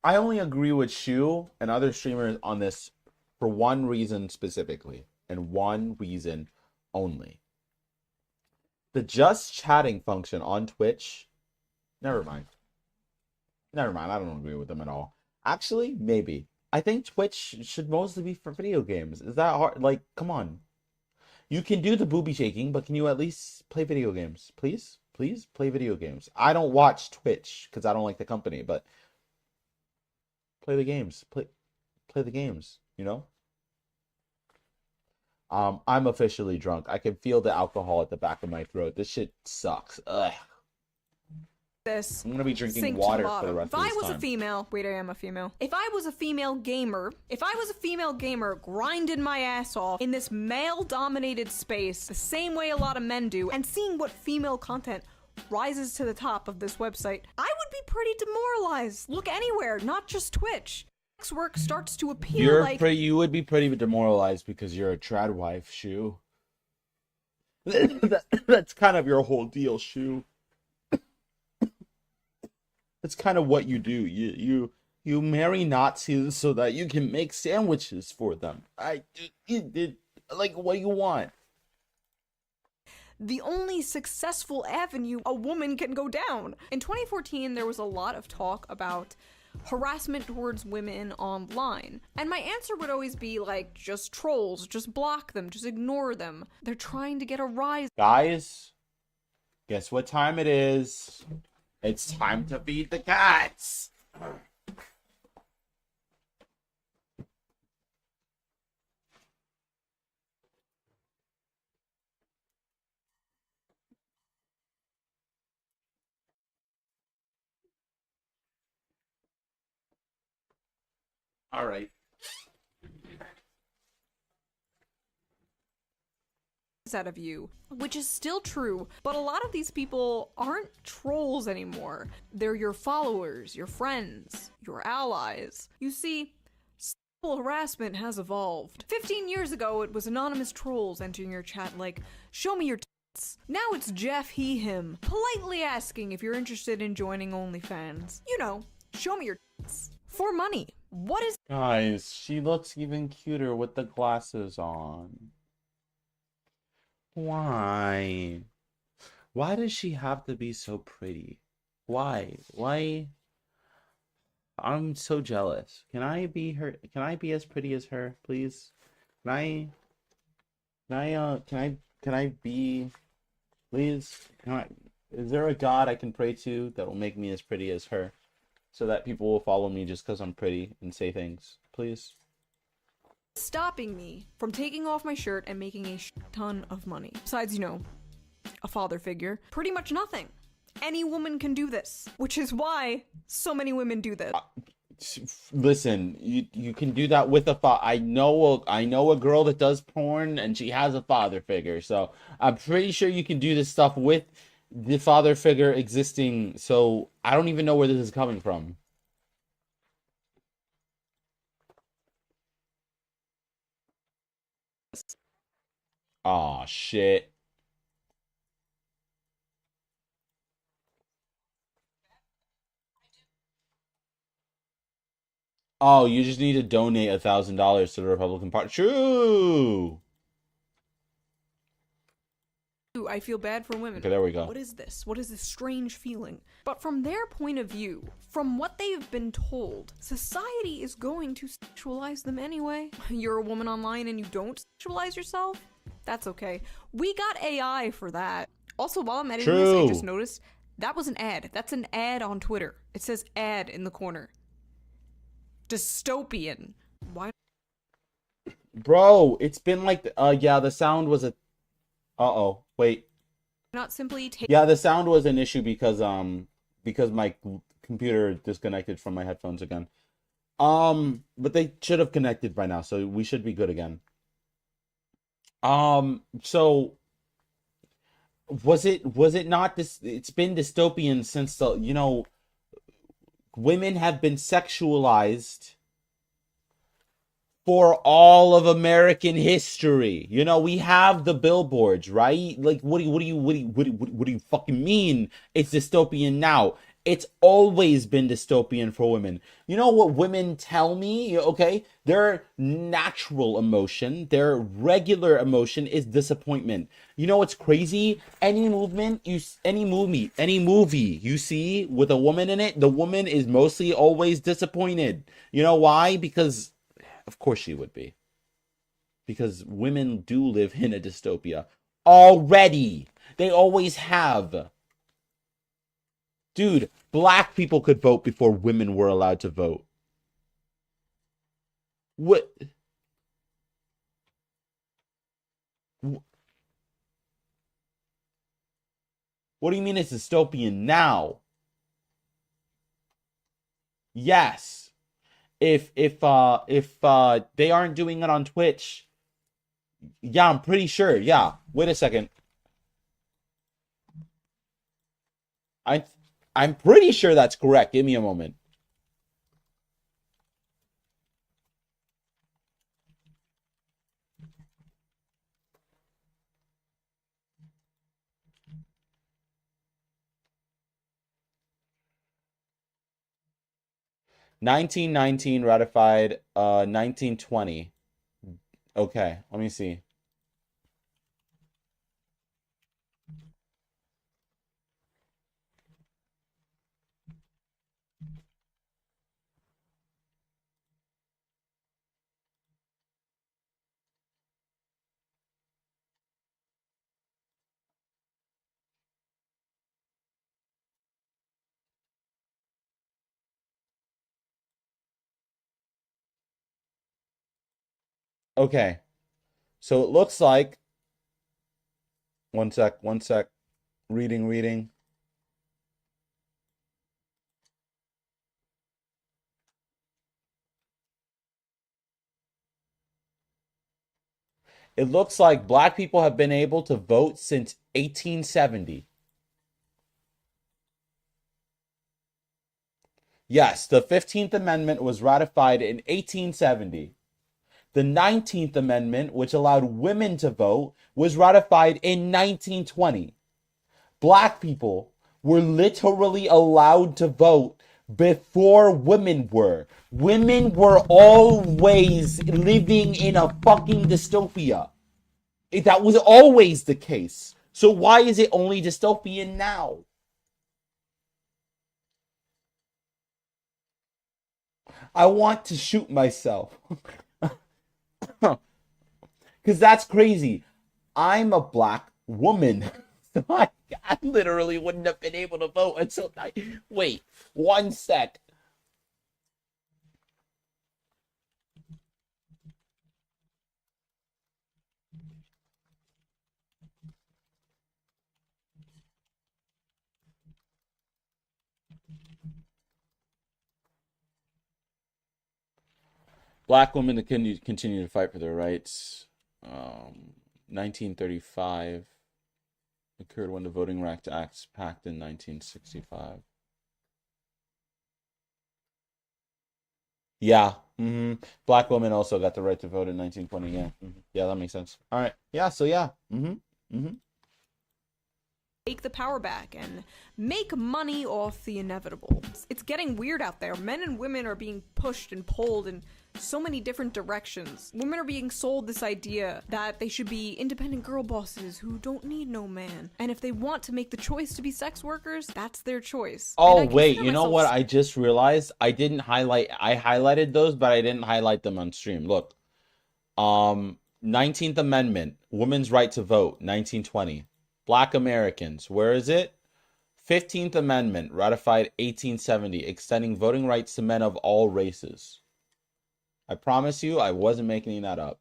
I only agree with Shu and other streamers on this for one reason specifically, and one reason only. The just chatting function on Twitch, never mind. I don't agree with them at all. Actually, maybe. I think Twitch should mostly be for video games. Is that hard? Like, come on. You can do the booby shaking, but can you at least play video games? Please play video games. I don't watch Twitch because I don't like the company, but play the games. Play the games, I'm officially drunk. I can feel the alcohol at the back of my throat. This shit sucks. Ugh. this. I'm gonna be drinking Sink to water the for the bottom. rest If of I this was time. a female, wait, I am a female. If I was a female gamer grinding my ass off in this male-dominated space, the same way a lot of men do, and seeing what female content rises to the top of this website, I would be pretty demoralized. Look anywhere, not just Twitch. Sex work starts to appear like You would be pretty demoralized because you're a trad wife, Shu. That's kind of your whole deal, Shu. That's kind of what you do. You marry Nazis so that you can make sandwiches for them. Like, what do you want? the only successful avenue a woman can go down. In 2014, there was a lot of talk about harassment towards women online. And my answer would always be like, just trolls, just block them, just ignore them. They're trying to get a rise. Guys, guess what time it is? It's time to feed the cats. All right. Out of you, which is still true, but a lot of these people aren't trolls anymore. They're your followers, your friends, your allies. You see, sexual harassment has evolved. 15 years ago, it was anonymous trolls entering your chat like, show me your tits. Now it's Jeff, he, him, politely asking if you're interested in joining OnlyFans. You know, show me your tits. For money. What is— Guys, she looks even cuter with the glasses on. Why? Why does she have to be so pretty? Why? I'm so jealous. Can I be her? Can I be as pretty as her, please? Can I be, please? Is there a god I can pray to that will make me as pretty as her? So that people will follow me just because I'm pretty and say things, please? stopping me from taking off my shirt and making a ton of money? Besides, you know, a father figure. Pretty much nothing. Any woman can do this, which is why so many women do this. Listen, you can do that with a I know a girl that does porn and she has a father figure. So I'm pretty sure you can do this stuff with the father figure existing. So I don't even know where this is coming from. Oh shit. Oh, you just need to donate $1,000 to the Republican Party. True. I feel bad for women. Okay, there we go. What is this? What is this strange feeling? But from their point of view, from what they've been told, society is going to sexualize them anyway. You're a woman online and you don't sexualize yourself? That's okay. We got AI for that. Also, while I'm editing this, I just noticed that was an ad. That's an ad on Twitter. It says ad in the corner. Dystopian. Why? Bro, it's been like yeah, the sound was a uh-oh. Wait. Not simply take. Yeah, the sound was an issue because my computer disconnected from my headphones again. But they should have connected by now, so we should be good again. So was it not this? It's been dystopian since the, you know, women have been sexualized for all of American history. You know, we have the billboards, right? Like, what do you fucking mean it's dystopian now? It's always been dystopian for women. You know what women tell me? Okay, their natural emotion, their regular emotion is disappointment. You know what's crazy? Any movie you see with a woman in it, the woman is mostly always disappointed. You know why? Because of course she would be. Because women do live in a dystopia already. They always have. Dude, black people could vote before women were allowed to vote. What? What do you mean it's dystopian now? Yes. If they aren't doing it on Twitch, yeah, I'm pretty sure. Yeah. Wait a second. I'm pretty sure that's correct. Give me a moment. $19.19 ratified, 1920. Okay, let me see. Okay. So it looks like one sec. Reading. It looks like black people have been able to vote since 1870. Yes, the 15th Amendment was ratified in 1870. The 19th Amendment, which allowed women to vote, was ratified in 1920. Black people were literally allowed to vote before women were. Women were always living in a fucking dystopia. That was always the case. So why is it only dystopian now? I want to shoot myself. Because that's crazy. I'm a black woman. So I literally wouldn't have been able to vote until wait, one sec. Black women to continue to fight for their rights. 1935 occurred when the Voting Rights Act passed in 1965. Yeah. Black women also got the right to vote in 1920. Yeah. Yeah, that makes sense. All right. Yeah. So yeah. Take the power back and make money off the inevitable. It's getting weird out there. Men and women are being pushed and pulled in so many different directions. Women are being sold this idea that they should be independent girl bosses who don't need no man. And if they want to make the choice to be sex workers, that's their choice. Oh, wait, you know what? I just realized I highlighted those, but I didn't highlight them on stream. Look, 19th Amendment, women's right to vote, 1920. Black Americans, where is it? 15th Amendment, ratified 1870, extending voting rights to men of all races. I promise you, I wasn't making that up.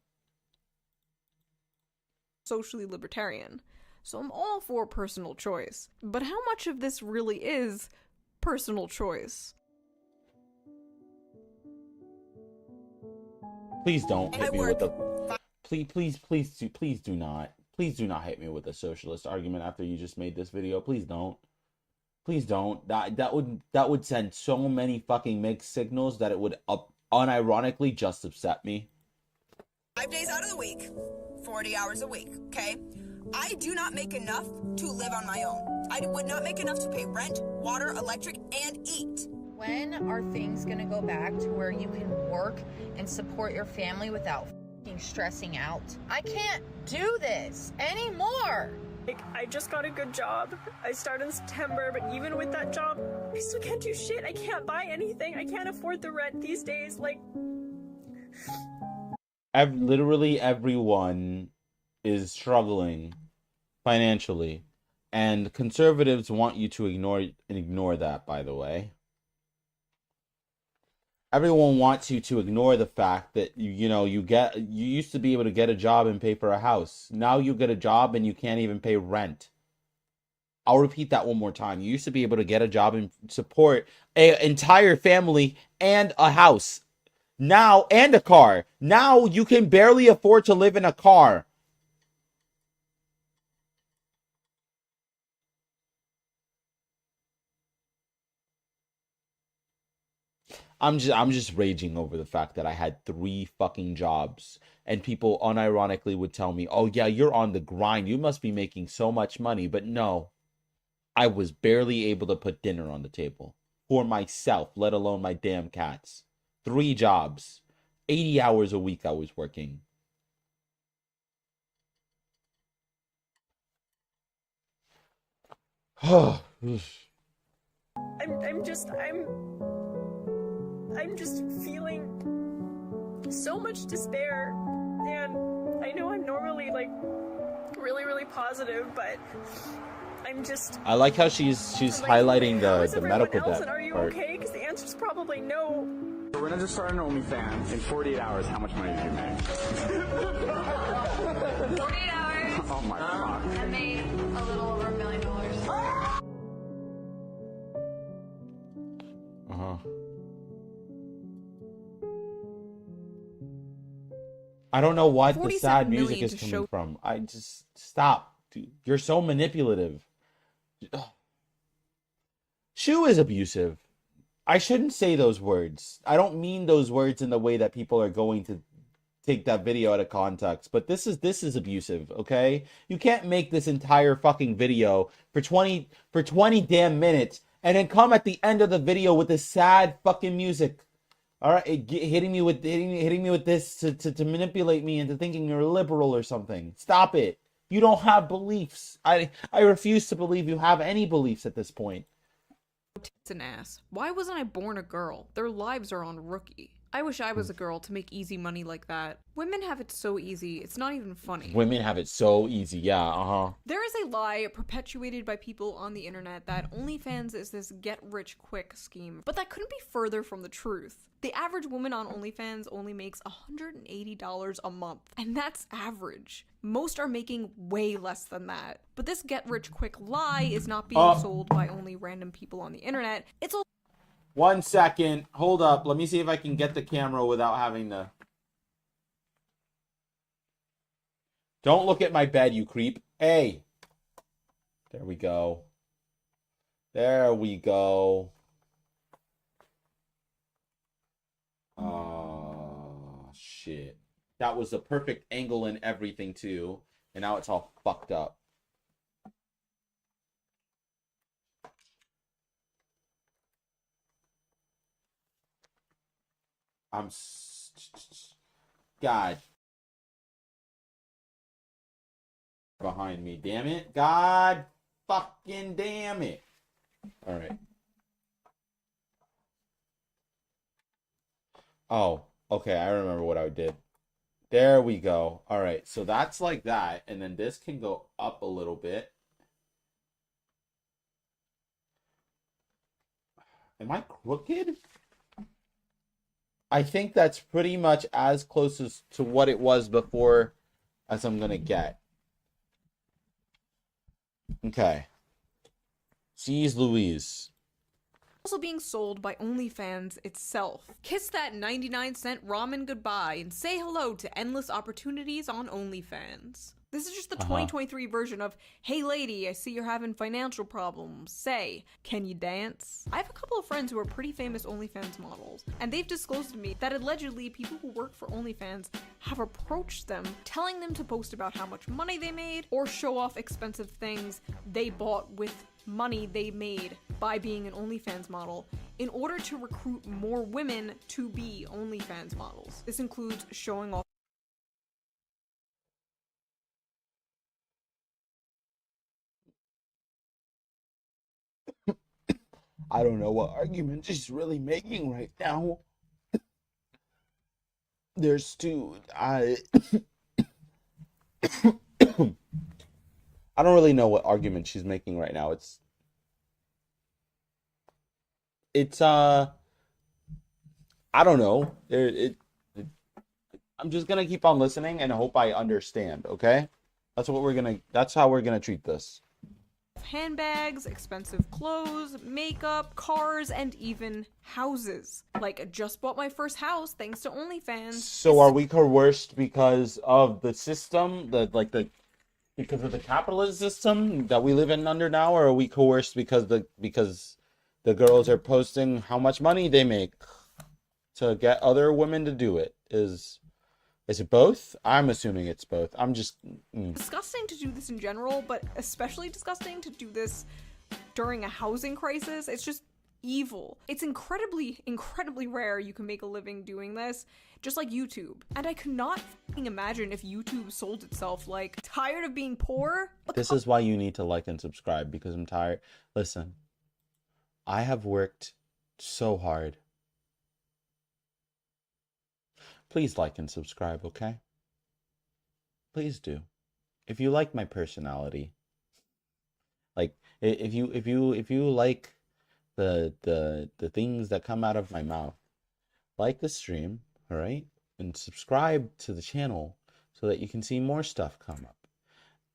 Socially libertarian. So I'm all for personal choice. But how much of this really is personal choice? Please don't hit me with the... Please do not. Please do not hit me with a socialist argument after you just made this video. Please don't. Please don't. That would send so many fucking mixed signals that it would unironically just upset me. 5 days out of the week, 40 hours a week, okay? I do not make enough to live on my own. I would not make enough to pay rent, water, electric, and eat. When are things gonna go back to where you can work and support your family without stressing out? I can't do this anymore. Like, I just got a good job. I started in September, but even with that job, I still can't do shit. I can't buy anything. I can't afford the rent these days. Like, literally everyone is struggling financially, and conservatives want you to ignore that, by the way. Everyone wants you to ignore the fact that you used to be able to get a job and pay for a house. Now you get a job and you can't even pay rent. I'll repeat that one more time. You used to be able to get a job and support an entire family and a house. Now, and a car. Now you can barely afford to live in a car. I'm just raging over the fact that I had 3 fucking jobs, and people unironically would tell me, "Oh yeah, you're on the grind. You must be making so much money." But no, I was barely able to put dinner on the table for myself, let alone my damn cats. 3 jobs, 80 hours a week I was working. I'm just feeling so much despair, and I know I'm normally like really, really positive, but I'm just... I like how she's highlighting the medical debt. Are you part. okay? Because the answer's probably no. We're gonna just start an OnlyFans. In 48 hours, how much money did you make? 48 hours. Oh my god. I made a little over $1 million. I don't know what the sad music is coming from. I just stop, dude. You're so manipulative. Shu is abusive. I shouldn't say those words. I don't mean those words in the way that people are going to take that video out of context. But this is abusive, okay? You can't make this entire fucking video for 20 damn minutes and then come at the end of the video with this sad fucking music. All right, hitting me with this to manipulate me into thinking you're a liberal or something. Stop it. You don't have beliefs. I refuse to believe you have any beliefs at this point. Tits and ass. Why wasn't I born a girl? Their lives are on Rookie. I wish I was a girl to make easy money like that. Women have it so easy, it's not even funny. Women have it so easy, yeah, There is a lie perpetuated by people on the internet that OnlyFans is this get-rich-quick scheme, but that couldn't be further from the truth. The average woman on OnlyFans only makes $180 a month, and that's average. Most are making way less than that. But this get-rich-quick lie is not being sold by only random people on the internet. It's all 1 second. Hold up. Let me see if I can get the camera without having to. Don't look at my bed, you creep. Hey. There we go. There we go. Oh, shit. That was the perfect angle and everything, too. And now it's all fucked up. God. Behind me, damn it. God fucking damn it. All right. Oh, okay. I remember what I did. There we go. All right. So that's like that. And then this can go up a little bit. Am I crooked? I think that's pretty much as close as to what it was before as I'm going to get. Okay. Jeez Louise. Also being sold by OnlyFans itself. Kiss that 99-cent ramen goodbye and say hello to endless opportunities on OnlyFans. This is just the 2023 version of, hey lady, I see you're having financial problems. Say, can you dance? I have a couple of friends who are pretty famous OnlyFans models, and they've disclosed to me that allegedly people who work for OnlyFans have approached them, telling them to post about how much money they made or show off expensive things they bought with money they made by being an OnlyFans model in order to recruit more women to be OnlyFans models. This includes showing off I don't know what argument she's really making right now. There's two. I don't really know what argument she's making right now. It's I don't know. I'm just gonna keep on listening and hope I understand. Okay, that's how we're gonna treat this. handbags, expensive clothes, makeup, cars, and even houses. Like, I just bought my first house thanks to OnlyFans. So are we coerced because of the system, because of the capitalist system that we live in under now, or are we coerced because the girls are posting how much money they make to get other women to do it? Is it both? I'm assuming it's both. I'm just... Disgusting to do this in general, but especially disgusting to do this during a housing crisis. It's just evil. It's incredibly, incredibly rare you can make a living doing this, just like YouTube. And I could not f***ing imagine if YouTube sold itself, like, tired of being poor? This is why you need to like and subscribe, because I'm tired. Listen, I have worked so hard. Please like and subscribe, okay? Please do. If you like my personality, like if you like the things that come out of my mouth, like the stream, all right? And subscribe to the channel so that you can see more stuff come up.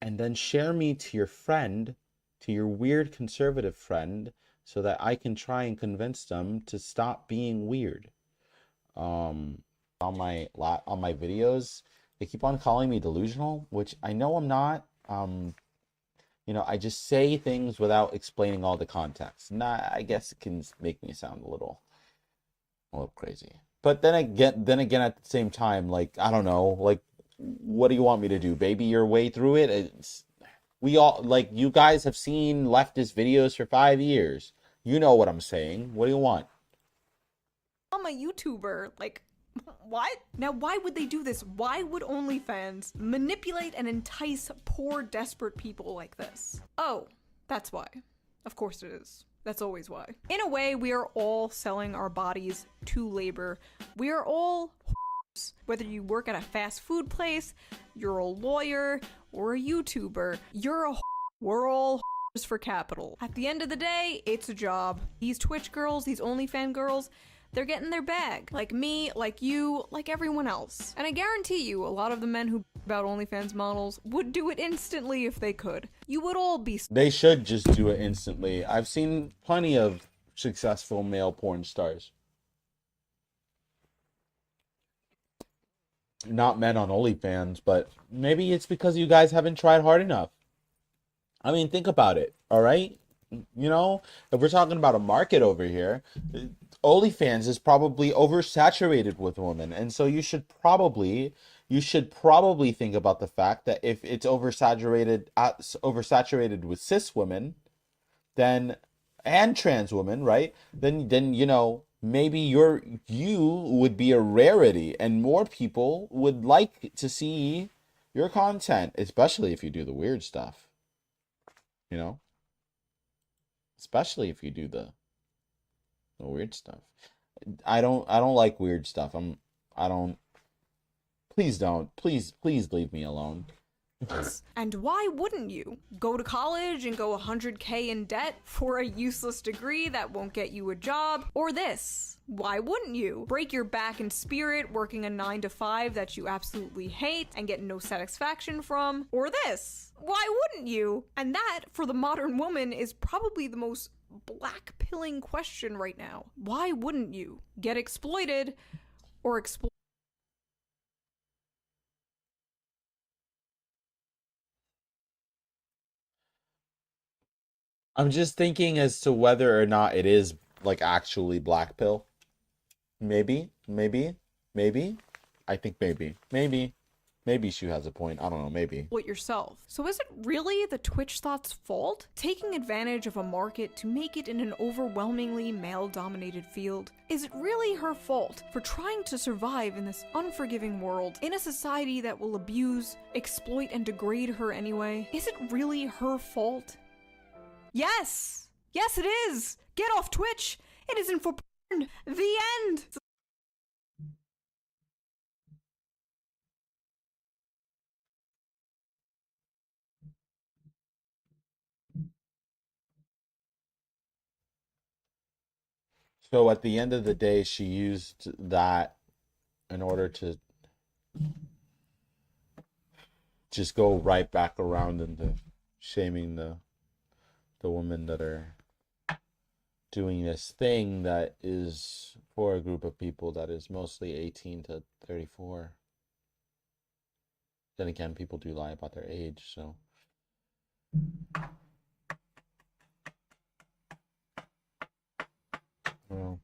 And then share me to your friend, to your weird conservative friend, so that I can try and convince them to stop being weird. On my videos, they keep on calling me delusional, which I know I'm not. I just say things without explaining all the context. I guess it can make me sound a little crazy. But then again, at the same time, like, I don't know, like, what do you want me to do? Baby your way through it? We all, like, you guys have seen leftist videos for 5 years. You know what I'm saying. What do you want? I'm a YouTuber, like, what? Now, why would they do this? Why would OnlyFans manipulate and entice poor, desperate people like this? Oh, that's why. Of course it is. That's always why. In a way, we are all selling our bodies to labor. We are all whores. Whether you work at a fast food place, you're a lawyer, or a YouTuber, you're a whore. We're all whores for capital. At the end of the day, it's a job. These Twitch girls, these OnlyFans girls, they're getting their bag. Like me, like you, like everyone else. And I guarantee you, a lot of the men who about OnlyFans models would do it instantly if they could. You would all be... They should just do it instantly. I've seen plenty of successful male porn stars. Not men on OnlyFans, but maybe it's because you guys haven't tried hard enough. I mean, think about it, all right? You know, if we're talking about a market over here, OnlyFans is probably oversaturated with women, and so you should probably think about the fact that if it's oversaturated with cis women, then and trans women, right? Then you know, maybe you would be a rarity, and more people would like to see your content, especially if you do the weird stuff. You know, especially if you do the weird stuff. I don't like weird stuff. Please don't. Please leave me alone. And why wouldn't you? Go to college and go 100K in debt for a useless degree that won't get you a job? Or this? Why wouldn't you? Break your back and spirit working a 9-to-5 that you absolutely hate and get no satisfaction from? Or this? Why wouldn't you? And that, for the modern woman, is probably the most black-pilling question right now. Why wouldn't you? Get exploited or exploit? I'm just thinking as to whether or not it is like actually black pill. Maybe. I think maybe she has a point. I don't know, maybe. Exploit yourself. So is it really the Twitch Thought's fault? Taking advantage of a market to make it in an overwhelmingly male-dominated field? Is it really her fault for trying to survive in this unforgiving world, in a society that will abuse, exploit, and degrade her anyway? Is it really her fault? Yes! Yes, it is! Get off Twitch! It isn't for porn! The end! So at the end of the day, she used that in order to just go right back around into shaming the women that are doing this thing that is for a group of people that is mostly 18 to 34. Then again, people do lie about their age, so. Well,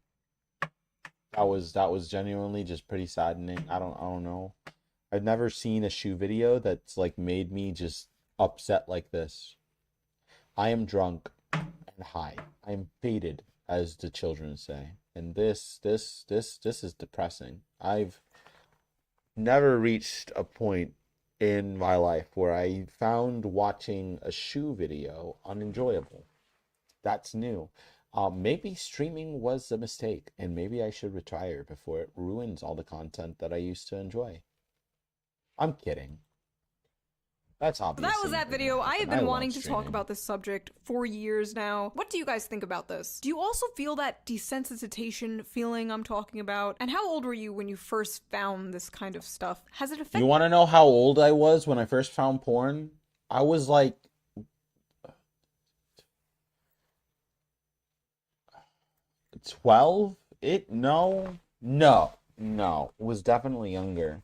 that was genuinely just pretty saddening. I don't know. I've never seen a shoe video that's like made me just upset like this. I am drunk and high. I am faded, as the children say. And this is depressing. I've never reached a point in my life where I found watching a shoe video unenjoyable. That's new. Maybe streaming was a mistake, and maybe I should retire before it ruins all the content that I used to enjoy. I'm kidding. That's obvious. That was that video. I have been wanting to talk about this subject for years now. What do you guys think about this? Do you also feel that desensitization feeling I'm talking about? And how old were you when you first found this kind of stuff? Has it affected you? Want to know how old I was when I first found porn? I was like 12? No. It was definitely younger.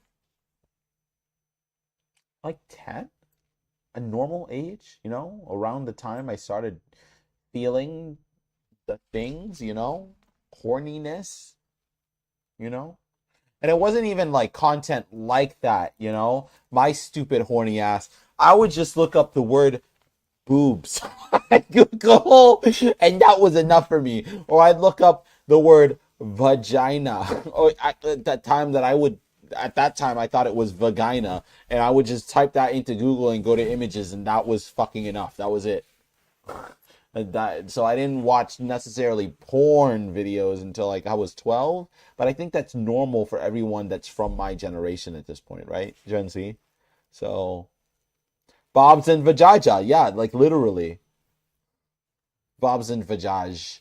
Like 10? A normal age, you know, around the time I started feeling the things, you know, horniness, you know, and it wasn't even like content like that, you know, my stupid horny ass. I would just look up the word boobs on Google, and that was enough for me. Or I'd look up the word vagina, or at that time I thought it was vagina, and I would just type that into Google and go to images, and that was fucking enough. That was it. So I didn't watch necessarily porn videos until like I was 12, but I think that's normal for everyone that's from my generation at this point, right? Gen Z. So Bobs and Vajaja, yeah, like literally. Bobs and Vajaj.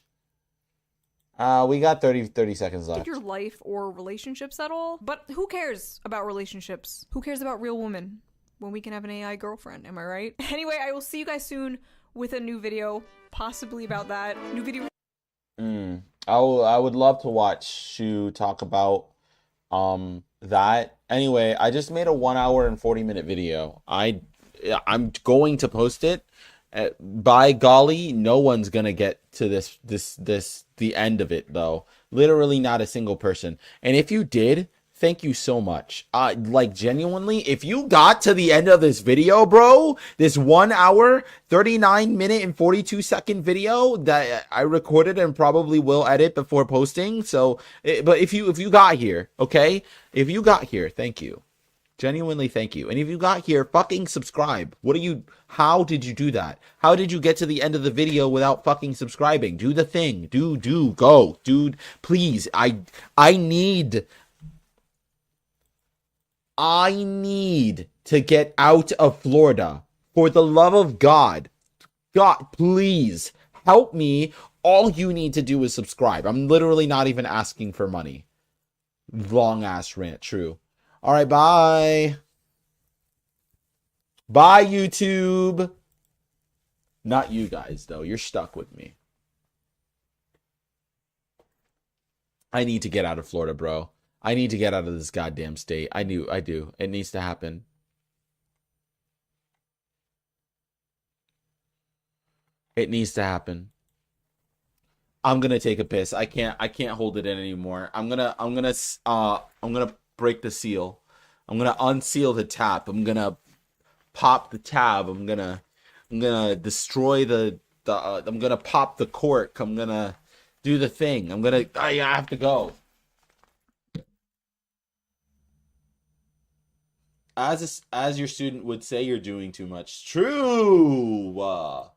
We got 30 seconds left. your life or relationships at all? But who cares about relationships? Who cares about real women when we can have an AI girlfriend? Am I right? Anyway, I will see you guys soon with a new video, possibly about that. New video. I would love to watch Shu talk about that. Anyway, I just made a 1 hour and 40-minute video. I'm going to post it. By golly, no one's gonna get to the end of it though. Literally not a single person. And if you did, thank you so much. Like genuinely, if you got to the end of this video, bro, this 1 hour, 39-minute and 42-second video that I recorded and probably will edit before posting. So, but if you got here, okay, if you got here, thank you. Genuinely, thank you. And if you got here, fucking subscribe. How did you do that? How did you get to the end of the video without fucking subscribing? Do the thing. Go. Dude, please. I need to get out of Florida. For the love of God. God, please help me. All you need to do is subscribe. I'm literally not even asking for money. Long ass rant, true. All right, bye. Bye, YouTube. Not you guys, though. You're stuck with me. I need to get out of Florida, bro. I need to get out of this goddamn state. I do. It needs to happen. It needs to happen. I'm gonna take a piss. I can't hold it in anymore. I'm gonna break the seal. I'm gonna unseal the tap. I'm gonna pop the tab. I'm gonna destroy I'm gonna pop the cork. I'm gonna do the thing. I have to go. As your student would say, you're doing too much. True.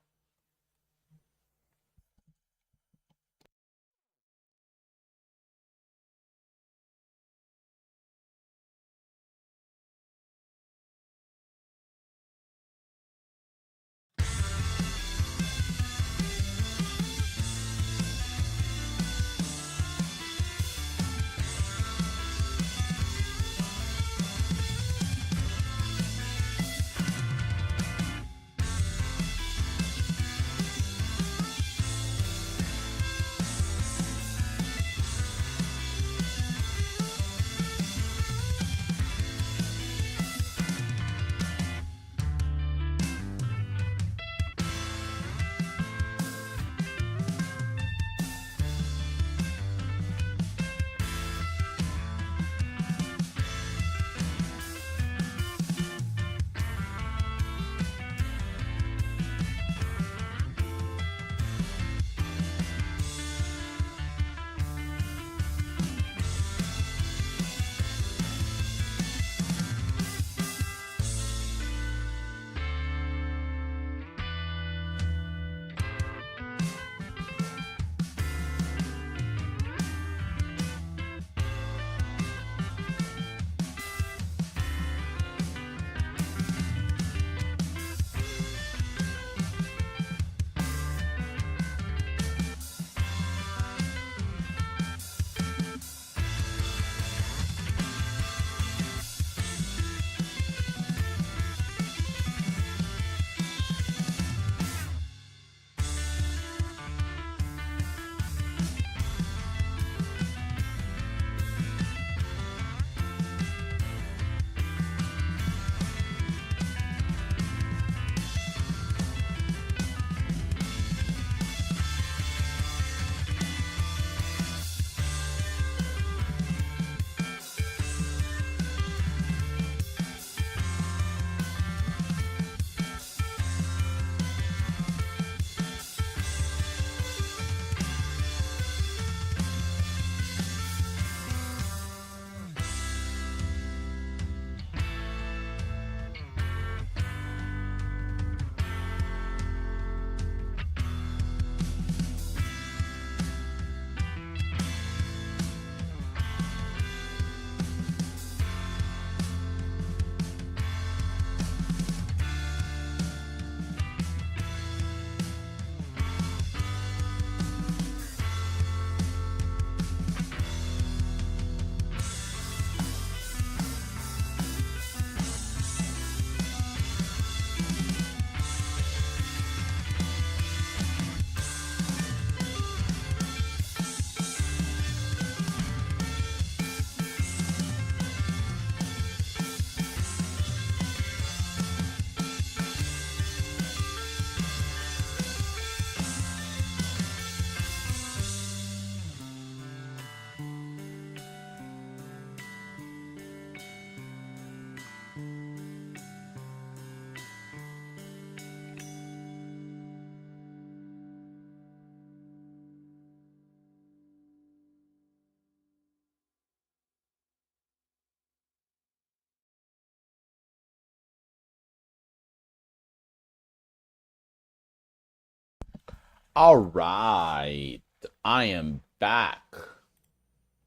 All right. I am back.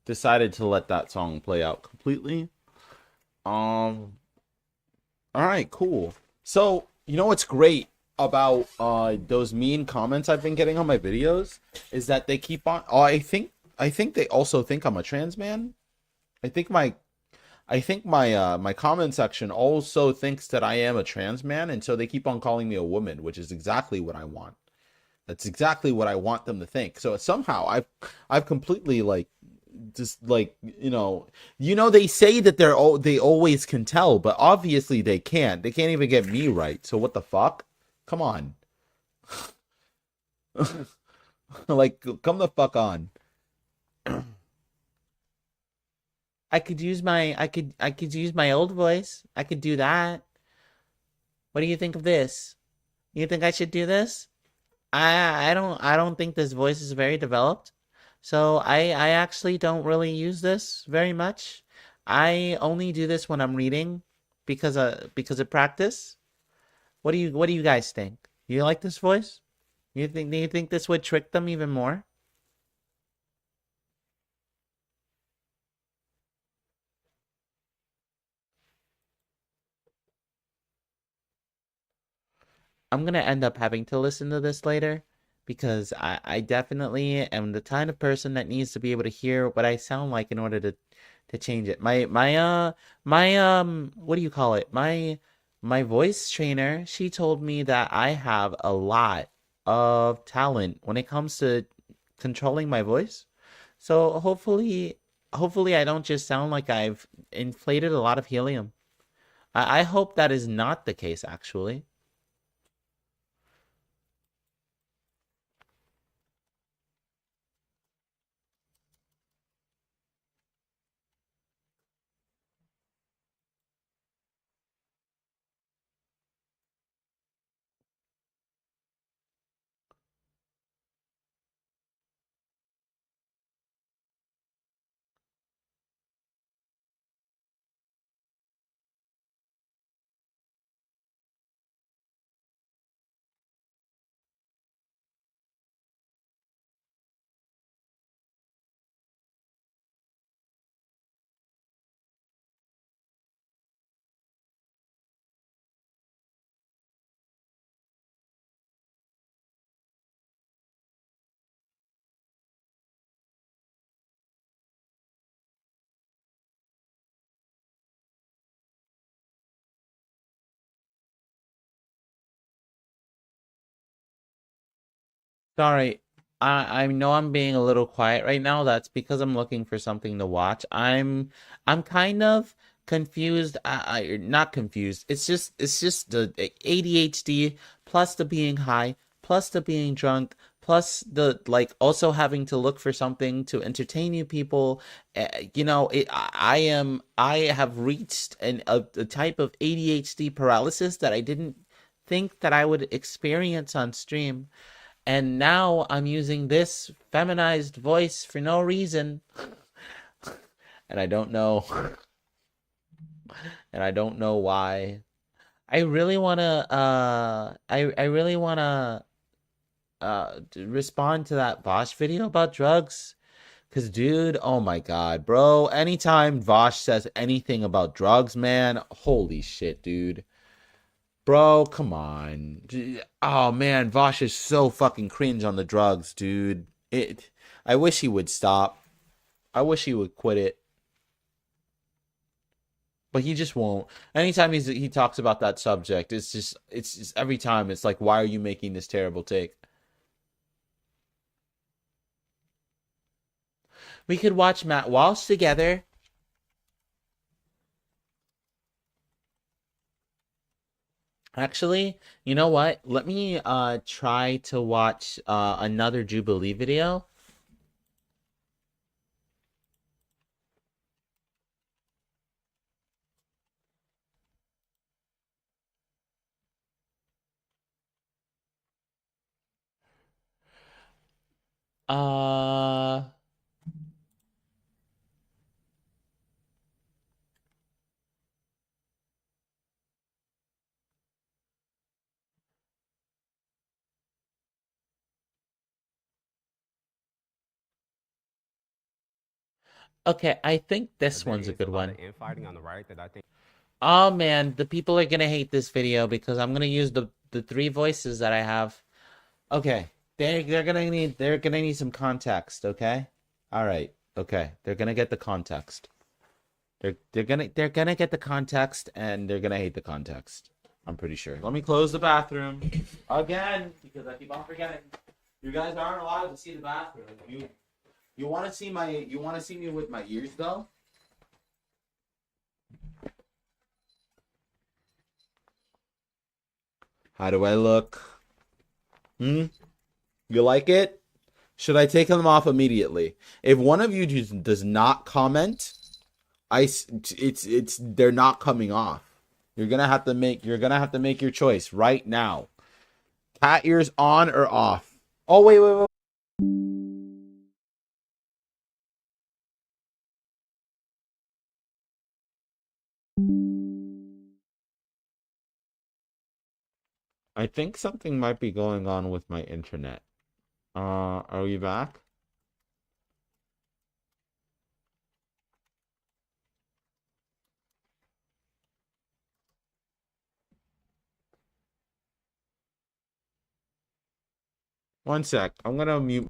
Decided to let that song play out completely. Um all right, cool. So, you know what's great about those mean comments I've been getting on my videos is that they keep on I think they also think I'm a trans man. I think my my comment section also thinks that I am a trans man, and so they keep on calling me a woman, which is exactly what I want. That's exactly what I want them to think. So somehow I've completely like just like they say that they always can tell, but obviously they can't. They can't even get me right. So what the fuck? Come on. Like come the fuck on. I could use my old voice. I could do that. What do you think of this? You think I should do this? I don't think this voice is very developed. So I actually don't really use this very much. I only do this when I'm reading because of practice. What do you guys think? You like this voice? Do you think this would trick them even more? I'm gonna end up having to listen to this later because I definitely am the kind of person that needs to be able to hear what I sound like in order to change it. My what do you call it? My voice trainer, she told me that I have a lot of talent when it comes to controlling my voice. So hopefully I don't just sound like I've inflated a lot of helium. I hope that is not the case actually. Sorry, I know I'm being a little quiet right now. That's because I'm looking for something to watch. I'm kind of confused. Not confused. It's just the ADHD plus the being high plus the being drunk plus the like also having to look for something to entertain you people. I have reached a type of ADHD paralysis that I didn't think that I would experience on stream. And now I'm using this feminized voice for no reason. And I don't know. And I don't know why. I really wanna respond to that Vosh video about drugs. Cause dude, oh my god, bro. Anytime Vosh says anything about drugs, man, holy shit, dude. Bro, come on. Oh man, Vosh is so fucking cringe on the drugs, dude. I wish he would stop. I wish he would quit it. But he just won't. Anytime he talks about that subject, it's just every time it's like, why are you making this terrible take? We could watch Matt Walsh together. Actually, you know what? Let me try to watch another Jubilee video. Uh Okay, I think this one's a There is good lot one. of infighting on the right that I think. Oh man, the people are gonna hate this video because I'm gonna use the three voices that I have. Okay, they're gonna need some context. Okay, all right. Okay, they're gonna get the context. They're gonna get the context and they're gonna hate the context. I'm pretty sure. Let me close the bathroom again because I keep on forgetting. You guys aren't allowed to see the bathroom. You want to see me with my ears though? How do I look? You like it? Should I take them off immediately? If one of you does not comment, they're not coming off. You're gonna have to make your choice right now. Cat ears on or off? Oh wait. I think something might be going on with my internet. Are we back? One sec. I'm gonna mute.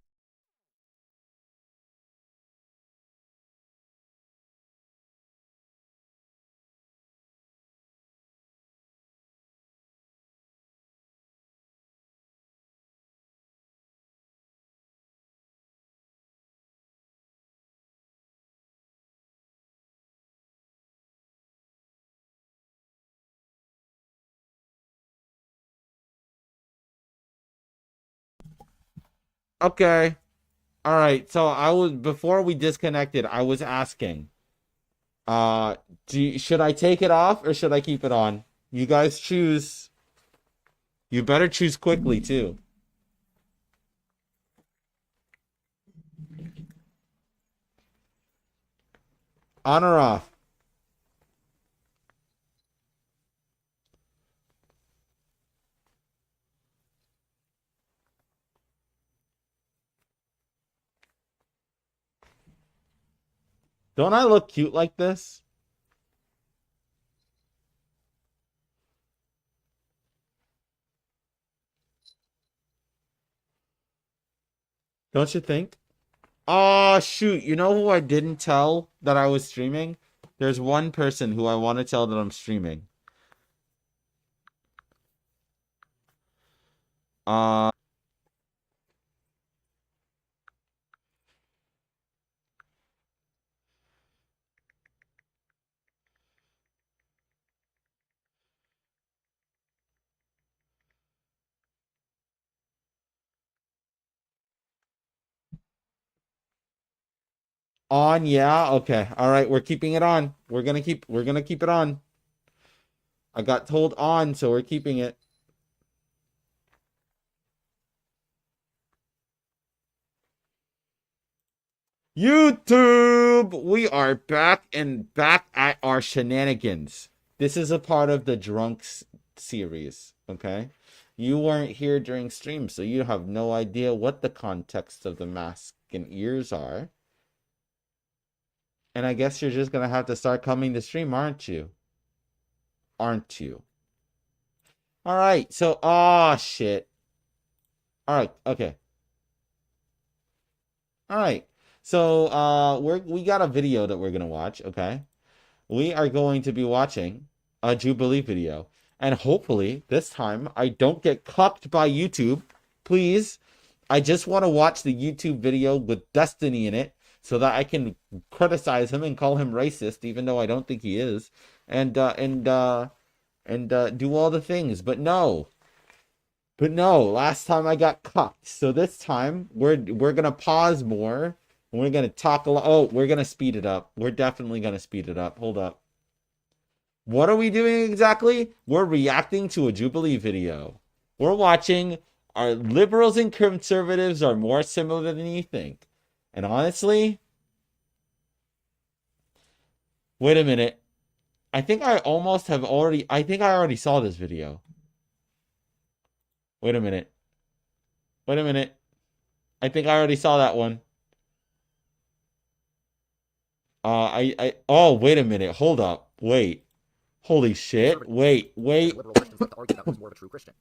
Okay. All right. So before we disconnected, I was asking, should I take it off or should I keep it on? You guys choose. You better choose quickly too. On or off? Don't I look cute like this? Don't you think? Oh, shoot. You know who I didn't tell that I was streaming? There's one person who I want to tell that I'm streaming. On, yeah, okay. All right, we're keeping it on. We're gonna keep it on. I got told on, so we're keeping it. YouTube, we are back at our shenanigans. This is a part of the drunks series, okay? You weren't here during stream, so you have no idea what the context of the mask and ears are. And I guess you're just gonna have to start coming to stream, aren't you? Aren't you? All right, so shit. All right, okay. All right. So we got a video that we're gonna watch, okay? We are going to be watching a Jubilee video. And hopefully this time I don't get cucked by YouTube. Please. I just want to watch the YouTube video with Destiny in it so that I can criticize him and call him racist, even though I don't think he is. And do all the things. But no, last time I got cucked. So this time we're gonna pause more. And we're gonna talk a lot. Oh, we're gonna speed it up. We're definitely gonna speed it up. Hold up. What are we doing exactly? We're reacting to a Jubilee video. We're watching our liberals and conservatives are more similar than you think. And honestly, wait a minute. I think I already saw this video. Wait a minute. I think I already saw that one. Oh, wait a minute. Hold up. Wait. Holy shit. Wait. Liberal Christians like to argue about who's more of a true Christian.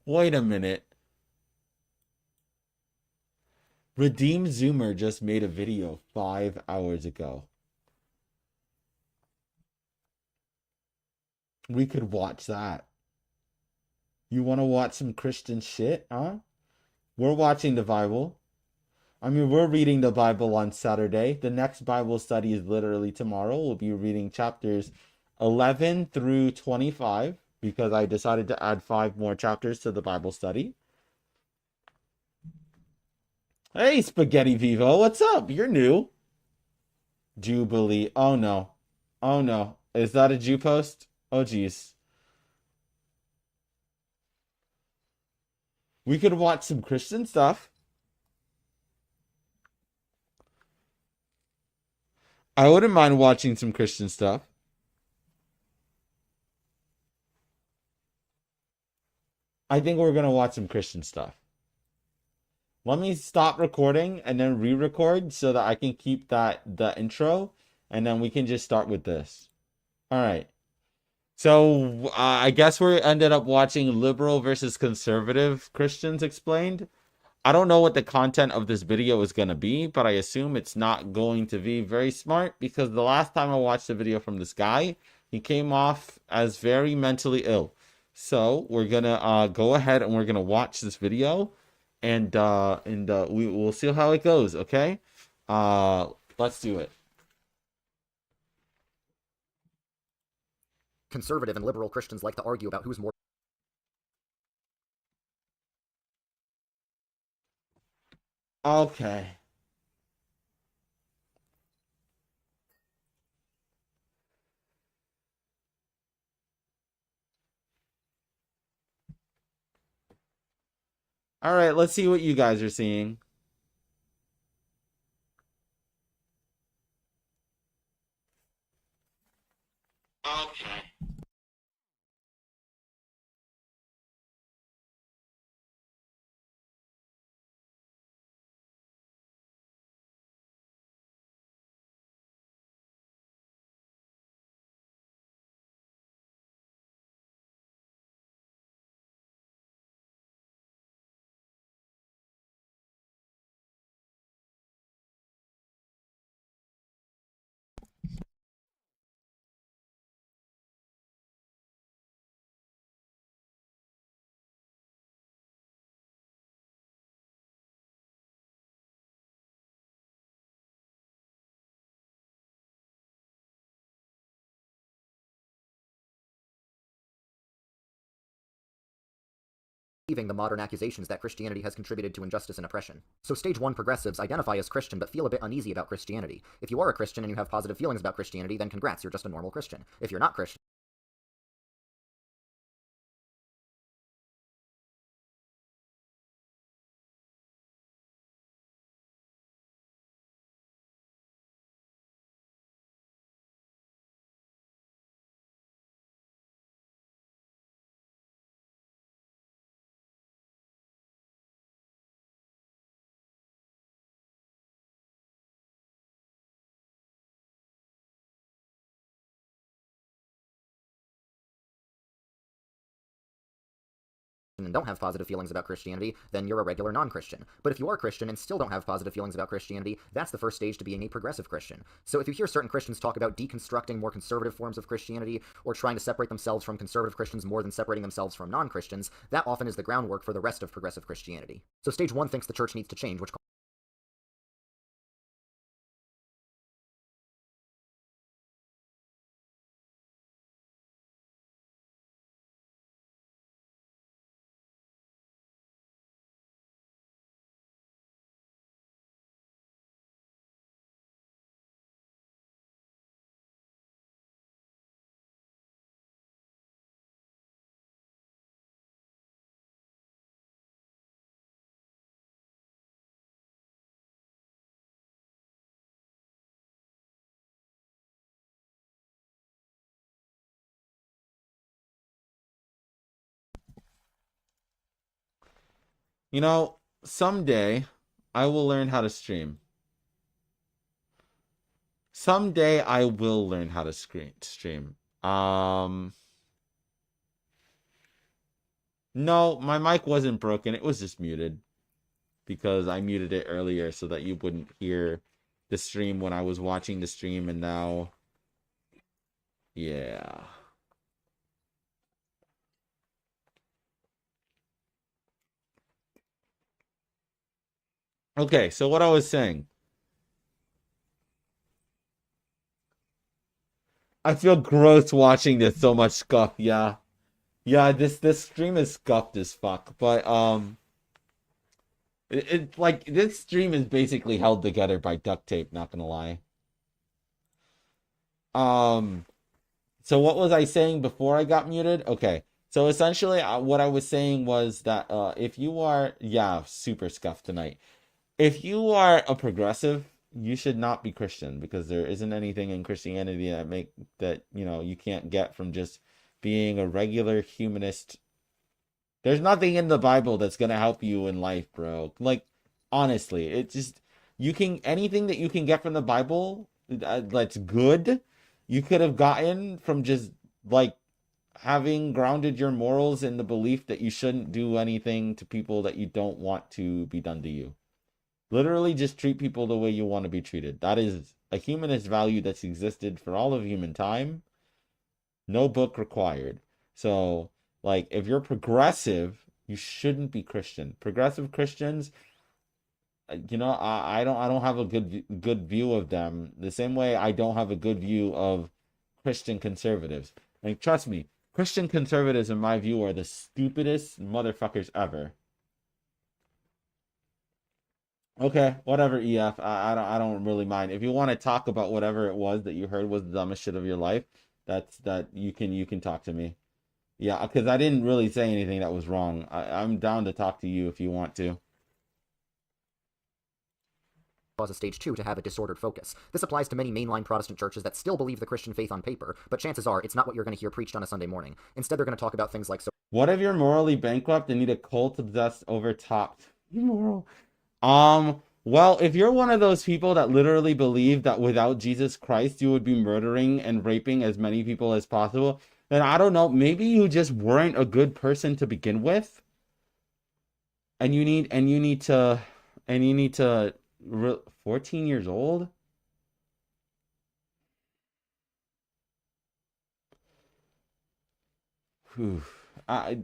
Wait a minute. Redeem Zoomer just made a video 5 hours ago. We could watch that. You want to watch some Christian shit, huh? We're watching the Bible. I mean, we're reading the Bible on Saturday. The next Bible study is literally tomorrow. We'll be reading chapters 11 through 25 because I decided to add 5 more chapters to the Bible study. Hey, Spaghetti Vivo, what's up? You're new. Jubilee. Oh, no. Oh, no. Is that a Jew post? Oh, geez. We could watch some Christian stuff. I wouldn't mind watching some Christian stuff. I think we're going to watch some Christian stuff. Let me stop recording and then re-record so that I can keep the intro, and then we can just start with this. All right. So I guess we ended up watching liberal versus conservative Christians explained. I don't know what the content of this video is going to be, but I assume it's not going to be very smart because the last time I watched a video from this guy, he came off as very mentally ill. So we're going to go ahead and we're going to watch this video and we will see how it goes, okay? Let's do it. Conservative and liberal Christians like to argue about who's more. Okay. All right, let's see what you guys are seeing. Okay. The modern accusations that Christianity has contributed to injustice and oppression. So stage 1 progressives identify as Christian but feel a bit uneasy about Christianity. If you are a Christian and you have positive feelings about Christianity, then congrats, you're just a normal Christian. If you're not Christian, and don't have positive feelings about Christianity, then you're a regular non-Christian. But if you are Christian and still don't have positive feelings about Christianity, that's the first stage to being a progressive Christian. So if you hear certain Christians talk about deconstructing more conservative forms of Christianity, or trying to separate themselves from conservative Christians more than separating themselves from non-Christians, that often is the groundwork for the rest of progressive Christianity. So stage 1 thinks the church needs to change, which You know, someday I will learn how to stream. Someday I will learn how to stream. No, my mic wasn't broken. It was just muted because I muted it earlier so that you wouldn't hear the stream when I was watching the stream, and now, yeah. Okay, so what I was saying. I feel gross watching this, so much scuff, yeah. Yeah, this stream is scuffed as fuck, but it's like this stream is basically held together by duct tape, not gonna lie. So what was I saying before I got muted? Okay. So essentially what I was saying was that if you are, yeah, super scuffed tonight. If you are a progressive, you should not be Christian, because there isn't anything in Christianity that you can't get from just being a regular humanist. There's nothing in the Bible that's gonna help you in life, bro. Like, honestly, it's just anything that you can get from the Bible that's good, you could have gotten from just like having grounded your morals in the belief that you shouldn't do anything to people that you don't want to be done to you. Literally just treat people the way you want to be treated. That is a humanist value that's existed for all of human time. No book required. So, like, if you're progressive, you shouldn't be Christian. Progressive Christians, I don't have a good view of them. The same way I don't have a good view of Christian conservatives. Like, trust me, Christian conservatives, in my view, are the stupidest motherfuckers ever. Okay, whatever, EF. I don't really mind. If you want to talk about whatever it was that you heard was the dumbest shit of your life, you can talk to me. Yeah, because I didn't really say anything that was wrong. I'm down to talk to you if you want to. Cause a stage 2 to have a disordered focus. This applies to many mainline Protestant churches that still believe the Christian faith on paper, but chances are it's not what you're going to hear preached on a Sunday morning. Instead, they're going to talk about things like... What if you're morally bankrupt and need a cult obsessed overtopped? Immoral. Well, if you're one of those people that literally believe that without Jesus Christ you would be murdering and raping as many people as possible, then I don't know, maybe you just weren't a good person to begin with. And you need to 14 years old? Whew. I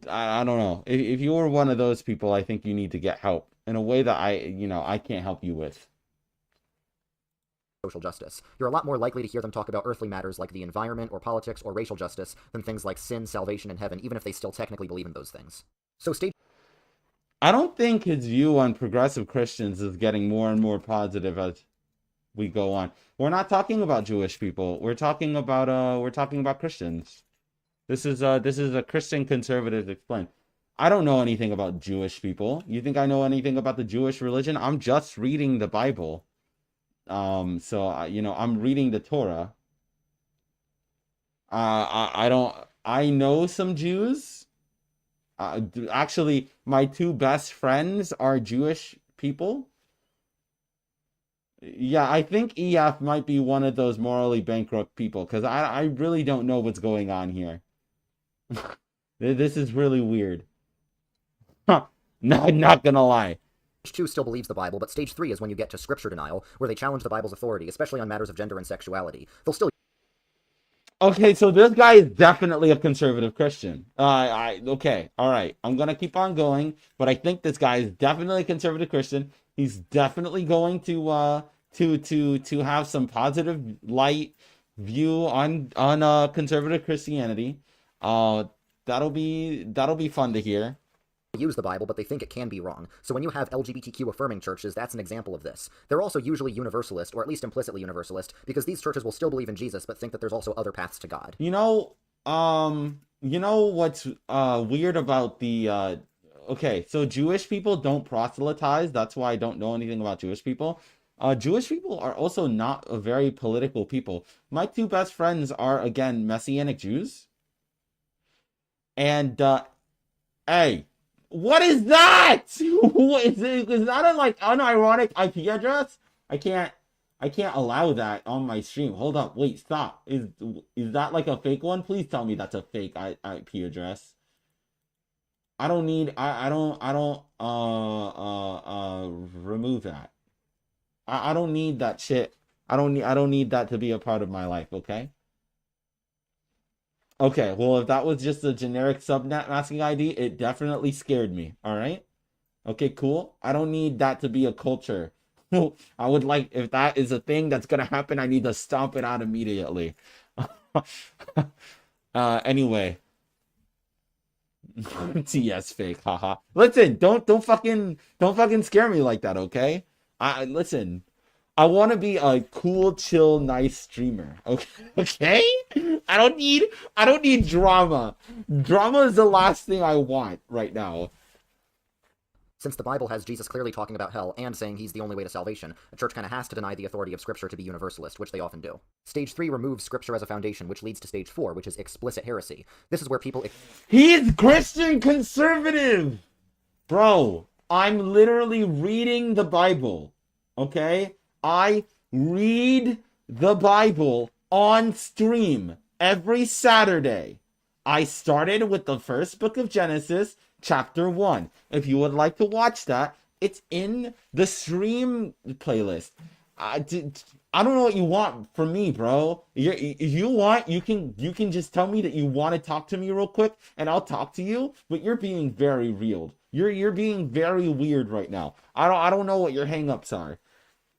don't know. If you were one of those people, I think you need to get help in a way that I can't help you with. Social justice. You're a lot more likely to hear them talk about earthly matters like the environment or politics or racial justice than things like sin, salvation, and heaven, even if they still technically believe in those things. So I don't think his view on progressive Christians is getting more and more positive as we go on. We're not talking about Jewish people. We're talking about Christians. This is a Christian conservative explain. I don't know anything about Jewish people. You think I know anything about the Jewish religion? I'm just reading the Bible. So I'm reading the Torah. I know some Jews. Actually, my two best friends are Jewish people. Yeah, I think EF might be one of those morally bankrupt people, because I really don't know what's going on here. This is really weird. Not gonna lie. Stage 2 still believes the Bible, but stage 3 is when you get to scripture denial, where they challenge the Bible's authority, especially on matters of gender and sexuality. They'll still... Okay, so this guy is definitely a conservative Christian. Okay, all right. I'm gonna keep on going, but I think this guy is definitely a conservative Christian. He's definitely going to have some positive light view on conservative Christianity. That'll be fun to hear. Use the Bible, but they think it can be wrong. So when you have LGBTQ affirming churches, that's an example of this. They're also usually universalist, or at least implicitly universalist, because these churches will still believe in Jesus, but think that there's also other paths to God. You know what's weird about the okay, so Jewish people don't proselytize. That's why I don't know anything about Jewish people. Jewish people are also not a very political people. My two best friends are, again, Messianic Jews. And hey, what is that? Is that a like unironic IP address? I can't I can't allow that on my stream. Hold up, wait, stop. Is that like a fake one? Please tell me that's a fake IP address. I don't need I don't remove that. I don't need that shit. I don't need that to be a part of my life, okay? Okay, well, if that was just a generic subnet masking ID, it definitely scared me, all right? Okay, cool. I don't need that to be a culture. I would like, if that is a thing that's gonna happen, I need to stomp it out immediately. Anyway. TS fake, haha. Listen, don't fucking scare me like that, okay? Listen. I want to be a cool, chill, nice streamer. Okay? I don't need drama. Drama is the last thing I want right now. Since the Bible has Jesus clearly talking about hell and saying he's the only way to salvation, a church kind of has to deny the authority of Scripture to be universalist, which they often do. Stage 3 removes Scripture as a foundation, which leads to Stage 4, which is explicit heresy. This is where people... He's Christian conservative! Bro, I'm literally reading the Bible, okay? I read the Bible on stream every Saturday. I started with the first book of Genesis, chapter 1. If you would like to watch that, it's in the stream playlist. I don't know what you want from me, bro. If you want, you can just tell me that you want to talk to me real quick, and I'll talk to you. But you're being very real. You're being very weird right now. I don't know what your hangups are.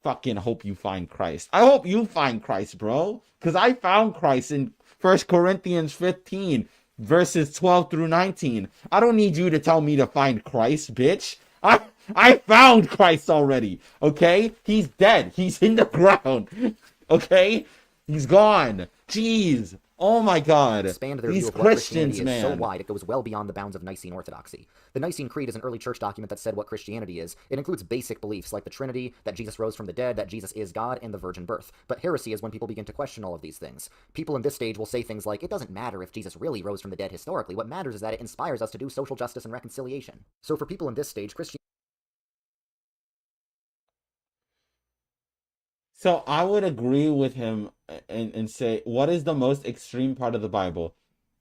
Fucking hope you find Christ. I hope you find Christ, bro. Because I found Christ in 1 Corinthians 15, verses 12 through 19. I don't need you to tell me to find Christ, bitch. I found Christ already, okay? He's dead. He's in the ground, okay? He's gone. Jeez. Oh my God. Expand their These view of what Christians, Christianity man. is so wide it goes well beyond the bounds of Nicene orthodoxy. The Nicene Creed is an early church document that said what Christianity is. It includes basic beliefs like the Trinity, that Jesus rose from the dead, that Jesus is God, and the virgin birth. But heresy is when people begin to question all of these things. People in this stage will say things like, it doesn't matter if Jesus really rose from the dead historically. What matters is that it inspires us to do social justice and reconciliation. So for people in this stage, So I would agree with him and say, what is the most extreme part of the Bible?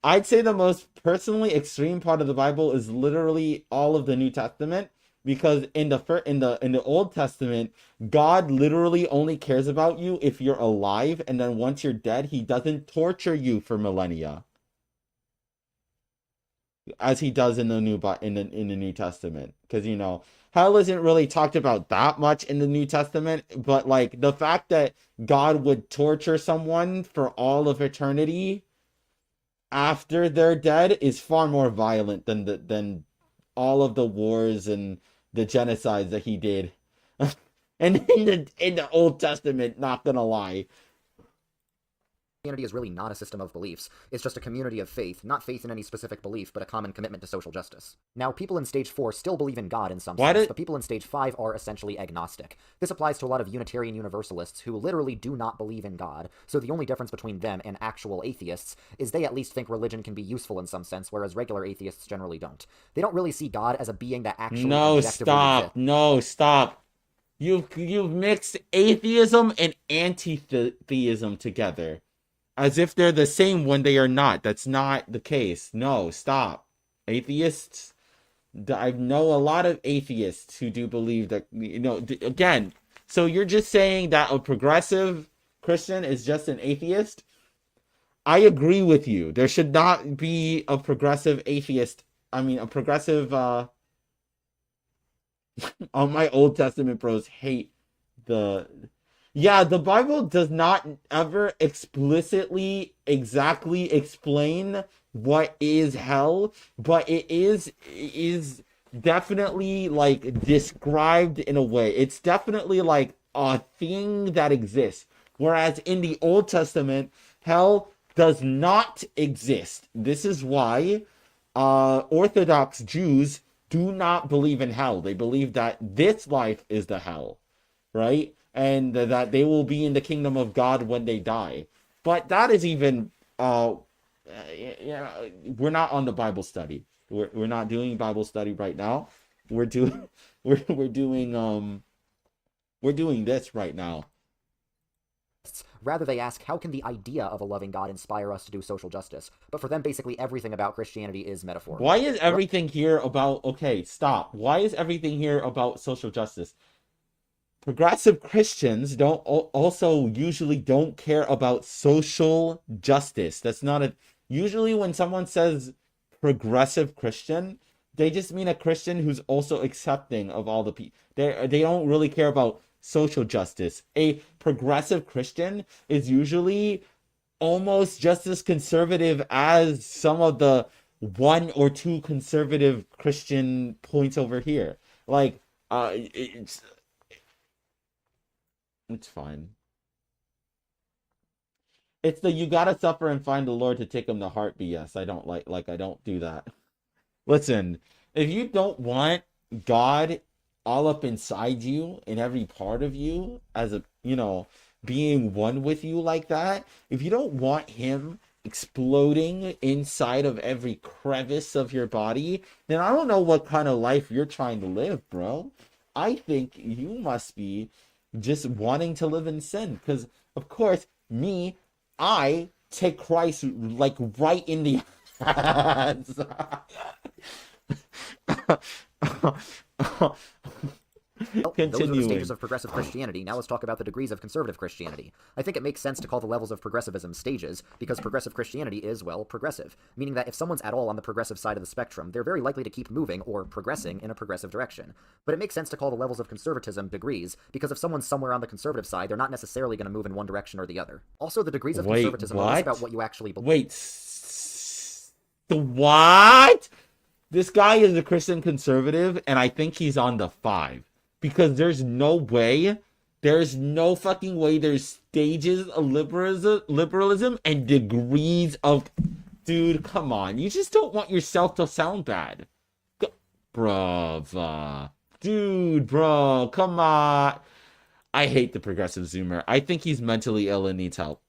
I'd say the most personally extreme part of the Bible is literally all of the New Testament, because in the Old Testament, God literally only cares about you if you're alive, and then once you're dead, he doesn't torture you for millennia, as he does in the New Testament. Because, you know, hell isn't really talked about that much in the New Testament, but like the fact that God would torture someone for all of eternity after they're dead is far more violent than all of the wars and the genocides that he did. And in the Old Testament, not gonna lie. Christianity is really not a system of beliefs. It's just a community of faith, not faith in any specific belief, but a common commitment to social justice. Now, people in Stage 4 still believe in God in some sense, but people in Stage 5 are essentially agnostic. This applies to a lot of Unitarian Universalists who literally do not believe in God, so the only difference between them and actual atheists is they at least think religion can be useful in some sense, whereas regular atheists generally don't. They don't really see God as a being that actually objectively exists. No, stop. You've mixed atheism and anti-theism together, as if they're the same when they are not. That's not the case. No, stop. Atheists, I know a lot of atheists who do believe that, you know, again, so you're just saying that a progressive Christian is just an atheist? I agree with you. There should not be a progressive atheist. I mean, a progressive, all my Old Testament bros hate yeah, the Bible does not ever explicitly exactly explain what is hell, but it is definitely like described in a way. It's definitely like a thing that exists. Whereas in the Old Testament, hell does not exist. This is why Orthodox Jews do not believe in hell. They believe that this life is the hell, right? And that they will be in the kingdom of God when they die. But that is even, we're not on the Bible study. We're not doing Bible study right now. We're doing this right now. Rather, they ask, how can the idea of a loving God inspire us to do social justice? But for them, basically everything about Christianity is metaphor. Why is everything here about... Okay, stop. Why is everything here about social justice? Progressive Christians also usually don't care about social justice. That's not a... Usually when someone says progressive Christian, they just mean a Christian who's also accepting of all the people. They don't really care about social justice. A progressive Christian is usually almost just as conservative as some of the 1 or 2 conservative Christian points over here. Like, it's fine. It's the you gotta suffer and find the Lord to take him to heart BS. I don't I don't do that. Listen, if you don't want God all up inside you, in every part of you, as a, being one with you like that, if you don't want him exploding inside of every crevice of your body, then I don't know what kind of life you're trying to live, bro. I think you must be just wanting to live in sin. Because, of course, I take Christ, like, right in the hands. Well, those are the stages of progressive Christianity. Now let's talk about the degrees of conservative Christianity. I think it makes sense to call the levels of progressivism stages, because progressive Christianity is, well, progressive. Meaning that if someone's at all on the progressive side of the spectrum, they're very likely to keep moving, or progressing, in a progressive direction. But it makes sense to call the levels of conservatism degrees, because if someone's somewhere on the conservative side, they're not necessarily going to move in one direction or the other. Also, the degrees of conservatism are less about what you actually believe. What? This guy is a Christian conservative, and I think he's on the 5. Because there's no fucking way there's stages of liberalism and degrees of... Dude, come on. You just don't want yourself to sound bad. Bruh. Dude, bro, come on. I hate the progressive Zoomer. I think he's mentally ill and needs help.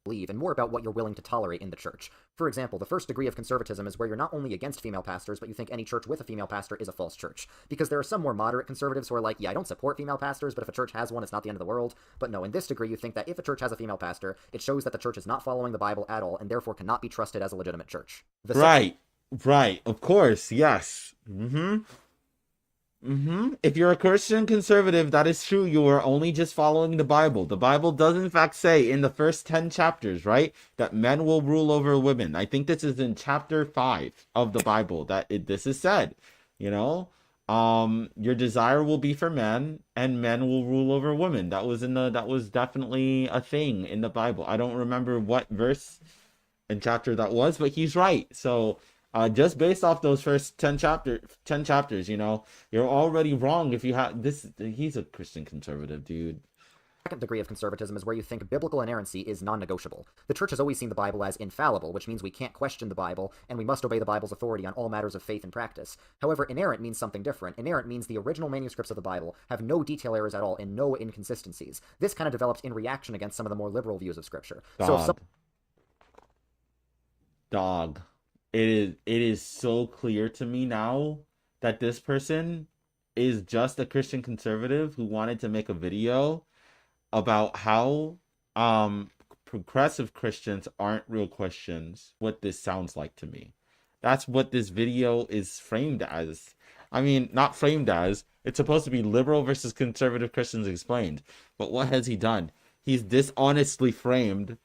And more about what you're willing to tolerate in the church. For example, the first degree of conservatism is where you're not only against female pastors, but you think any church with a female pastor is a false church. Because there are some more moderate conservatives who are like, yeah, I don't support female pastors, but if a church has one, it's not the end of the world. But no, in this degree, you think that if a church has a female pastor, it shows that the church is not following the Bible at all, and therefore cannot be trusted as a legitimate church. Right, of course, yes. If you're a Christian conservative, that is true. You are only just following the Bible. The Bible does in fact say in the first 10 chapters, right, that men will rule over women. I think this is in chapter 5 of the Bible that this is said, your desire will be for men and men will rule over women. That was definitely a thing in the Bible. I don't remember what verse and chapter that was, but he's right. So, just based off those first 10 chapters, you're already wrong if you have this. He's a Christian conservative, dude. Second degree of conservatism is where you think biblical inerrancy is non-negotiable. The church has always seen the Bible as infallible, which means we can't question the Bible, and we must obey the Bible's authority on all matters of faith and practice. However, inerrant means something different. Inerrant means the original manuscripts of the Bible have no detail errors at all and no inconsistencies. This kind of develops in reaction against some of the more liberal views of Scripture. Dog. It is so clear to me now that this person is just a Christian conservative who wanted to make a video about how progressive Christians aren't real Christians. What this sounds like to me. That's what this video is framed as. I mean, not framed as. It's supposed to be liberal versus conservative Christians explained. But what has he done? He's dishonestly framed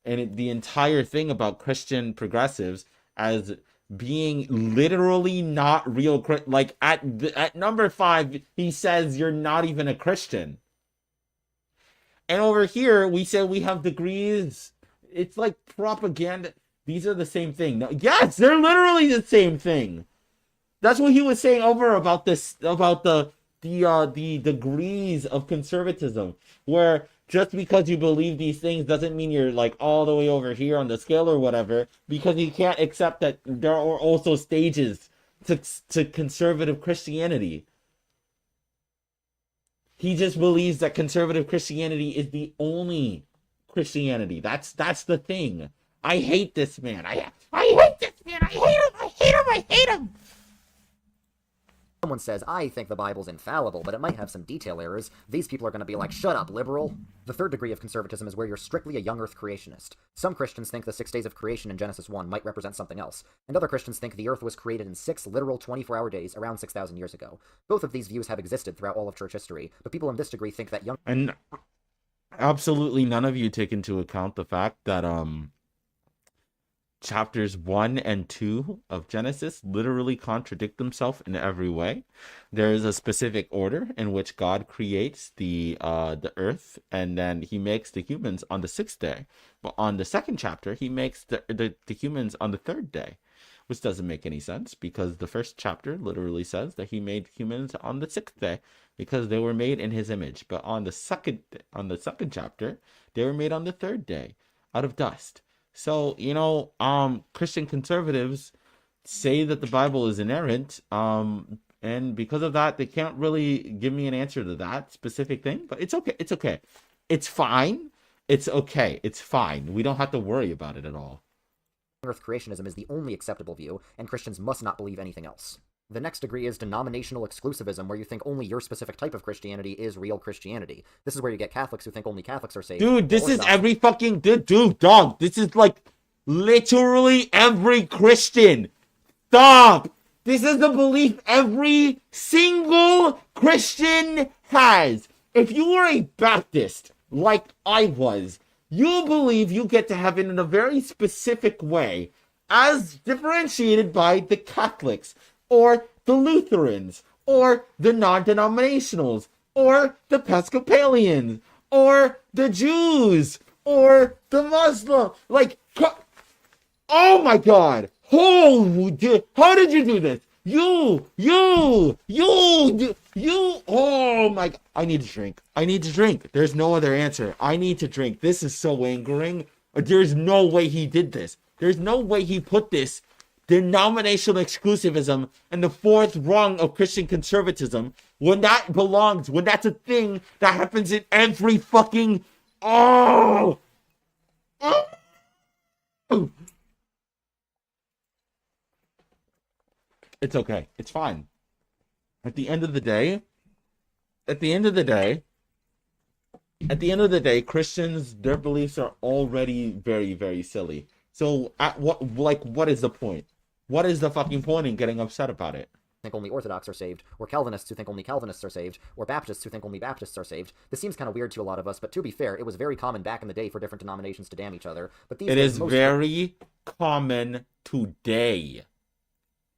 the entire thing about Christian progressives as being literally not real. Like at number 5, he says you're not even a Christian. And over here, we say we have degrees. It's like propaganda. These are the same thing. No, yes, they're literally the same thing. That's what he was saying over about this, about the degrees of conservatism, where just because you believe these things doesn't mean you're like all the way over here on the scale or whatever, because you can't accept that there are also stages to conservative Christianity. He just believes that conservative Christianity is the only Christianity. That's the thing. I hate this man. I hate this man. I hate him. someone says, I think the Bible's infallible, but it might have some detail errors, these people are going to be like, shut up, liberal. The third degree of conservatism is where you're strictly a young earth creationist. Some Christians think the 6 days of creation in Genesis 1 might represent something else, and other Christians think the earth was created in 6 literal 24-hour days around 6,000 years ago. Both of these views have existed throughout all of church history, but people in this degree think that young... And absolutely none of you take into account the fact that, chapters 1 and 2 of Genesis literally contradict themselves in every way. There is a specific order in which God creates the earth, and then he makes the humans on the 6th day. But on the second chapter, he makes the humans on the 3rd day, which doesn't make any sense because the first chapter literally says that he made humans on the 6th day because they were made in his image. But on the second chapter, they were made on the 3rd day out of dust. So, Christian conservatives say that the Bible is inerrant, and because of that, they can't really give me an answer to that specific thing, but it's okay. It's okay. It's fine. It's okay. It's fine. We don't have to worry about it at all. Earth creationism is the only acceptable view, and Christians must not believe anything else. The next degree is denominational exclusivism, where you think only your specific type of Christianity is real Christianity. This is where you get Catholics who think only Catholics are saved. Dude, this is every fucking... Dude, dog. This is like literally every Christian. Stop! This is the belief every single Christian has. If you are a Baptist, like I was, you believe you get to heaven in a very specific way, as differentiated by the Catholics, or the Lutherans, or the non-denominationals, or the Episcopalians, or the Jews, or the Muslim. Like, oh my God! How did you do this? You, oh my God. I need to drink. There's no other answer. I need to drink. This is so angering. There's no way he did this. There's no way he put this denominational exclusivism and the 4th rung of Christian conservatism when that's a thing that happens in every fucking... Oh! It's okay. It's fine. At the end of the day, Christians, their beliefs are already very, very silly. So, what is the point? What is the fucking point in getting upset about it? Think only Orthodox are saved, or Calvinists who think only Calvinists are saved, or Baptists who think only Baptists are saved. This seems kind of weird to a lot of us, but to be fair, it was very common back in the day for different denominations to damn each other. But these it is very common today.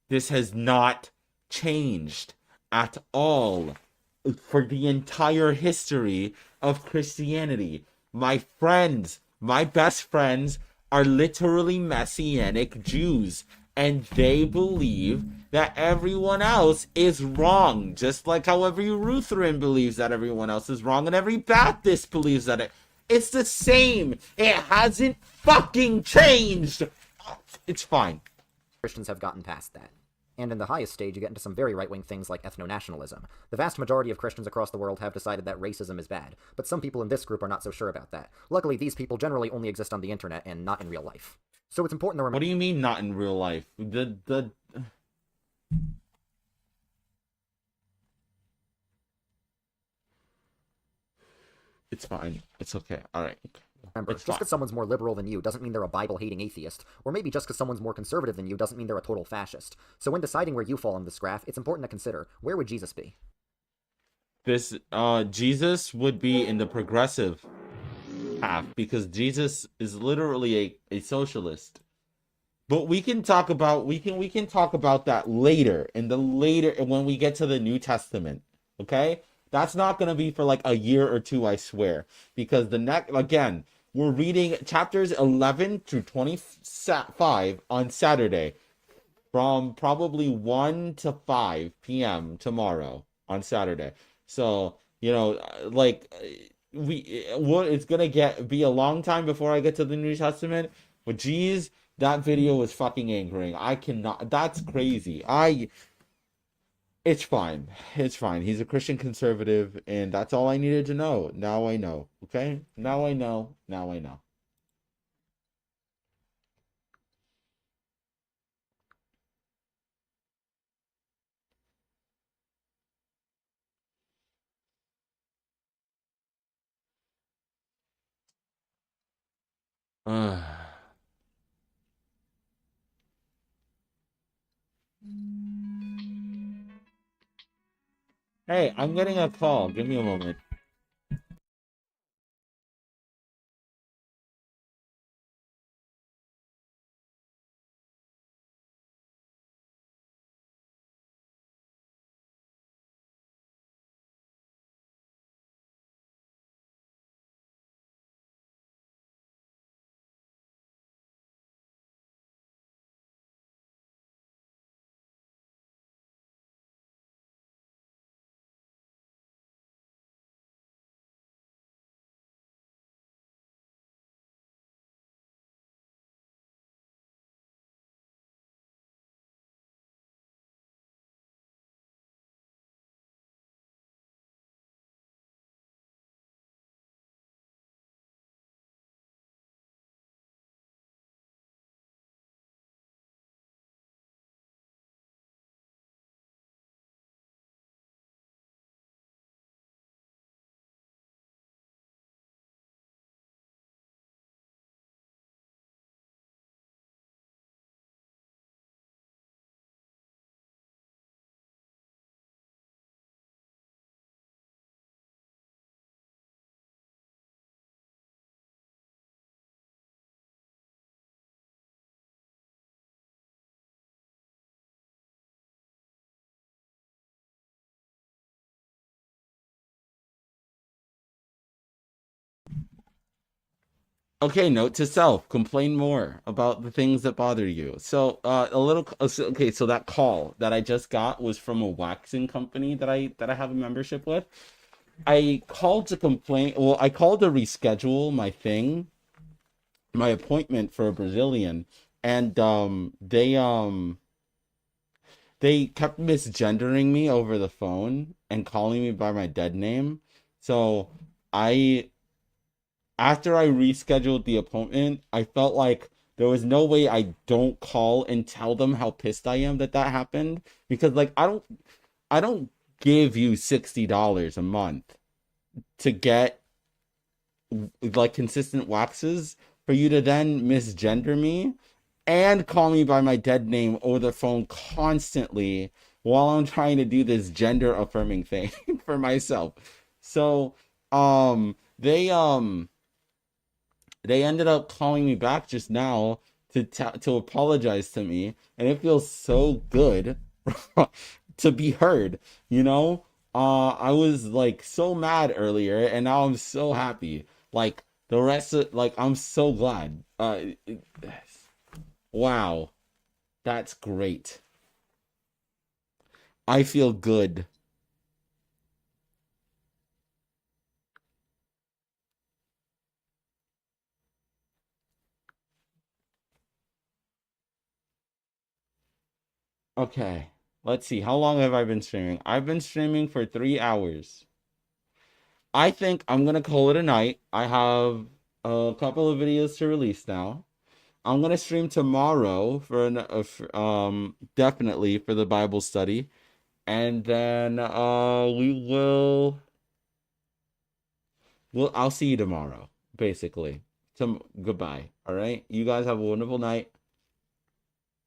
This has not changed at all for the entire history of Christianity. My friends, my best friends, are literally Messianic Jews, and they believe that everyone else is wrong, just like how every Lutheran believes that everyone else is wrong, and every Baptist believes that it's the same. It hasn't fucking changed. It's fine. Christians have gotten past that. And in the highest stage, you get into some very right-wing things like ethno-nationalism. The vast majority of Christians across the world have decided that racism is bad, but some people in this group are not so sure about that. Luckily, these people generally only exist on the internet and not in real life. So it's important to remember... What do you mean not in real life? It's fine. It's okay. All right. Remember, just because someone's more liberal than you doesn't mean they're a Bible-hating atheist, or maybe just because someone's more conservative than you doesn't mean they're a total fascist. So when deciding where you fall on this graph, it's important to consider, where would Jesus be? Jesus would be in the progressive half, because Jesus is literally a socialist. But we can talk about that later, when we get to the New Testament. Okay? That's not going to be for like a year or two, I swear, because again, we're reading chapters 11 through 25 on Saturday from probably 1 to 5 p.m. tomorrow on Saturday. So, it's going to be a long time before I get to the New Testament. But geez, that video was fucking angering. I cannot, that's crazy. It's fine. It's fine. He's a Christian conservative, and that's all I needed to know. Now I know. Okay? Now I know. Now I know. Ugh. Hey, I'm getting a call. Give me a moment. Okay, note to self, complain more about the things that bother you. So, okay, so that call that I just got was from a waxing company that I have a membership with. I called to complain, well, I called to reschedule my appointment for a Brazilian, and they kept misgendering me over the phone and calling me by my dead name. So, I after I rescheduled the appointment, I felt like there was no way I don't call and tell them how pissed I am that that happened, because like I don't give you $60 a month to get like consistent waxes for you to then misgender me and call me by my dead name over the phone constantly while I'm trying to do this gender affirming thing for myself. So, they ended up calling me back just now to apologize to me, and it feels so good to be heard, you know? I was like so mad earlier, and now I'm so happy. Like the rest of like I'm so glad. Wow. That's great. I feel good. Okay. Let's see. How long have I been streaming? I've been streaming for 3 hours. I think I'm gonna call it a night. I have a couple of videos to release now. I'm gonna stream tomorrow for definitely for the Bible study, and then I'll see you tomorrow. Basically, goodbye. All right, you guys have a wonderful night.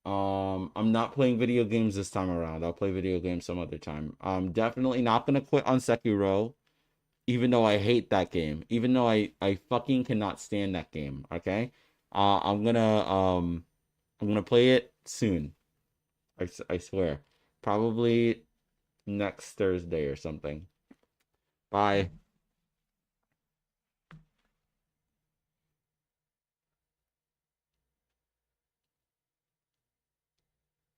I'm not playing video games this time around. I'll play video games some other time. I'm definitely not gonna quit on Sekiro, even though I hate that game, even though I fucking cannot stand that game. Okay, I'm gonna play it soon. I swear, probably next Thursday or something. Bye.